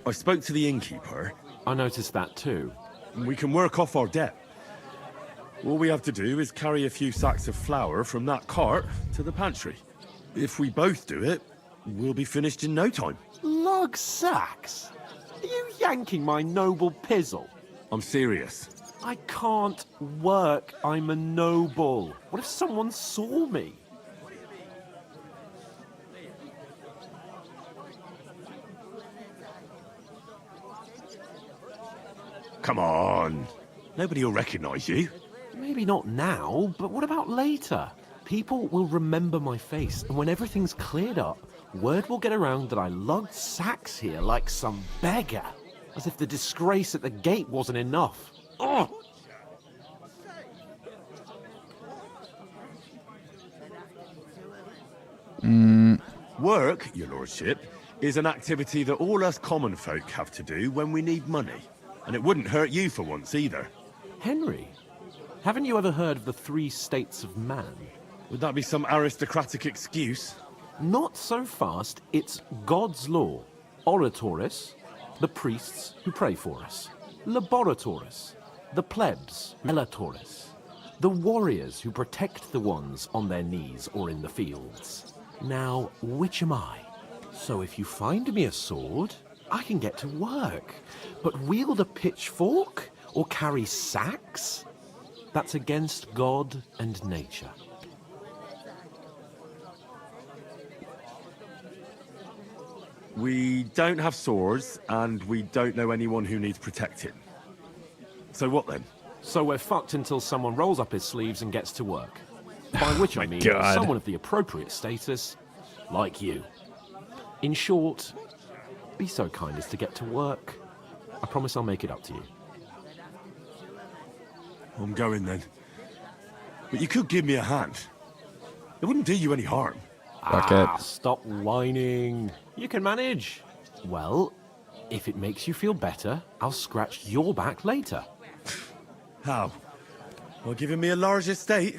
S7: I spoke to the innkeeper.
S8: I noticed that too.
S7: We can work off our debt. All we have to do is carry a few sacks of flour from that cart to the pantry. If we both do it, we'll be finished in no time.
S8: Lug sacks? Are you yanking my noble pizzle?
S7: I'm serious.
S8: I can't work. I'm a noble. What if someone saw me?
S7: Come on. Nobody will recognize you.
S8: Maybe not now, but what about later? People will remember my face, and when everything's cleared up, word will get around that I lugged sacks here like some beggar. As if the disgrace at the gate wasn't enough. Ugh!
S7: Work, your lordship, is an activity that all us common folk have to do when we need money. And it wouldn't hurt you for once either.
S8: Henry, haven't you ever heard of the 3 states of man?
S7: Would that be some aristocratic excuse?
S8: Not so fast. It's God's law. Oratoris, the priests who pray for us. Laboratoris, the plebs, elatoris. The warriors who protect the ones on their knees or in the fields. Now, which am I? So if you find me a sword, I can get to work. But wield a pitchfork or carry sacks? That's against God and nature.
S7: We don't have swords, and we don't know anyone who needs protecting. So what then?
S8: So we're fucked until someone rolls up his sleeves and gets to work. By which I mean
S1: God.
S8: someone of the appropriate status, like you. In short, be so kind as to get to work. I promise I'll make it up to you.
S7: I'm going then. But you could give me a hand. It wouldn't do you any harm.
S1: Fuck it.
S8: Stop whining. You can manage. Well, if it makes you feel better, I'll scratch your back later.
S7: How? Well, giving me a large estate?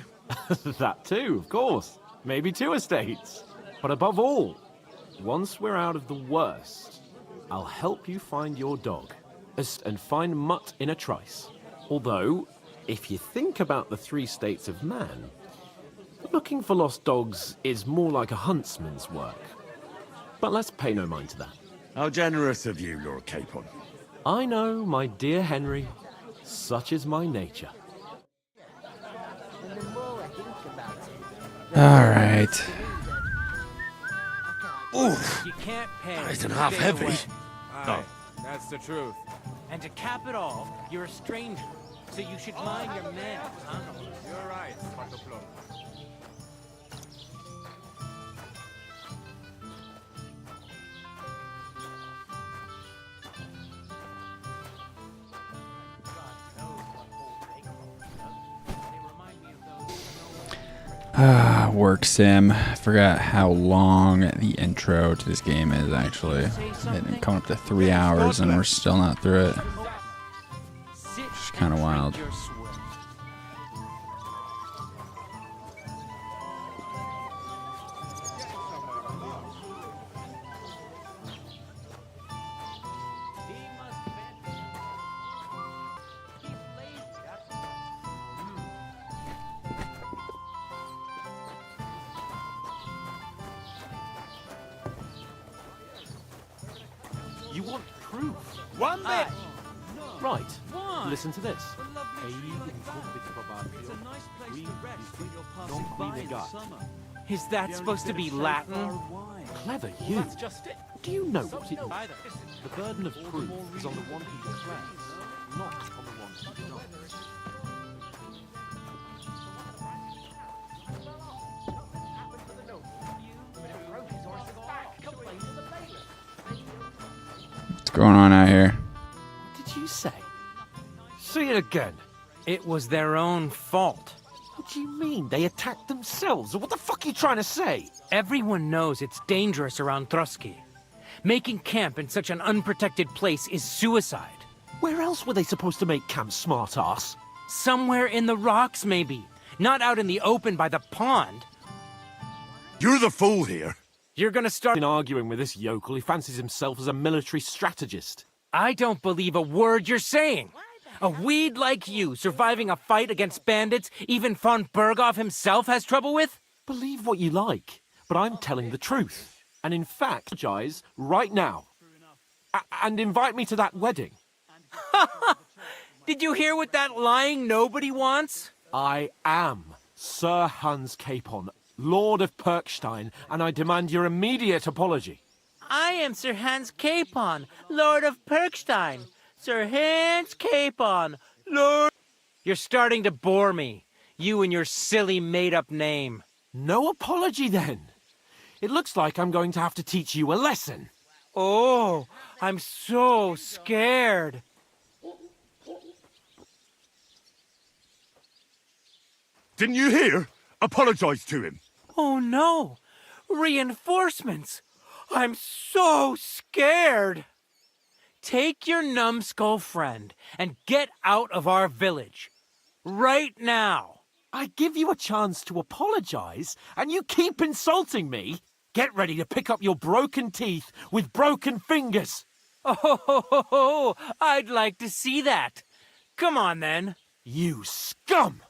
S8: That too, of course. Maybe 2 estates. But above all, once we're out of the worst, I'll help you find your dog. And find Mutt in a trice. Although, if you think about the 3 states of man, looking for lost dogs is more like a huntsman's work. But let's pay no mind to that.
S7: How generous of you, Lord Capon.
S8: I know, my dear Henry. Such is my nature.
S1: Alright.
S7: Oof.
S10: You can't pay.
S7: That isn't
S10: to
S7: half
S10: stay
S7: heavy.
S10: away.
S7: Oh.
S10: That's the truth. And to cap it off, you're a stranger, so you should mind your manners, huh? You're right, Patoplo.
S1: Work sim. I forgot how long the intro to this game is actually. It's coming up to 3 hours and we're still not through it. It's kind of wild.
S8: You want proof?
S10: One bit!
S8: Right.
S10: Why?
S8: Listen to this.
S10: Is that supposed to be Latin?
S8: Clever you. That's just it. Do you know what it means? The burden of proof is on the one who declares, not on the one who denies.
S1: What's going on out here?
S8: What did you say?
S10: See it again. It was their own fault.
S8: mean? They attacked themselves? What the fuck are you trying to say?
S11: Everyone knows it's dangerous around Trotsky. Making camp in such an unprotected place is suicide.
S8: Where else were they supposed to make camp, smart-ass?
S11: Somewhere in the rocks, maybe. Not out in the open by the pond.
S7: You're the fool here.
S8: You're gonna start arguing with this yokel who fancies himself as a military strategist.
S11: I don't believe a word you're saying. A weed like you surviving a fight against bandits even von Berghoff himself has trouble with?
S8: Believe what you like, but I'm telling the truth. And in fact, apologize right now. And invite me to that wedding.
S11: Did you hear what that lying nobody wants?
S8: I am Sir Hans Capon, Lord of Perkstein, and I demand your immediate apology.
S11: I am Sir Hans Capon, Lord of Perkstein. Sir Hans Capon, Lord... You're starting to bore me. You and your silly made-up name.
S8: No apology, then. It looks like I'm going to have to teach you a lesson.
S11: Oh, I'm so scared.
S7: Didn't you hear? Apologize to him.
S11: Oh no! Reinforcements! I'm so scared! Take your numbskull friend and get out of our village. Right now!
S8: I give you a chance to apologize, and you keep insulting me? Get ready to pick up your broken teeth with broken fingers.
S11: Oh, I'd like to see that. Come on, then.
S8: You scum!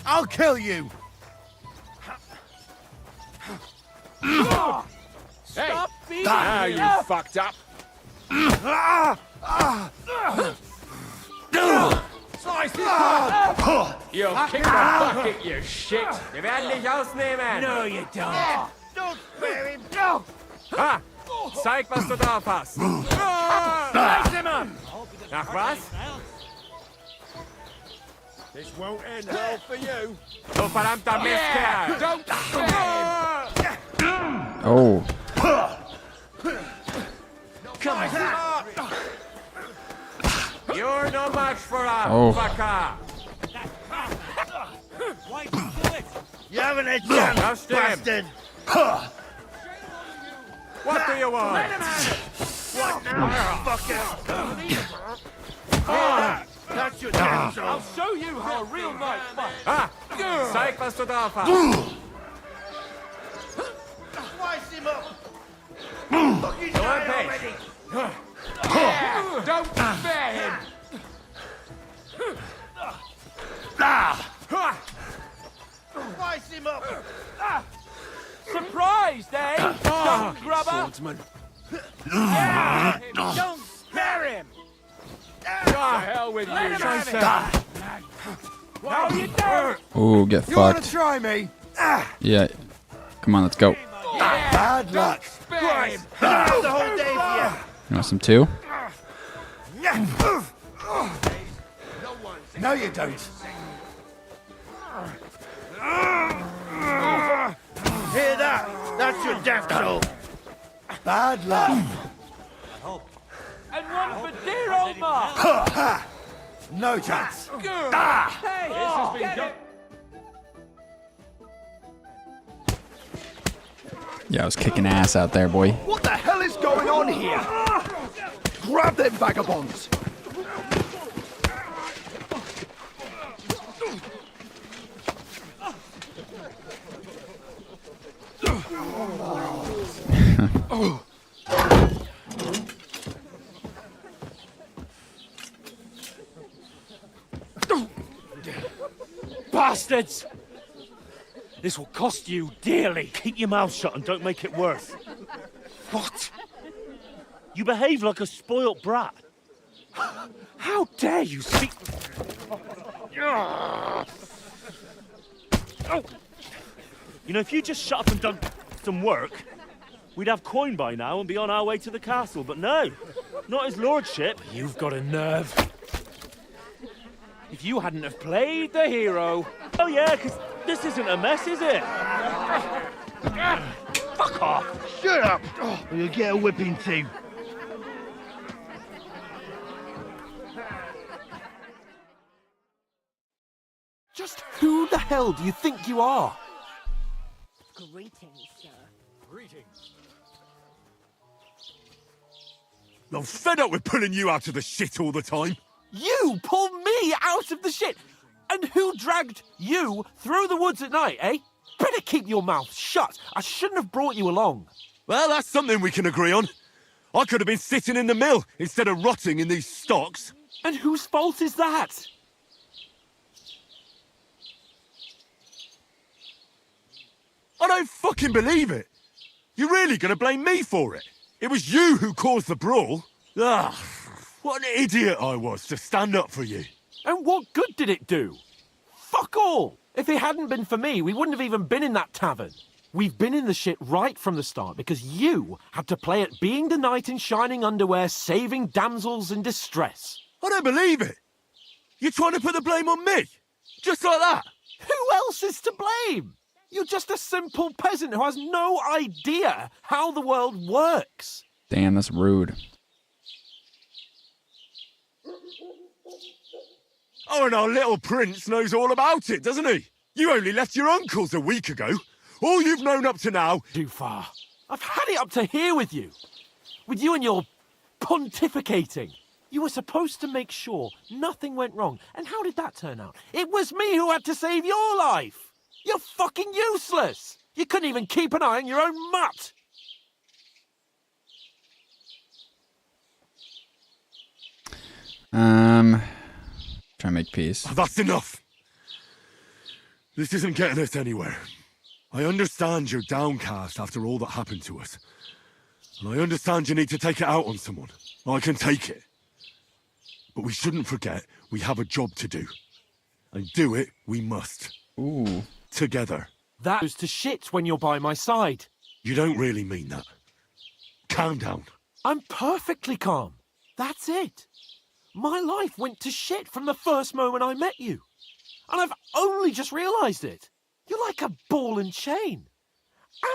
S10: I'll kill you!
S17: Stop beating now
S10: me
S17: you
S10: up.
S17: fucked up.
S10: Slice his heart!
S17: You kick the bucket, you shit. Wir werden dich ausnehmen.
S10: No, you don't. Don't spare him. No!
S17: Ha! Zeig, was du drauf hast.
S10: Slice him up!
S17: Ach was? This won't end well for you. Du verdammter Mistkerl! Don't spare him!
S1: Oh.
S10: Come on!
S17: You're no match for us,
S1: Oh.
S17: fucker!
S10: Why'd you do it? You haven't a chance,
S17: Just him.
S10: bastard!
S17: What do you want?
S10: Let him have it! What now, fucker? That's your damn soul!
S17: I'll show you how a real knight fights. Ah! Zeig, was du drauf hast.
S10: Slice him up! Fucking die already!
S17: Yeah, don't spare him!
S10: Slice him up!
S17: Surprised, eh? Don't grubber!
S10: Swordsman.
S17: Yeah,
S10: Don't spare him!
S17: to hell with you,
S10: Let him have
S17: Chaser. No, you don't!
S1: Ooh, get
S10: You wanna
S1: fucked.
S10: try me?
S1: Yeah. Come on, let's go.
S10: Bad luck! Right! I have the whole day for
S1: You want some too?
S10: you! No, you don't! Hear that? That's your death toll! Bad luck!
S17: And one for dear old Mark!
S10: No chance!
S17: Hey, this has been done.
S1: Yeah, I was kicking ass out there, boy.
S14: What the hell is going on here? Grab them vagabonds!
S17: Bastards! This will cost you dearly.
S12: Keep your mouth shut and don't make it worse.
S17: What?
S12: You behave like a spoilt brat.
S17: How dare you speak...
S12: Oh. You know, if you just shut up and done some work, we'd have coin by now and be on our way to the castle. But no, not his lordship.
S17: You've got a nerve. If you hadn't have played the hero...
S12: Oh yeah, because this isn't a mess, is it?
S14: off! Shut up! Or you'll get a whipping too.
S8: Just who the hell do you think you are?
S2: Greetings, sir.
S8: Greetings.
S7: I'm fed up with pulling you out of the shit all the time.
S8: You pull me out of the shit! And who dragged you through the woods at night, eh? Better keep your mouth shut. I shouldn't have brought you along.
S7: Well, that's something we can agree on. I could have been sitting in the mill instead of rotting in these stocks.
S8: And whose fault is that?
S7: I don't fucking believe it. You're really gonna blame me for it? It was you who caused the brawl. Ah, what an idiot I was to stand up for you.
S8: And what good did it do? Fuck all! If it hadn't been for me, we wouldn't have even been in that tavern. We've been in the shit right from the start because you had to play at being the knight in shining underwear, saving damsels in distress.
S7: I don't believe it. You're trying to put the blame on me? Just like that?
S8: Who else is to blame? You're just a simple peasant who has no idea how the world works.
S1: Damn, that's rude.
S7: Oh, and our little prince knows all about it, doesn't he? You only left your uncle's a week ago. All you've known up to now...
S8: Too far. I've had it up to here with you. With you and your pontificating. You were supposed to make sure nothing went wrong. And how did that turn out? It was me who had to save your life. You're fucking useless. You couldn't even keep an eye on your own mutt.
S1: Try to make peace.
S7: That's enough. This isn't getting us anywhere. I understand you're downcast after all that happened to us. And I understand you need to take it out on someone. I can take it. But we shouldn't forget we have a job to do. And do it we must.
S1: Ooh.
S7: Together.
S8: That goes to shit when you're by my side.
S7: You don't really mean that. Calm down.
S8: I'm perfectly calm. That's it. My life went to shit from the first moment I met you. And I've only just realised it. You're like a ball and chain.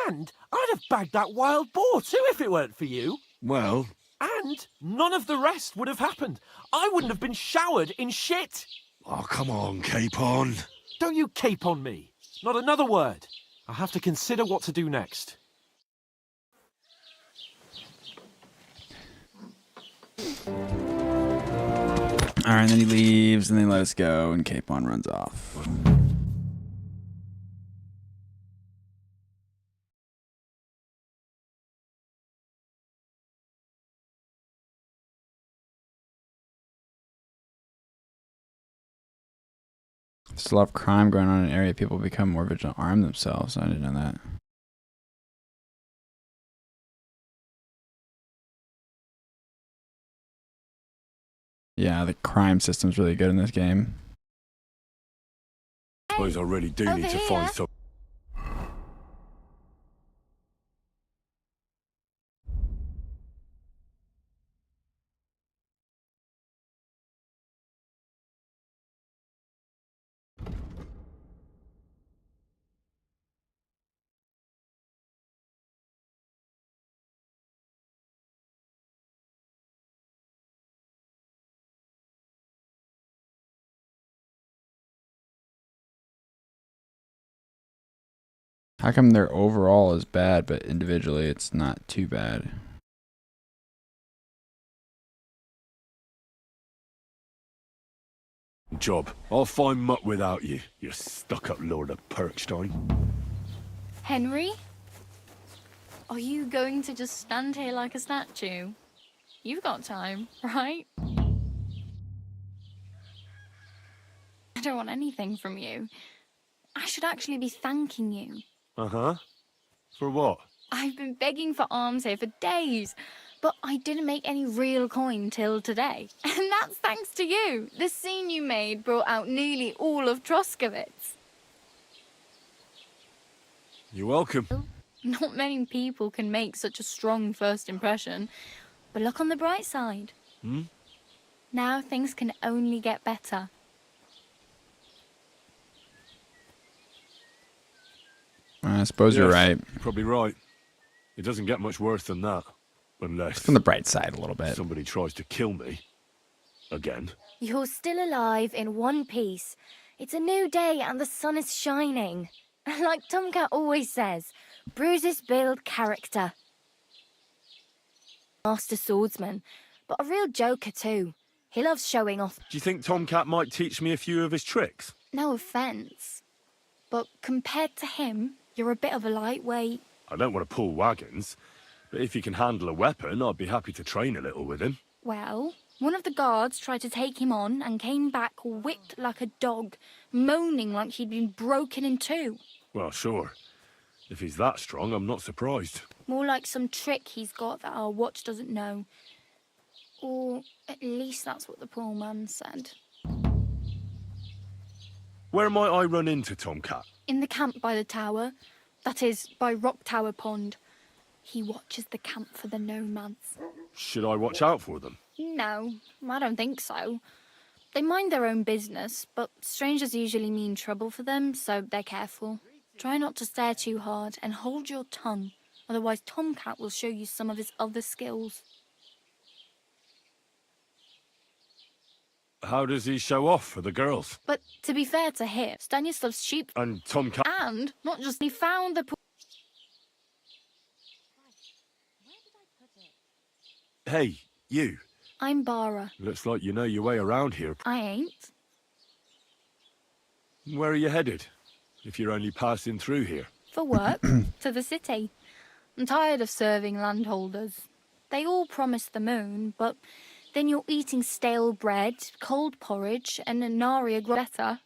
S8: And I'd have bagged that wild boar too if it weren't for you.
S7: Well...
S8: And none of the rest would have happened. I wouldn't have been showered in shit.
S7: Oh, come on, Capon.
S8: Don't you cape on me. Not another word. I'll have to consider what to do next.
S1: Alright, and then he leaves, and they let us go, and Capon runs off. There's a lot of crime going on in an area. People become more vigilant, arm themselves. I didn't know that. Yeah, the crime system's really good in this game.
S7: I suppose I really do need to find some...
S1: How come their overall is bad, but individually it's not too bad?
S7: Job. I'll find mutt without you, you stuck-up Lord of Perkstein.
S15: Henry? Are you going to just stand here like a statue? You've got time, right? I don't want anything from you. I should actually be thanking you.
S7: Uh-huh. For what?
S15: I've been begging for alms here for days, but I didn't make any real coin till today. And that's thanks to you. The scene you made brought out nearly all of Troskowitz.
S7: You're welcome.
S15: Not many people can make such a strong first impression. But look on the bright side.
S7: Hmm?
S15: Now things can only get better.
S1: I suppose you're right.
S7: Probably right. It doesn't get much worse than that. Unless...
S1: Look on the bright side a little bit.
S7: Somebody tries to kill me. Again.
S3: You're still alive in one piece. It's a new day and the sun is shining. Like Tomcat always says, bruises build character. Master swordsman, but a real joker too. He loves showing off.
S7: Do you think Tomcat might teach me a few of his tricks?
S3: No offence, but compared to him, you're a bit of a lightweight.
S7: I don't want to pull wagons, but if he can handle a weapon, I'd be happy to train a little with him.
S3: Well, one of the guards tried to take him on and came back whipped like a dog, moaning like he'd been broken in two.
S7: Well, sure. If he's that strong, I'm not surprised.
S3: More like some trick he's got that our watch doesn't know. Or at least that's what the poor man said.
S7: Where might I run into Tomcat?
S3: In the camp by the tower. That is, by Rock Tower Pond. He watches the camp for the nomads.
S7: Should I watch out for them?
S3: No, I don't think so. They mind their own business, but strangers usually mean trouble for them, so they're careful. Try not to stare too hard and hold your tongue, otherwise Tomcat will show you some of his other skills.
S7: How does he show off for the girls?
S3: But to be fair to him, Stanislav's sheep...
S7: And Tomcat...
S3: And not just he found the...
S7: Hey, you.
S3: I'm Bara.
S7: Looks like you know your way around here.
S3: I ain't.
S7: Where are you headed? If you're only passing through here.
S3: For work, to the city. I'm tired of serving landholders. They all promise the moon, but then you're eating stale bread, cold porridge, and a naria better.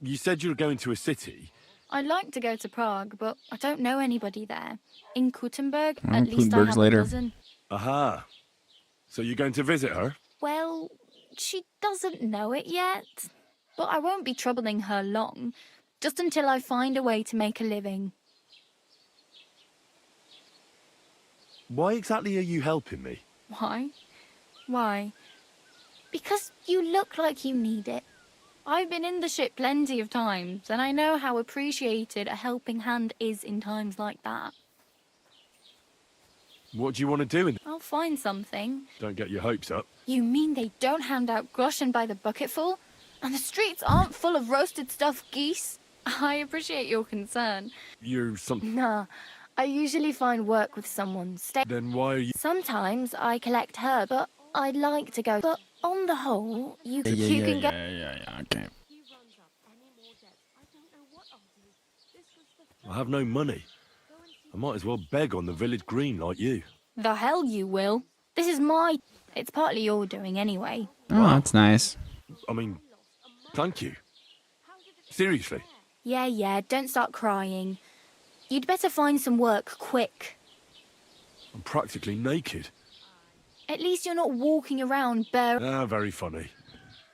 S7: You said you were going to a city.
S3: I'd like to go to Prague, but I don't know anybody there. In Kuttenberg,
S1: Well,
S3: at least I
S1: Kuttenberg's
S3: have
S1: later.
S3: a dozen.
S7: Aha. So you're going to visit her?
S3: Well, she doesn't know it yet. But I won't be troubling her long, just until I find a way to make a living.
S7: Why exactly are you helping me?
S3: Why? Why? Because you look like you need it. I've been in the ship plenty of times, and I know how appreciated a helping hand is in times like that.
S7: What do you want to do?
S3: I'll find something.
S7: Don't get your hopes up.
S3: You mean they don't hand out groschen by the bucketful? And the streets aren't full of roasted stuffed geese? I appreciate your concern.
S7: You're some...
S3: Nah, I usually find work with someone.
S7: Then why are you...
S3: Sometimes I collect herbs, but I'd like to go. But on the whole, you can get...
S1: Yeah, okay.
S7: I have no money. I might as well beg on the village green like you.
S3: The hell you will. This is my... It's partly your doing anyway.
S1: Oh, that's nice.
S7: I mean, thank you. Seriously.
S3: Yeah, don't start crying. You'd better find some work quick.
S7: I'm practically naked.
S3: At least you're not walking around bare...
S7: Ah, very funny.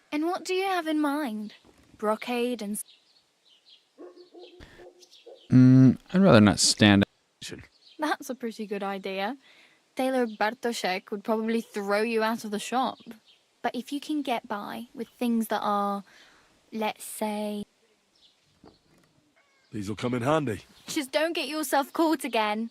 S3: And what do you have in mind? Brocade and...
S1: I'd rather not stand up.
S3: That's a pretty good idea. Tailor Bartoszek would probably throw you out of the shop. But if you can get by with things that are, let's say...
S7: These will come in handy.
S3: Just don't get yourself caught again.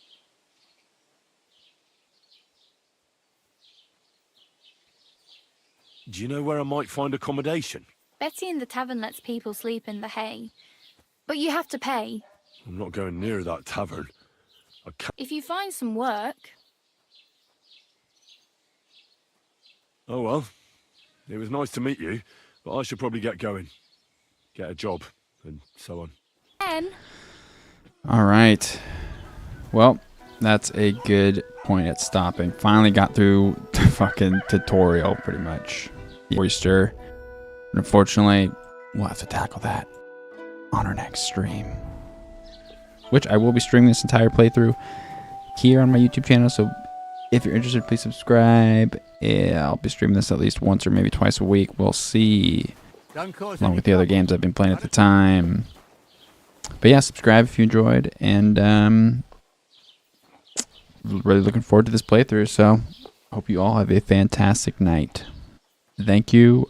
S7: Do you know where I might find accommodation?
S3: Betty in the tavern lets people sleep in the hay. But you have to pay.
S7: I'm not going near that tavern. I can't...
S3: If you find some work...
S7: Oh well. It was nice to meet you, but I should probably get going. Get a job, and so on.
S3: Then...
S1: All right. Well, that's a good point at stopping. Finally got through the fucking tutorial, pretty much. The oyster. And unfortunately, we'll have to tackle that on our next stream. Which I will be streaming this entire playthrough here on my YouTube channel, so if you're interested, please subscribe. Yeah, I'll be streaming this at least once or maybe twice a week. We'll see. Along with the other games I've been playing at the time. But yeah, subscribe if you enjoyed. And really looking forward to this playthrough. So hope you all have a fantastic night. Thank you.